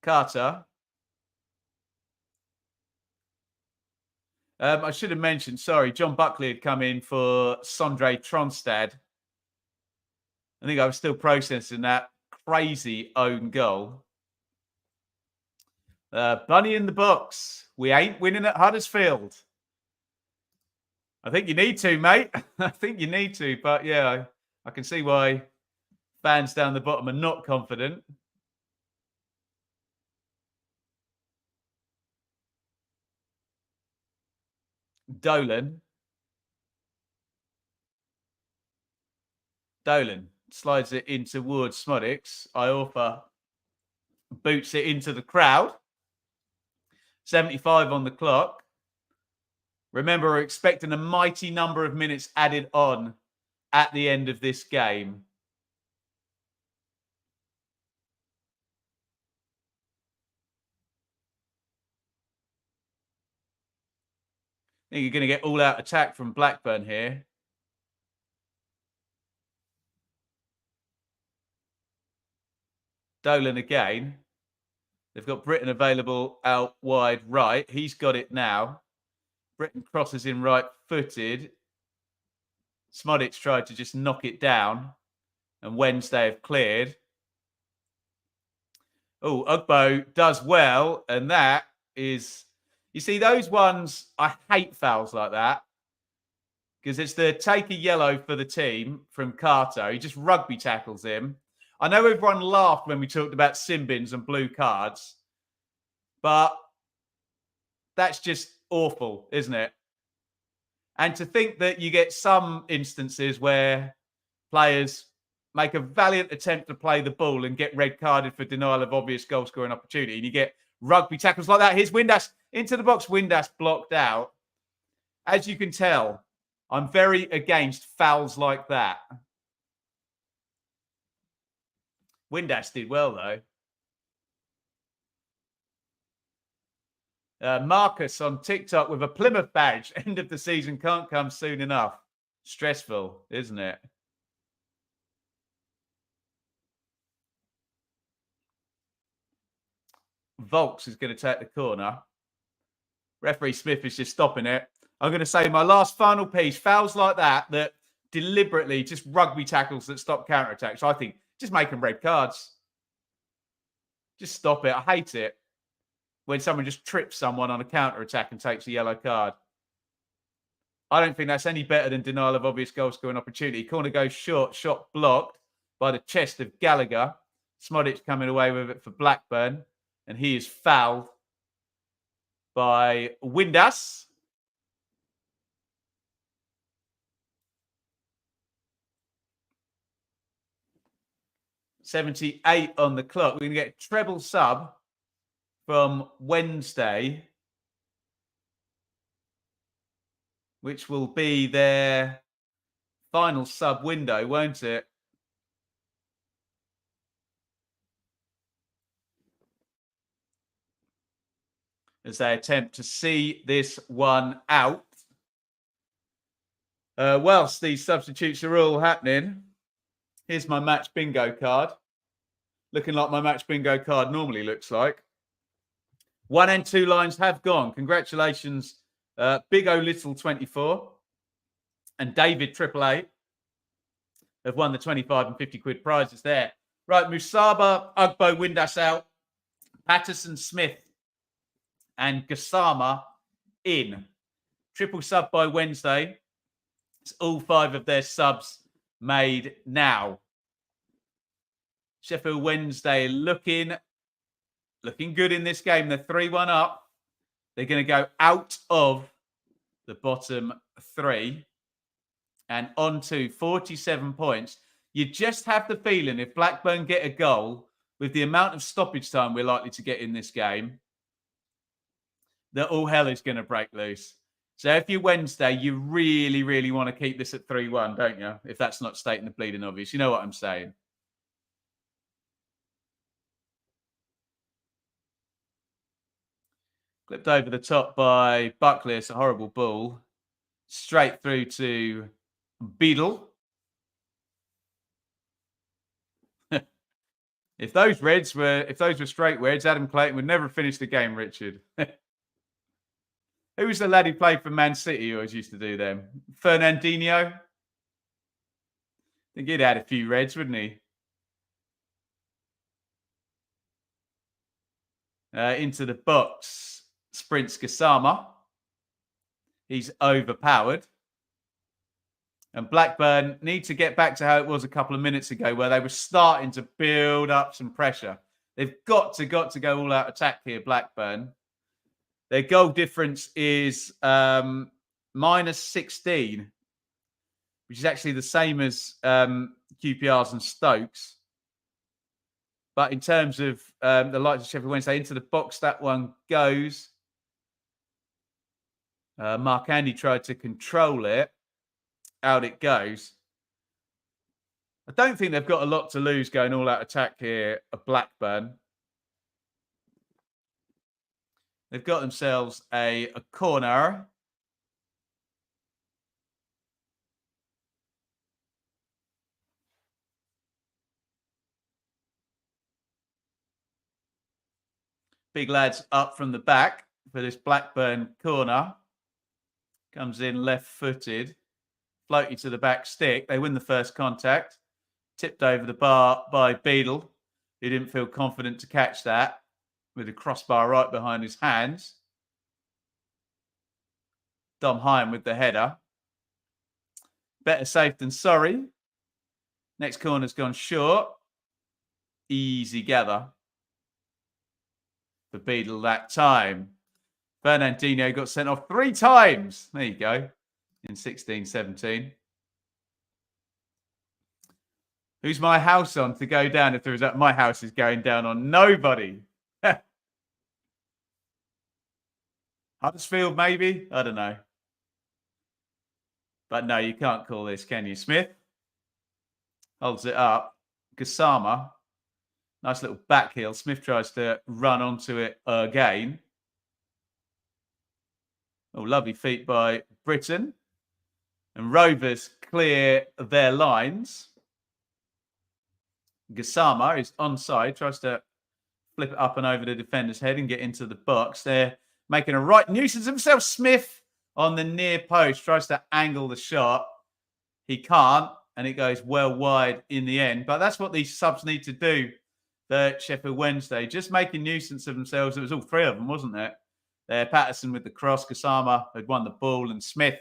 Carter. I should have mentioned, sorry, John Buckley had come in for Sondre Tronstad. I think I was still processing that crazy own goal. Bunny in the box. We ain't winning at Huddersfield. I think you need to, mate. I think you need to. But yeah, I can see why fans down the bottom are not confident. Dolan slides it in towards Smodics. Iorfa boots it into the crowd. 75 on the clock. Remember, we're expecting a mighty number of minutes added on at the end of this game. I think you're going to get all-out attack from Blackburn here. Dolan again. They've got Britton available out wide right. He's got it now. Britton crosses in right-footed. Smodic tried to just knock it down. And Wednesday have cleared. Oh, Ugbo does well. And that is... You see, those ones, I hate fouls like that. Because it's the take a yellow for the team from Carter. He just rugby tackles him. I know everyone laughed when we talked about sin bins and blue cards. But that's just awful, isn't it? And to think that you get some instances where players make a valiant attempt to play the ball and get red carded for denial of obvious goal scoring opportunity. And you get rugby tackles like that. Here's Windass into the box. Windass blocked out. As you can tell, I'm very against fouls like that. Windass did well, though. Marcus on TikTok with a Plymouth badge. End of the season can't come soon enough. Stressful, isn't it? Volks is going to take the corner. Referee Smith is just stopping it. I'm going to say my last final piece. Fouls like that deliberately just rugby tackles that stop counterattacks. I think just make them red cards. Just stop it. I hate it when someone just trips someone on a counter-attack and takes a yellow card. I don't think that's any better than denial of obvious goal-scoring opportunity. Corner goes short, shot blocked by the chest of Gallagher. Smodic coming away with it for Blackburn, and he is fouled by Windass. .78 on the clock. We're going to get a treble sub from Wednesday, which will be their final sub window, won't it? As they attempt to see this one out. Whilst these substitutes are all happening, here's my match bingo card. Looking like my match bingo card normally looks like. 1 and 2 lines have gone. Congratulations, Big O Little 24 and David 888 have won the 25 and 50 quid prizes there. Right, Musaba, Ugbo, Windass out. Patterson, Smith and Gassama in. Triple sub by Wednesday. It's all 5 of their subs made now. Sheffield Wednesday looking good in this game. They're 3-1 up. They're going to go out of the bottom 3 and on to 47 points. You just have the feeling if Blackburn get a goal with the amount of stoppage time we're likely to get in this game, that all hell is going to break loose. So if you're Wednesday, you really, really want to keep this at 3-1, don't you? If that's not stating the bleeding obvious. You know what I'm saying. Clipped over the top by Buckley. It's a horrible ball. Straight through to Beadle. If those were straight reds, Adam Clayton would never finish the game, Richard. Who was the lad who played for Man City who always used to do them? Fernandinho? I think he'd had a few reds, wouldn't he? Into the box. Sprints Gassama. He's overpowered. And Blackburn need to get back to how it was a couple of minutes ago, where they were starting to build up some pressure. They've got to go all out attack here, Blackburn. Their goal difference is minus 16, which is actually the same as QPR's and Stokes. But in terms of the likes of Sheffield Wednesday, into the box, that one goes. Mark Andy tried to control it. Out it goes. I don't think they've got a lot to lose going all out attack here at Blackburn. They've got themselves a corner. Big lads up from the back for this Blackburn corner. Comes in left-footed. Floaty to the back stick. They win the first contact. Tipped over the bar by Beadle, who didn't feel confident to catch that, with a crossbar right behind his hands. Dom Hyam with the header. Better safe than sorry. Next corner's gone short. Easy gather for Beadle that time. Fernandinho got sent off 3 times. There you go. In 16-17. Who's my house on to go down if there is that? My house is going down on nobody. Huddersfield, maybe? I don't know. But no, you can't call this, can you? Smith holds it up. Gassama. Nice little back heel. Smith tries to run onto it again. Oh, lovely feet by Britain. And Rovers clear their lines. Gassama is onside. Tries to flip it up and over the defender's head and get into the box. They're making a right nuisance of himself. Smith on the near post. Tries to angle the shot. He can't. And it goes well wide in the end. But that's what these subs need to do Sheffield Wednesday, just making nuisance of themselves. It was all three of them, wasn't it? Patterson with the cross, Kasama had won the ball, and Smith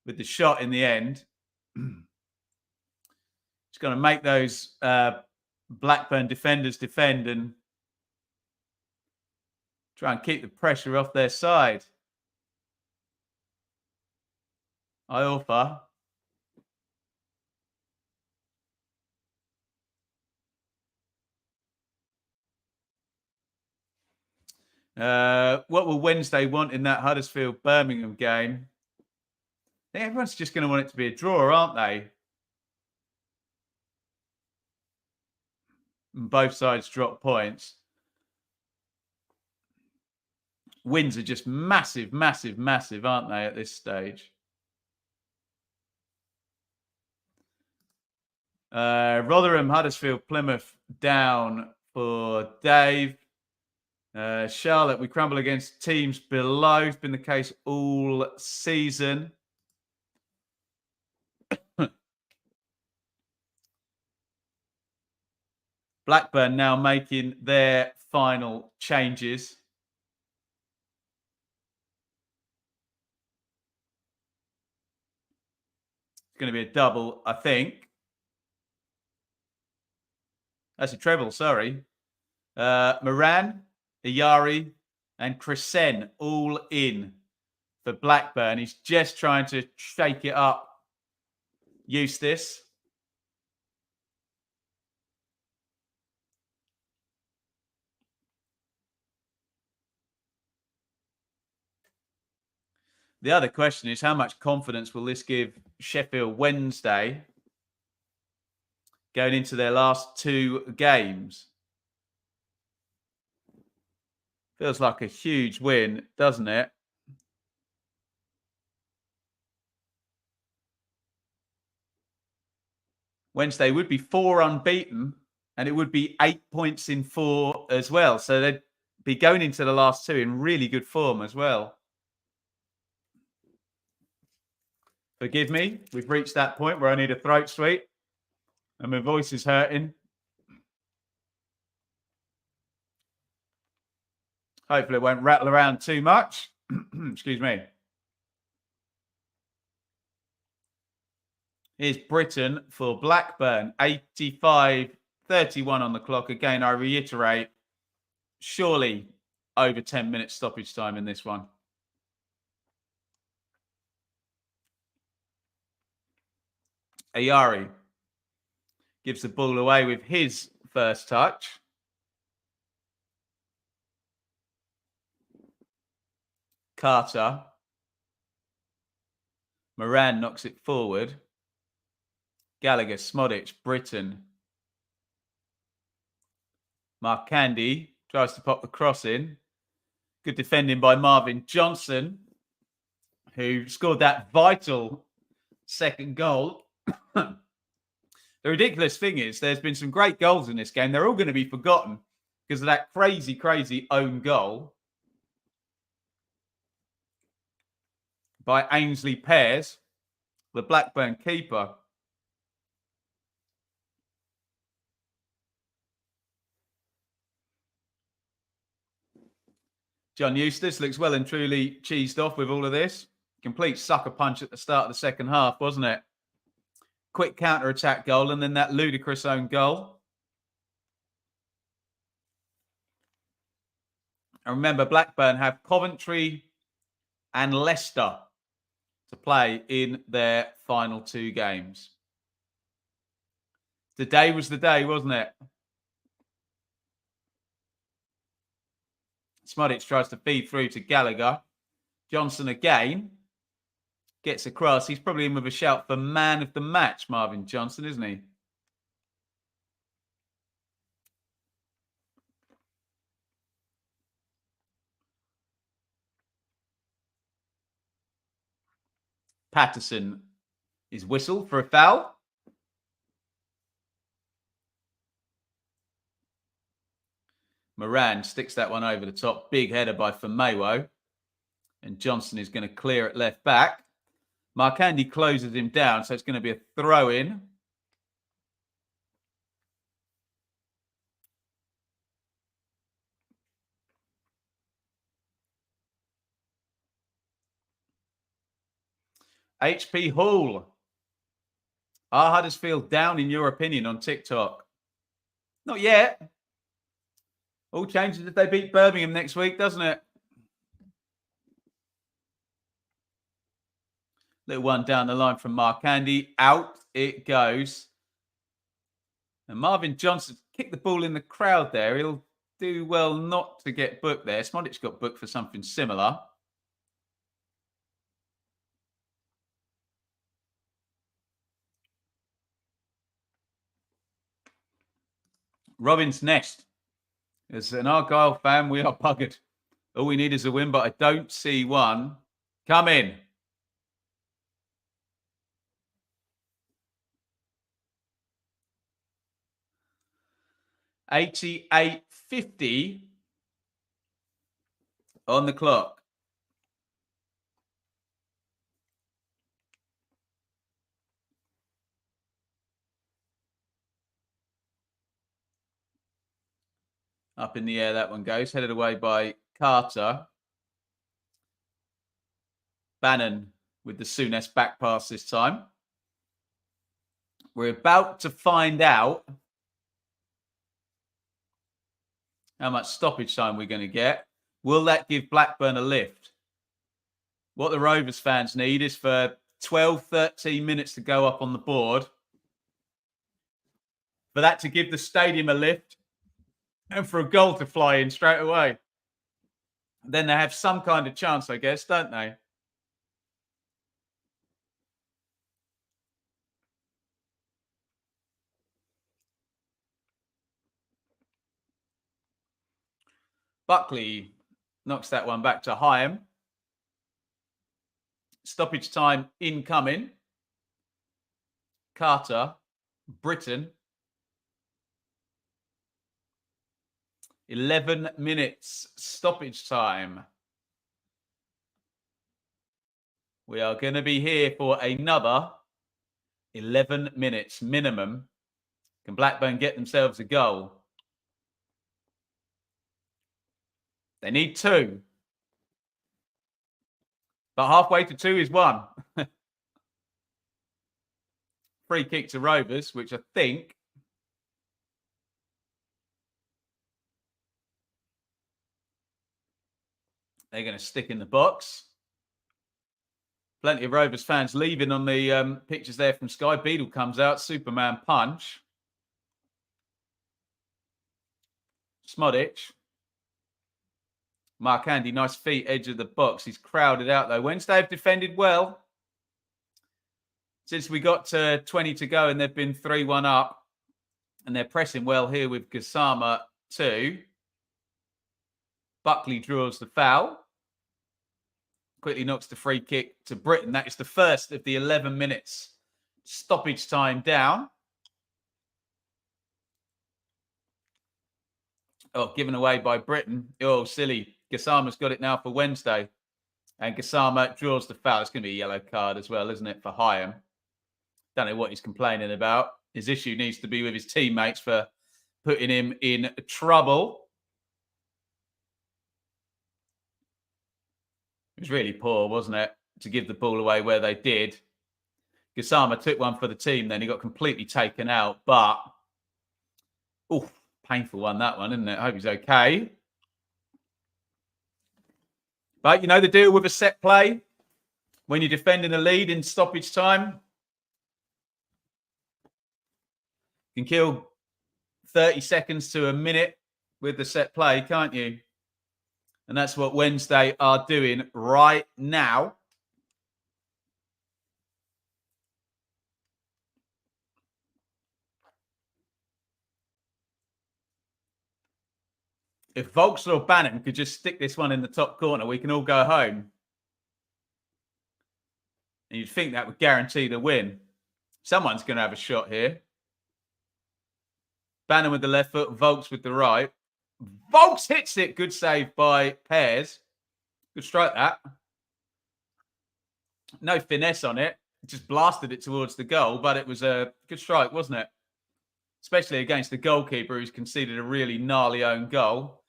with the shot in the end. It's going to make those Blackburn defenders defend and try and keep the pressure off their side. Iorfa. What will Wednesday want in that Huddersfield-Birmingham game? I think everyone's just going to want it to be a draw, aren't they? And both sides drop points. Wins are just massive, massive, massive, aren't they, at this stage? Rotherham, Huddersfield, Plymouth down for Dave. Charlotte, we crumble against teams below. It's been the case all season. Blackburn now making their final changes. It's going to be a double, I think. That's a treble, sorry. Moran, Iyari, and Chrisen all in for Blackburn. He's just trying to shake it up. Eustace. The other question is, how much confidence will this give Sheffield Wednesday going into their last two games? Feels like a huge win, doesn't it? Wednesday would be 4 unbeaten, and it would be 8 points in 4 as well. So they'd be going into the last two in really good form as well. Forgive me, we've reached that point where I need a throat sweet and my voice is hurting. Hopefully it won't rattle around too much. Excuse me. Here's Britain for Blackburn. 85-31 on the clock. Again, I reiterate, surely over 10 minutes stoppage time in this one. Ayari gives the ball away with his first touch. Carter. Moran knocks it forward. Gallagher, Smodic, Britain. Mark Candy tries to pop the cross in. Good defending by Marvin Johnson, who scored that vital second goal. The ridiculous thing is there's been some great goals in this game. They're all going to be forgotten because of that crazy, crazy own goal by Ainsley Pears, the Blackburn keeper. John Eustace looks well and truly cheesed off with all of this. Complete sucker punch at the start of the second half, wasn't it? Quick counter-attack goal and then that ludicrous own goal. And remember, Blackburn have Coventry and Leicester to play in their final two games. Today was the day, wasn't it? Smodic tries to feed through to Gallagher. Johnson again gets across. He's probably in with a shout for man of the match, Marvin Johnson, isn't he? Patterson is whistled for a foul. Moran sticks that one over the top. Big header by Famewo. And Johnson is going to clear it left back. Markandi closes him down, so it's going to be a throw-in. HP Hall. Are Huddersfield down in your opinion on TikTok? Not yet. All changes if they beat Birmingham next week, doesn't it? Little one down the line from Mark Andy. Out it goes. And Marvin Johnson kicked the ball in the crowd there. He'll do well not to get booked there. Smodic got booked for something similar. Robin's Nest. As an Argyle fan, we are buggered. All we need is a win, but I don't see one. Come in. $88.50 on the clock. Up in the air, that one goes. Headed away by Carter. Bannon with the Souness back pass this time. We're about to find out how much stoppage time we're going to get. Will that give Blackburn a lift? What the Rovers fans need is for 12, 13 minutes to go up on the board. For that to give the stadium a lift. And for a goal to fly in straight away. Then they have some kind of chance, I guess, don't they? Buckley knocks that one back to Hyam. Stoppage time incoming. Carter, Britain. 11 minutes stoppage time. We are going to be here for another 11 minutes minimum. Can Blackburn get themselves a goal? They need 2. But halfway to 2 is 1. Free kick to Rovers, which I think they're going to stick in the box. Plenty of Rovers fans leaving on the pictures there from Sky. Beadle comes out. Superman punch. Smodic. Mark Andy, nice feet, edge of the box. He's crowded out, though. Wednesday have defended well. Since we got to 20 to go and they've been 3-1 up. And they're pressing well here with Gassama too. Buckley draws the foul. Quickly knocks the free kick to Britain. That is the first of the 11 minutes stoppage time down. Oh, given away by Britain. Oh, silly. Gassama's got it now for Wednesday. And Gassama draws the foul. It's going to be a yellow card as well, isn't it, for Hyam? Don't know what he's complaining about. His issue needs to be with his teammates for putting him in trouble. It was really poor, wasn't it, to give the ball away where they did. Gassama took one for the team then. He got completely taken out. But, painful one, that one, isn't it? I hope he's okay. But, you know, the deal with a set play, when you're defending a lead in stoppage time, you can kill 30 seconds to a minute with the set play, can't you? And that's what Wednesday are doing right now. If Volkswagen or Bannon could just stick this one in the top corner, we can all go home. And you'd think that would guarantee the win. Someone's going to have a shot here. Bannon with the left foot, Volks with the right. Volks hits it. Good save by Pears. Good strike, that. No finesse on it. Just blasted it towards the goal, but it was a good strike, wasn't it? Especially against the goalkeeper who's conceded a really gnarly own goal.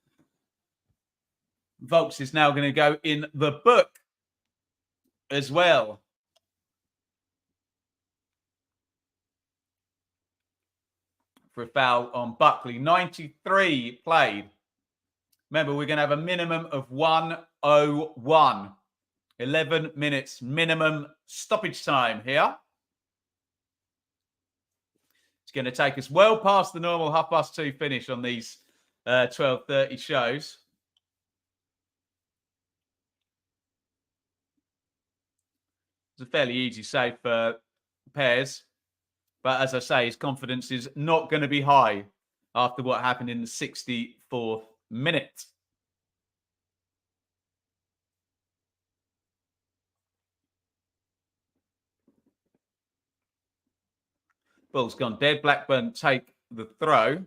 Volks is now going to go in the book as well. for a foul on Buckley. 93 played. Remember, we're going to have a minimum of 101. 11 minutes minimum stoppage time here. It's going to take us well past the normal 2:30 finish on these 12:30 shows. It's a fairly easy save for Pears. But as I say, his confidence is not going to be high after what happened in the 64th minute. Ball's gone dead. Blackburn take the throw.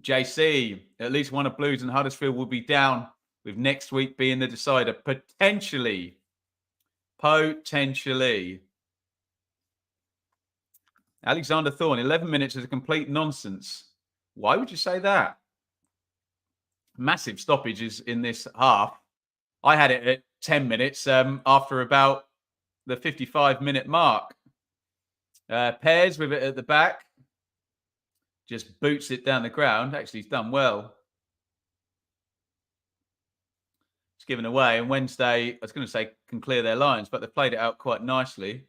JC, at least one of Blues and Huddersfield will be down, with next week being the decider. Potentially. Alexander Thorne, 11 minutes is a complete nonsense. Why would you say that? Massive stoppages in this half. I had it at 10 minutes after about the 55-minute mark. Pears with it at the back. Just boots it down the ground. Actually, he's done well. It's given away. And Wednesday, I was going to say, can clear their lines, but they've played it out quite nicely.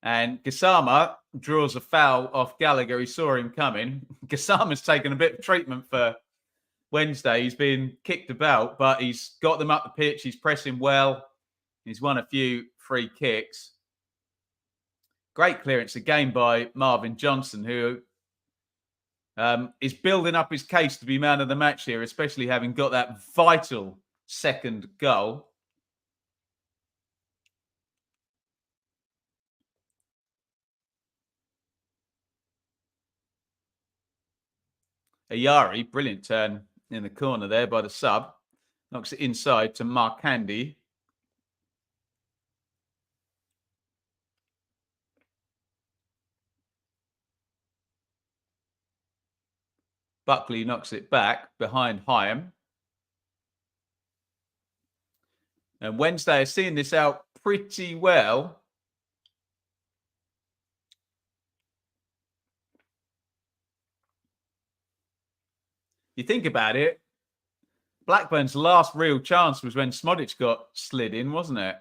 And Gassama draws a foul off Gallagher. He saw him coming. Gassama's taken a bit of treatment for Wednesday. He's been kicked about, but he's got them up the pitch. He's pressing well. He's won a few free kicks. Great clearance again by Marvin Johnson, who is building up his case to be man of the match here, especially having got that vital second goal. Ayari, brilliant turn in the corner there by the sub. Knocks it inside to Mark Handy. Buckley knocks it back behind Hyam. And Wednesday is seeing this out pretty well. You think about it, Blackburn's last real chance was when Smodic got slid in, wasn't it?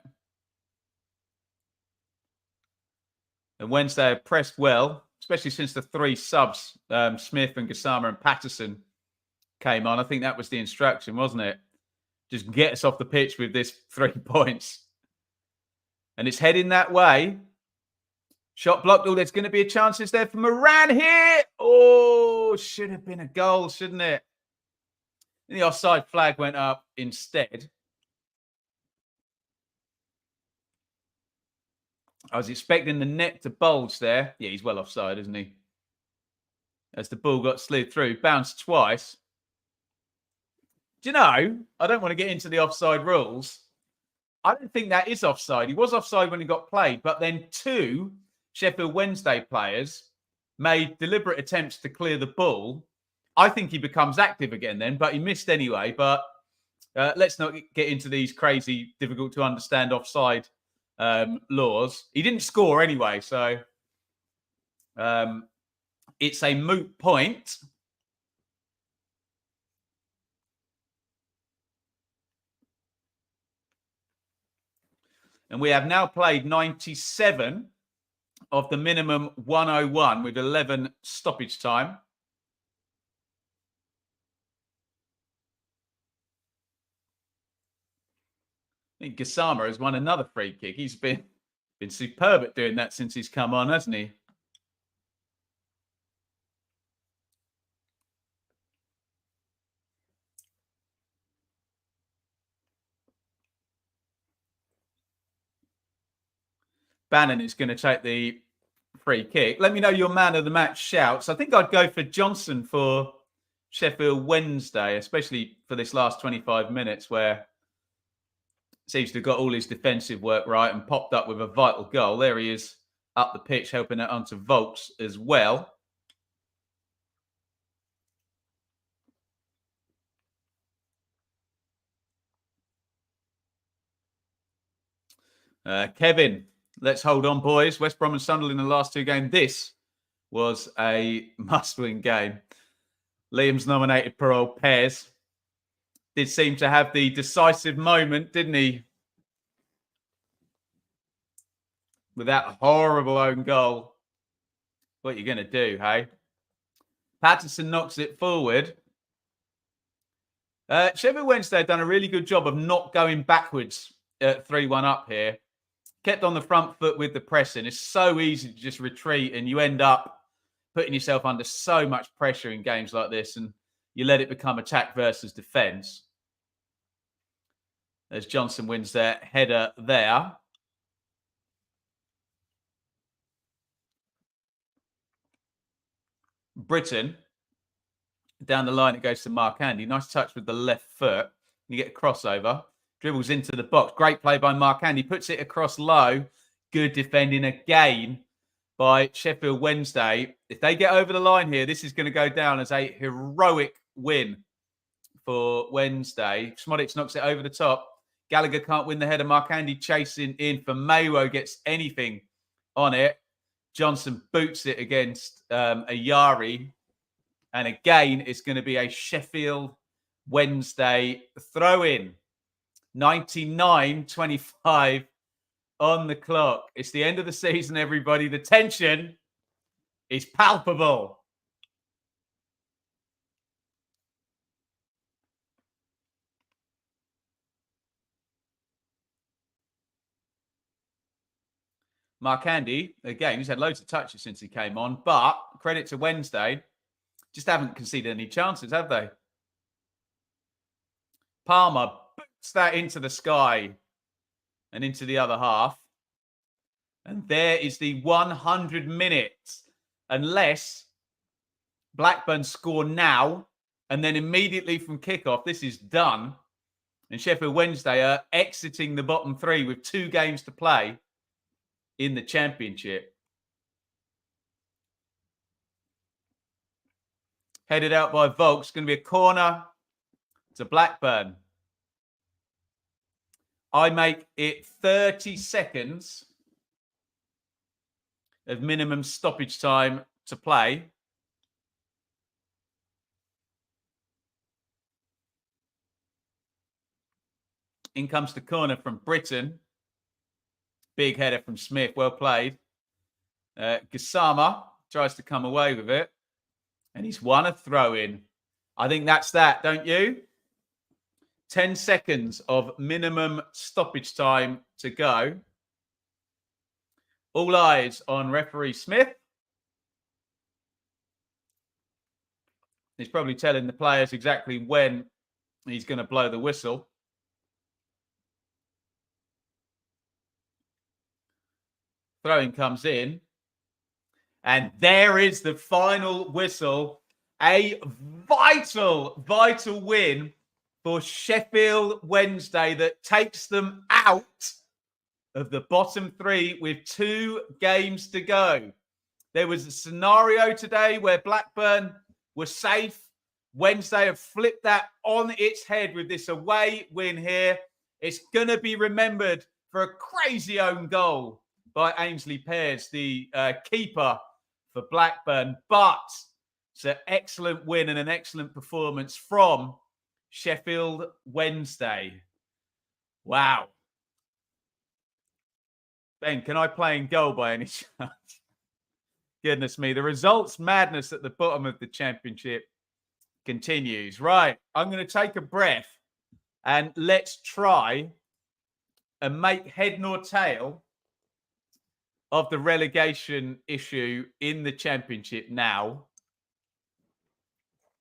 And Wednesday have pressed well, especially since the three subs, Smith and Gassama and Patterson, came on. I think that was the instruction, wasn't it? Just get us off the pitch with this 3 points. And it's heading that way. Shot blocked. Oh, there's going to be a chance there for Moran here. Oh, should have been a goal, shouldn't it? And the offside flag went up instead. I was expecting the net to bulge there. Yeah, he's well offside, isn't he? As the ball got slid through, bounced twice. Do you know, I don't want to get into the offside rules. I don't think that is offside. He was offside when he got played, but then two Sheffield Wednesday players made deliberate attempts to clear the ball. I think he becomes active again then, but he missed anyway. But let's not get into these crazy, difficult to understand offside laws. He didn't score anyway, so it's a moot point. And we have now played 97 of the minimum 101 with 11 stoppage time. I think Gassama has won another free kick. He's been superb at doing that since he's come on, hasn't he? Bannon is going to take the free kick. Let me know your man of the match shouts. I think I'd go for Johnson for Sheffield Wednesday, especially for this last 25 minutes where seems to have got all his defensive work right and popped up with a vital goal. There he is up the pitch, helping it onto Volks as well. Kevin Let's hold on, boys. West Brom and Sunderland in the last 2 games. This was a must-win game. Liam's nominated poor old Pairs did seem to have the decisive moment, didn't he? With that horrible own goal. What are you going to do, hey? Patterson knocks it forward. Sheffield Wednesday done a really good job of not going backwards at 3-1 up here. Kept on the front foot with the pressing. It's so easy to just retreat and you end up putting yourself under so much pressure in games like this and you let it become attack versus defence. As Johnson wins their header there. Britain, down the line, it goes to Mark Andy. Nice touch with the left foot. You get a crossover. Dribbles into the box. Great play by Mark Andy. Puts it across low. Good defending again by Sheffield Wednesday. If they get over the line here, this is going to go down as a heroic win for Wednesday. Smodic knocks it over the top. Gallagher can't win the header. Mark Andy chasing in for Maywo. Gets anything on it. Johnson boots it against Ayari. And again, it's going to be a Sheffield Wednesday throw-in. 99-25 on the clock. It's the end of the season, everybody. The tension is palpable. Mark Andy, again, he's had loads of touches since he came on, but credit to Wednesday, just haven't conceded any chances, have they? Palmer boots that into the sky and into the other half. And there is the 100 minutes. Unless Blackburn score now and then immediately from kickoff, this is done. And Sheffield Wednesday are exiting the bottom 3 with 2 games to play in the Championship. Headed out by Volks. Going to be a corner to Blackburn. I make it 30 seconds of minimum stoppage time to play. In comes the corner from Britain. Big header from Smith. Well played. Gassama tries to come away with it. And he's won a throw-in. I think that's that, don't you? 10 seconds of minimum stoppage time to go. All eyes on referee Smith. He's probably telling the players exactly when he's going to blow the whistle. Throw-in comes in. And there is the final whistle. A vital, vital win for Sheffield Wednesday that takes them out of the bottom 3 with 2 games to go. There was a scenario today where Blackburn were safe. Wednesday have flipped that on its head with this away win here. It's going to be remembered for a crazy own goal by Ainsley Pears, the keeper for Blackburn. But it's an excellent win and an excellent performance from Sheffield Wednesday. Wow. Ben, can I play in goal by any chance? Goodness me. The results madness at the bottom of the Championship continues. Right. I'm going to take a breath and let's try and make head nor tail of the relegation issue in the Championship now,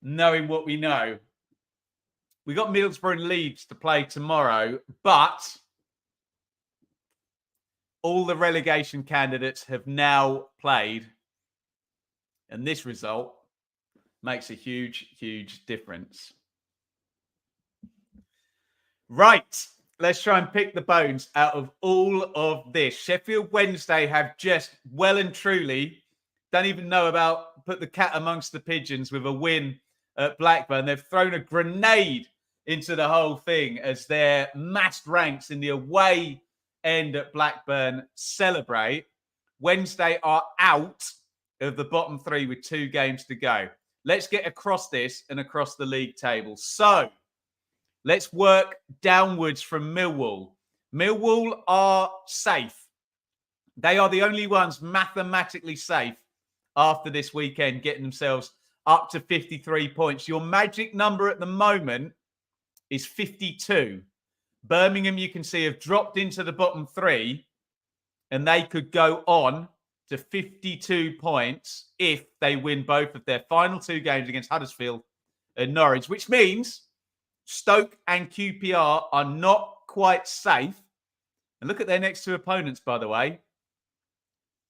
knowing what we know. We got Middlesbrough and Leeds to play tomorrow, but all the relegation candidates have now played, and this result makes a huge, huge difference. Right. Let's try and pick the bones out of all of this. Sheffield Wednesday have just well and truly, don't even know about, put the cat amongst the pigeons with a win at Blackburn. They've thrown a grenade into the whole thing as their massed ranks in the away end at Blackburn celebrate, Wednesday are out of the bottom three with 2 games to go. Let's get across this and across the league table. So let's work downwards from Millwall. Millwall are safe. They are the only ones mathematically safe after this weekend, getting themselves up to 53 points. Your magic number at the moment is 52. Birmingham, you can see, have dropped into the bottom 3, and they could go on to 52 points if they win both of their final 2 games against Huddersfield and Norwich, which means Stoke and QPR are not quite safe. And look at their next 2 opponents, by the way.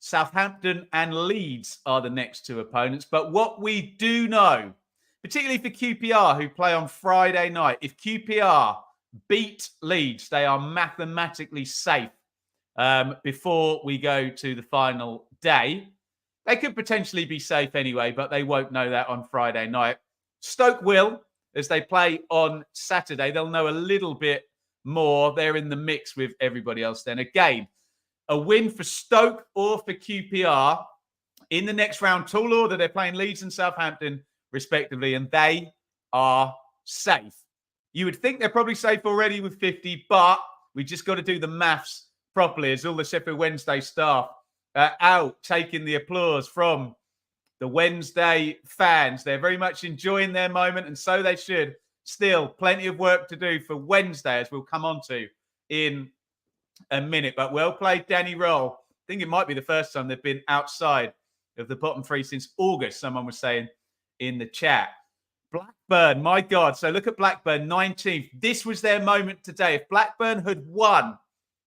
Southampton and Leeds are the next 2 opponents. But what we do know, particularly for QPR, who play on Friday night, if QPR beat Leeds, they are mathematically safe before we go to the final day. They could potentially be safe anyway, but they won't know that on Friday night. Stoke will, as they play on Saturday. They'll know a little bit more. They're in the mix with everybody else then. Again, a win for Stoke or for QPR in the next round, tall order. They're playing Leeds and Southampton, respectively, and they are safe. You would think they're probably safe already with 50, but we just got to do the maths properly as all the Sheffield Wednesday staff are out taking the applause from the Wednesday fans. They're very much enjoying their moment, and so they should. Still, plenty of work to do for Wednesday, as we'll come on to in a minute. But well played, Danny Roll. I think it might be the first time they've been outside of the bottom 3 since August, someone was saying in the chat. Blackburn, my God. So look at Blackburn, 19th. This was their moment today. If Blackburn had won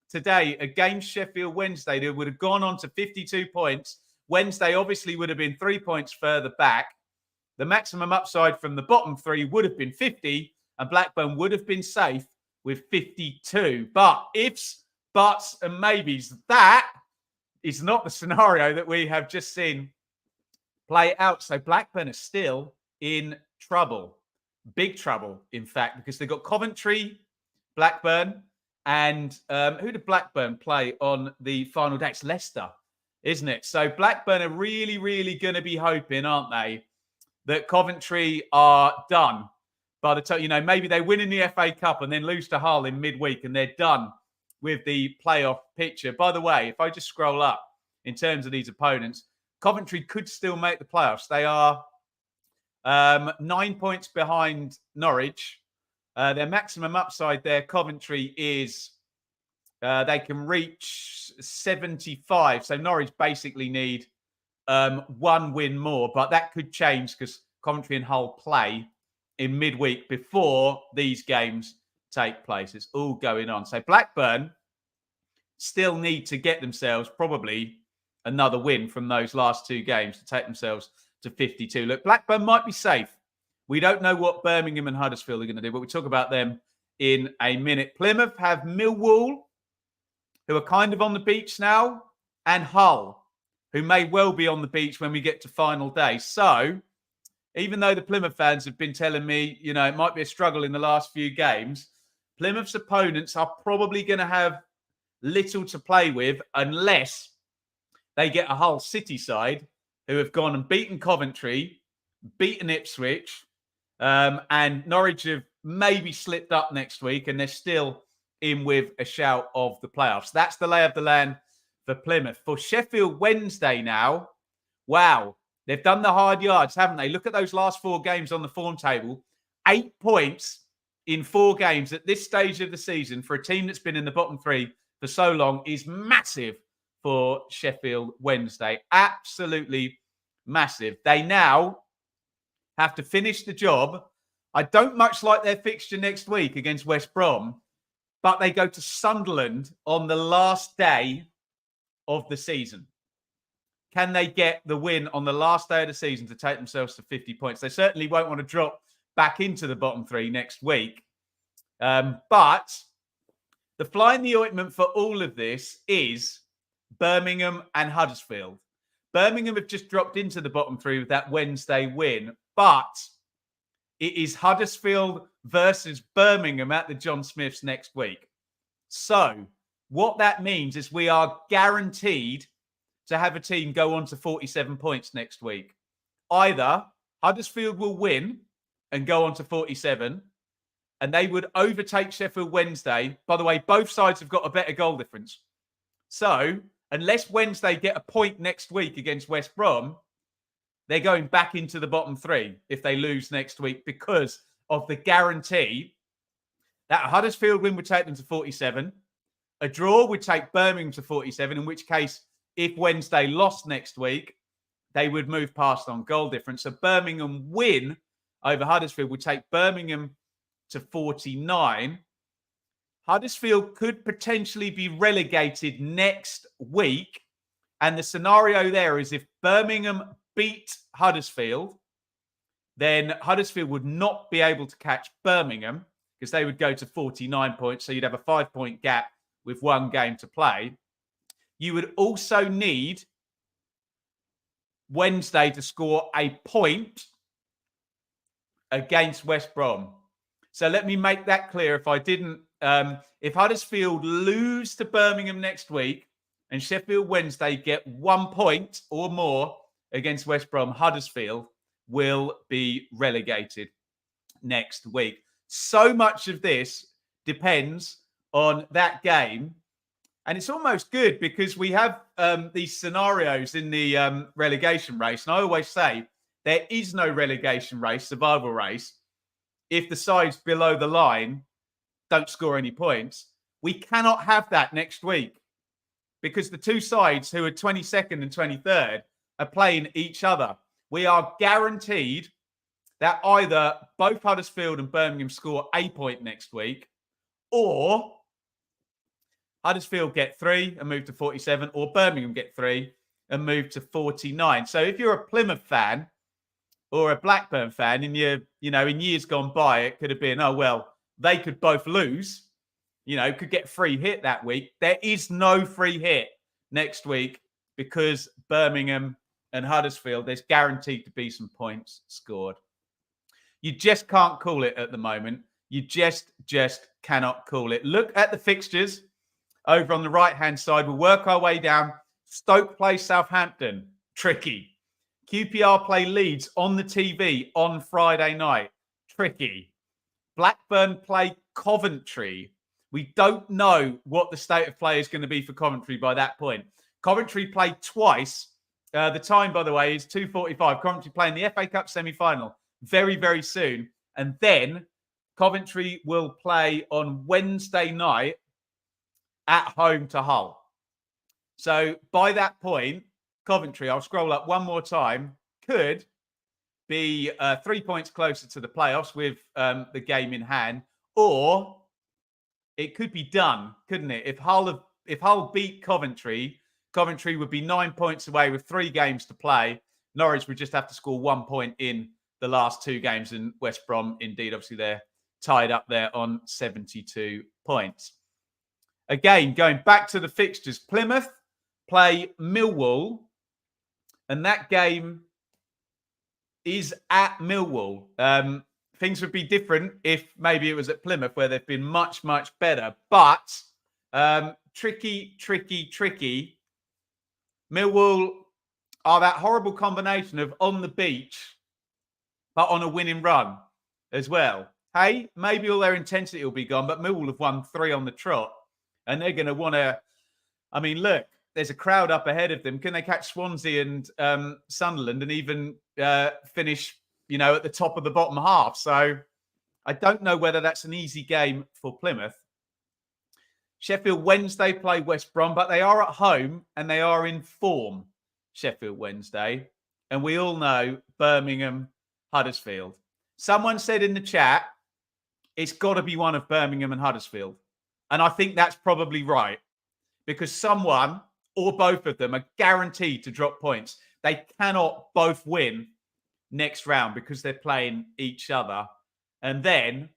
today against Sheffield Wednesday, they would have gone on to 52 points. Wednesday obviously would have been 3 points further back. The maximum upside from the bottom 3 would have been 50, and Blackburn would have been safe with 52. But ifs, buts, and maybes, that is not the scenario that we have just seen play out. So Blackburn are still in trouble. Big trouble, in fact, because they've got Coventry, Blackburn, and who did Blackburn play on the final day? It's Leicester, isn't it? So Blackburn are really, really going to be hoping, aren't they, that Coventry are done by the time, maybe they win in the FA Cup and then lose to Hull in midweek and they're done with the playoff picture. By the way, if I just scroll up in terms of these opponents, Coventry could still make the playoffs. They are 9 points behind Norwich. Their maximum upside there, Coventry, is they can reach 75. So Norwich basically need 1 win more, but that could change because Coventry and Hull play in midweek before these games take place. It's all going on. So Blackburn still need to get themselves probably another win from those last 2 games to take themselves to 52. Look, Blackburn might be safe. We don't know what Birmingham and Huddersfield are going to do, but we'll talk about them in a minute. Plymouth have Millwall, who are kind of on the beach now, and Hull, who may well be on the beach when we get to final day. So even though the Plymouth fans have been telling me, it might be a struggle in the last few games, Plymouth's opponents are probably going to have little to play with unless they get a Hull City side who have gone and beaten Coventry, beaten Ipswich, and Norwich have maybe slipped up next week and they're still in with a shout of the playoffs. That's the lay of the land for Plymouth. For Sheffield Wednesday now, wow, they've done the hard yards, haven't they? Look at those last 4 games on the form table. 8 points in 4 games at this stage of the season for a team that's been in the bottom 3 for so long is massive for Sheffield Wednesday. Absolutely massive. They now have to finish the job. I don't much like their fixture next week against West Brom, but they go to Sunderland on the last day of the season. Can they get the win on the last day of the season to take themselves to 50 points? They certainly won't want to drop back into the bottom 3 next week. But the fly in the ointment for all of this is Birmingham and Huddersfield. Birmingham have just dropped into the bottom 3 with that Wednesday win, but it is Huddersfield versus Birmingham at the John Smiths next week. So What that means is we are guaranteed to have a team go on to 47 points next week. Either Huddersfield will win and go on to 47, and they would overtake Sheffield Wednesday. By the way, both sides have got a better goal difference. So unless Wednesday get a point next week against West Brom, they're going back into the bottom three if they lose next week because of the guarantee that a Huddersfield win would take them to 47. A draw would take Birmingham to 47, in which case, if Wednesday lost next week, they would move past on goal difference. So Birmingham win over Huddersfield would take Birmingham to 49. Huddersfield could potentially be relegated next week. And the scenario there is if Birmingham beat Huddersfield, then Huddersfield would not be able to catch Birmingham because they would go to 49 points. So you'd have a 5-point gap with one game to play. You would also need Wednesday to score a point against West Brom. So let me make that clear. If I didn't, if Huddersfield lose to Birmingham next week and Sheffield Wednesday get 1 point or more against West Brom, Huddersfield will be relegated next week. So much of this depends on that game. And it's almost good because we have these scenarios in the relegation race. And I always say there is no relegation race, survival race, if the sides below the line don't score any points. We cannot have that next week because the two sides who are 22nd and 23rd are playing each other. We are guaranteed that either both Huddersfield and Birmingham score a point next week, or Huddersfield get 3 and move to 47, or Birmingham get 3 and move to 49. So if you're a Plymouth fan or a Blackburn fan, in in years gone by, it could have been, oh, well, they could both lose, could get free hit that week. There is no free hit next week because Birmingham and Huddersfield, there's guaranteed to be some points scored. You just can't call it at the moment. You just cannot call it. Look at the fixtures over on the right-hand side. We'll work our way down. Stoke play Southampton. Tricky. QPR play Leeds on the TV on Friday night. Tricky. Blackburn play Coventry. We don't know what the state of play is going to be for Coventry by that point. Coventry played twice. The time, by the way, is 2:45. Coventry playing the FA Cup semi-final very, very soon. And then Coventry will play on Wednesday night at home to Hull. So by that point, Coventry, I'll scroll up one more time, could be 3 points closer to the playoffs with the game in hand, or it could be done, couldn't it? If Hull beat Coventry, Coventry would be 9 points away with 3 games to play. Norwich would just have to score 1 point in the last 2 games, and West Brom, indeed, obviously they're tied up there on 72 points. Again, going back to the fixtures, Plymouth play Millwall, and that game is at Millwall. Things would be different if maybe it was at Plymouth, where they've been much, much better. But tricky. Millwall are that horrible combination of on the beach, but on a winning run as well. Hey, maybe all their intensity will be gone, but Millwall have won 3 on the trot. And they're going to want to, look, there's a crowd up ahead of them. Can they catch Swansea and Sunderland and even finish, at the top of the bottom half? So I don't know whether that's an easy game for Plymouth. Sheffield Wednesday play West Brom, but they are at home and they are in form, Sheffield Wednesday. And we all know Birmingham, Huddersfield. Someone said in the chat, it's got to be one of Birmingham and Huddersfield. And I think that's probably right, because someone or both of them are guaranteed to drop points. They cannot both win next round because they're playing each other. And then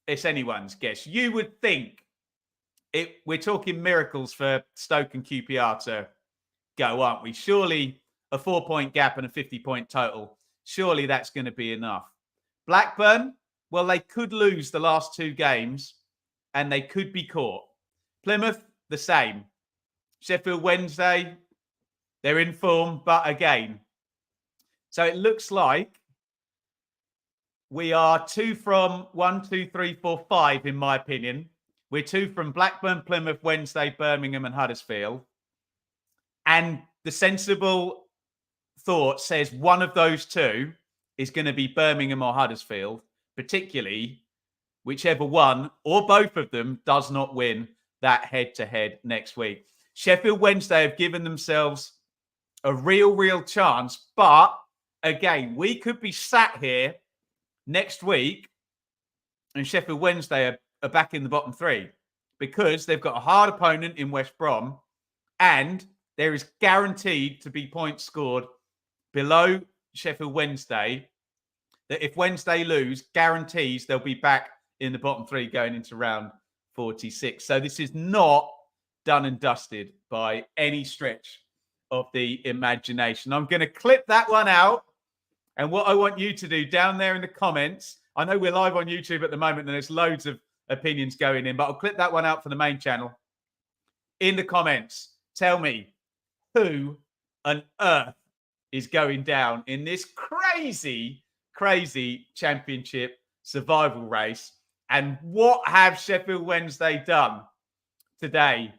it's anyone's guess. You would think we're talking miracles for Stoke and QPR to go, aren't we? Surely a 4-point gap and a 50-point total. Surely that's going to be enough. Blackburn, well, they could lose the last 2 games and they could be caught. Plymouth, the same. Sheffield Wednesday, they're in form, but again. So it looks like we are 2 from 1, 2, 3, 4, 5, in my opinion. We're 2 from Blackburn, Plymouth, Wednesday, Birmingham, and Huddersfield. And the sensible thought says one of those 2 is going to be Birmingham or Huddersfield, particularly whichever one or both of them does not win that head-to-head next week. Sheffield Wednesday have given themselves a real chance. But again, we could be sat here next week and Sheffield Wednesday are back in the bottom 3 because they've got a hard opponent in West Brom and there is guaranteed to be points scored below Sheffield Wednesday that if Wednesday lose, guarantees they'll be back in the bottom 3 going into round 46. So this is not done and dusted by any stretch of the imagination. I'm going to clip that one out. And what I want you to do down there in the comments, I know we're live on YouTube at the moment and there's loads of opinions going in, but I'll clip that one out for the main channel. In the comments, tell me who on earth is going down in this crazy championship survival race. And what have Sheffield Wednesday done today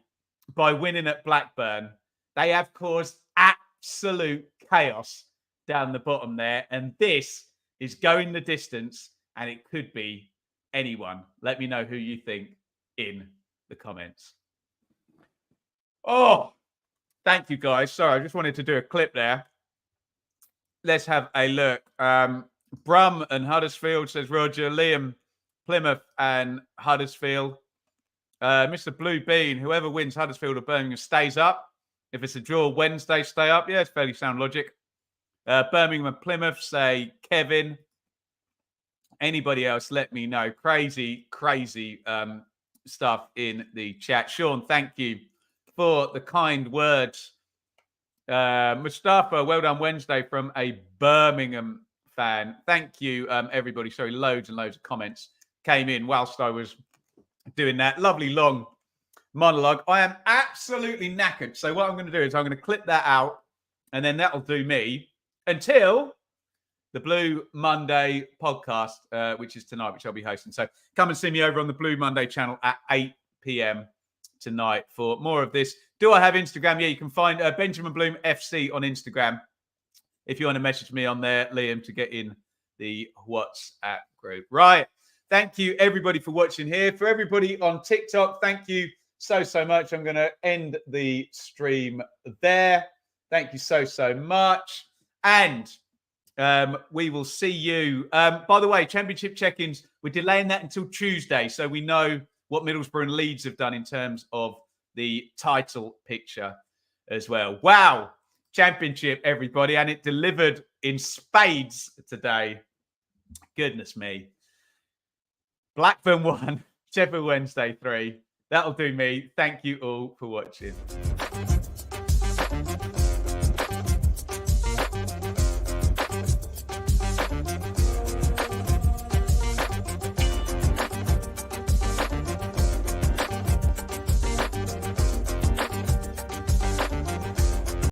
by winning at Blackburn? They have caused absolute chaos down the bottom there. And this is going the distance and it could be anyone. Let me know who you think in the comments. Oh, thank you guys. Sorry, I just wanted to do a clip there. Let's have a look. Brum and Huddersfield, says Roger. Liam, Plymouth and Huddersfield. Mr. Blue Bean, whoever wins Huddersfield or Birmingham stays up. If it's a draw, Wednesday stay up. Yeah, it's fairly sound logic. Birmingham and Plymouth, say Kevin. Anybody else, let me know. Crazy stuff in the chat. Sean, thank you for the kind words. Mustafa, well done Wednesday from a Birmingham fan. Thank you, everybody. Sorry, loads and loads of comments came in whilst I was doing that lovely long monologue. I am absolutely knackered. So what I'm going to do is I'm going to clip that out and then that'll do me until the Blue Monday podcast, which is tonight, which I'll be hosting. So come and see me over on the Blue Monday channel at 8 p.m. tonight for more of this. Do I have Instagram? Yeah, you can find Benjamin Bloom FC on Instagram. If you want to message me on there, Liam, to get in the WhatsApp group. Right. Thank you, everybody, for watching here. For everybody on TikTok, thank you so much. I'm going to end the stream there. Thank you so much. And we will see you. By the way, Championship check-ins, we're delaying that until Tuesday, so we know what Middlesbrough and Leeds have done in terms of the title picture as well. Wow. Championship, everybody. And it delivered in spades today. Goodness me. Blackburn 1, Sheffield Wednesday 3. That'll do me. Thank you all for watching.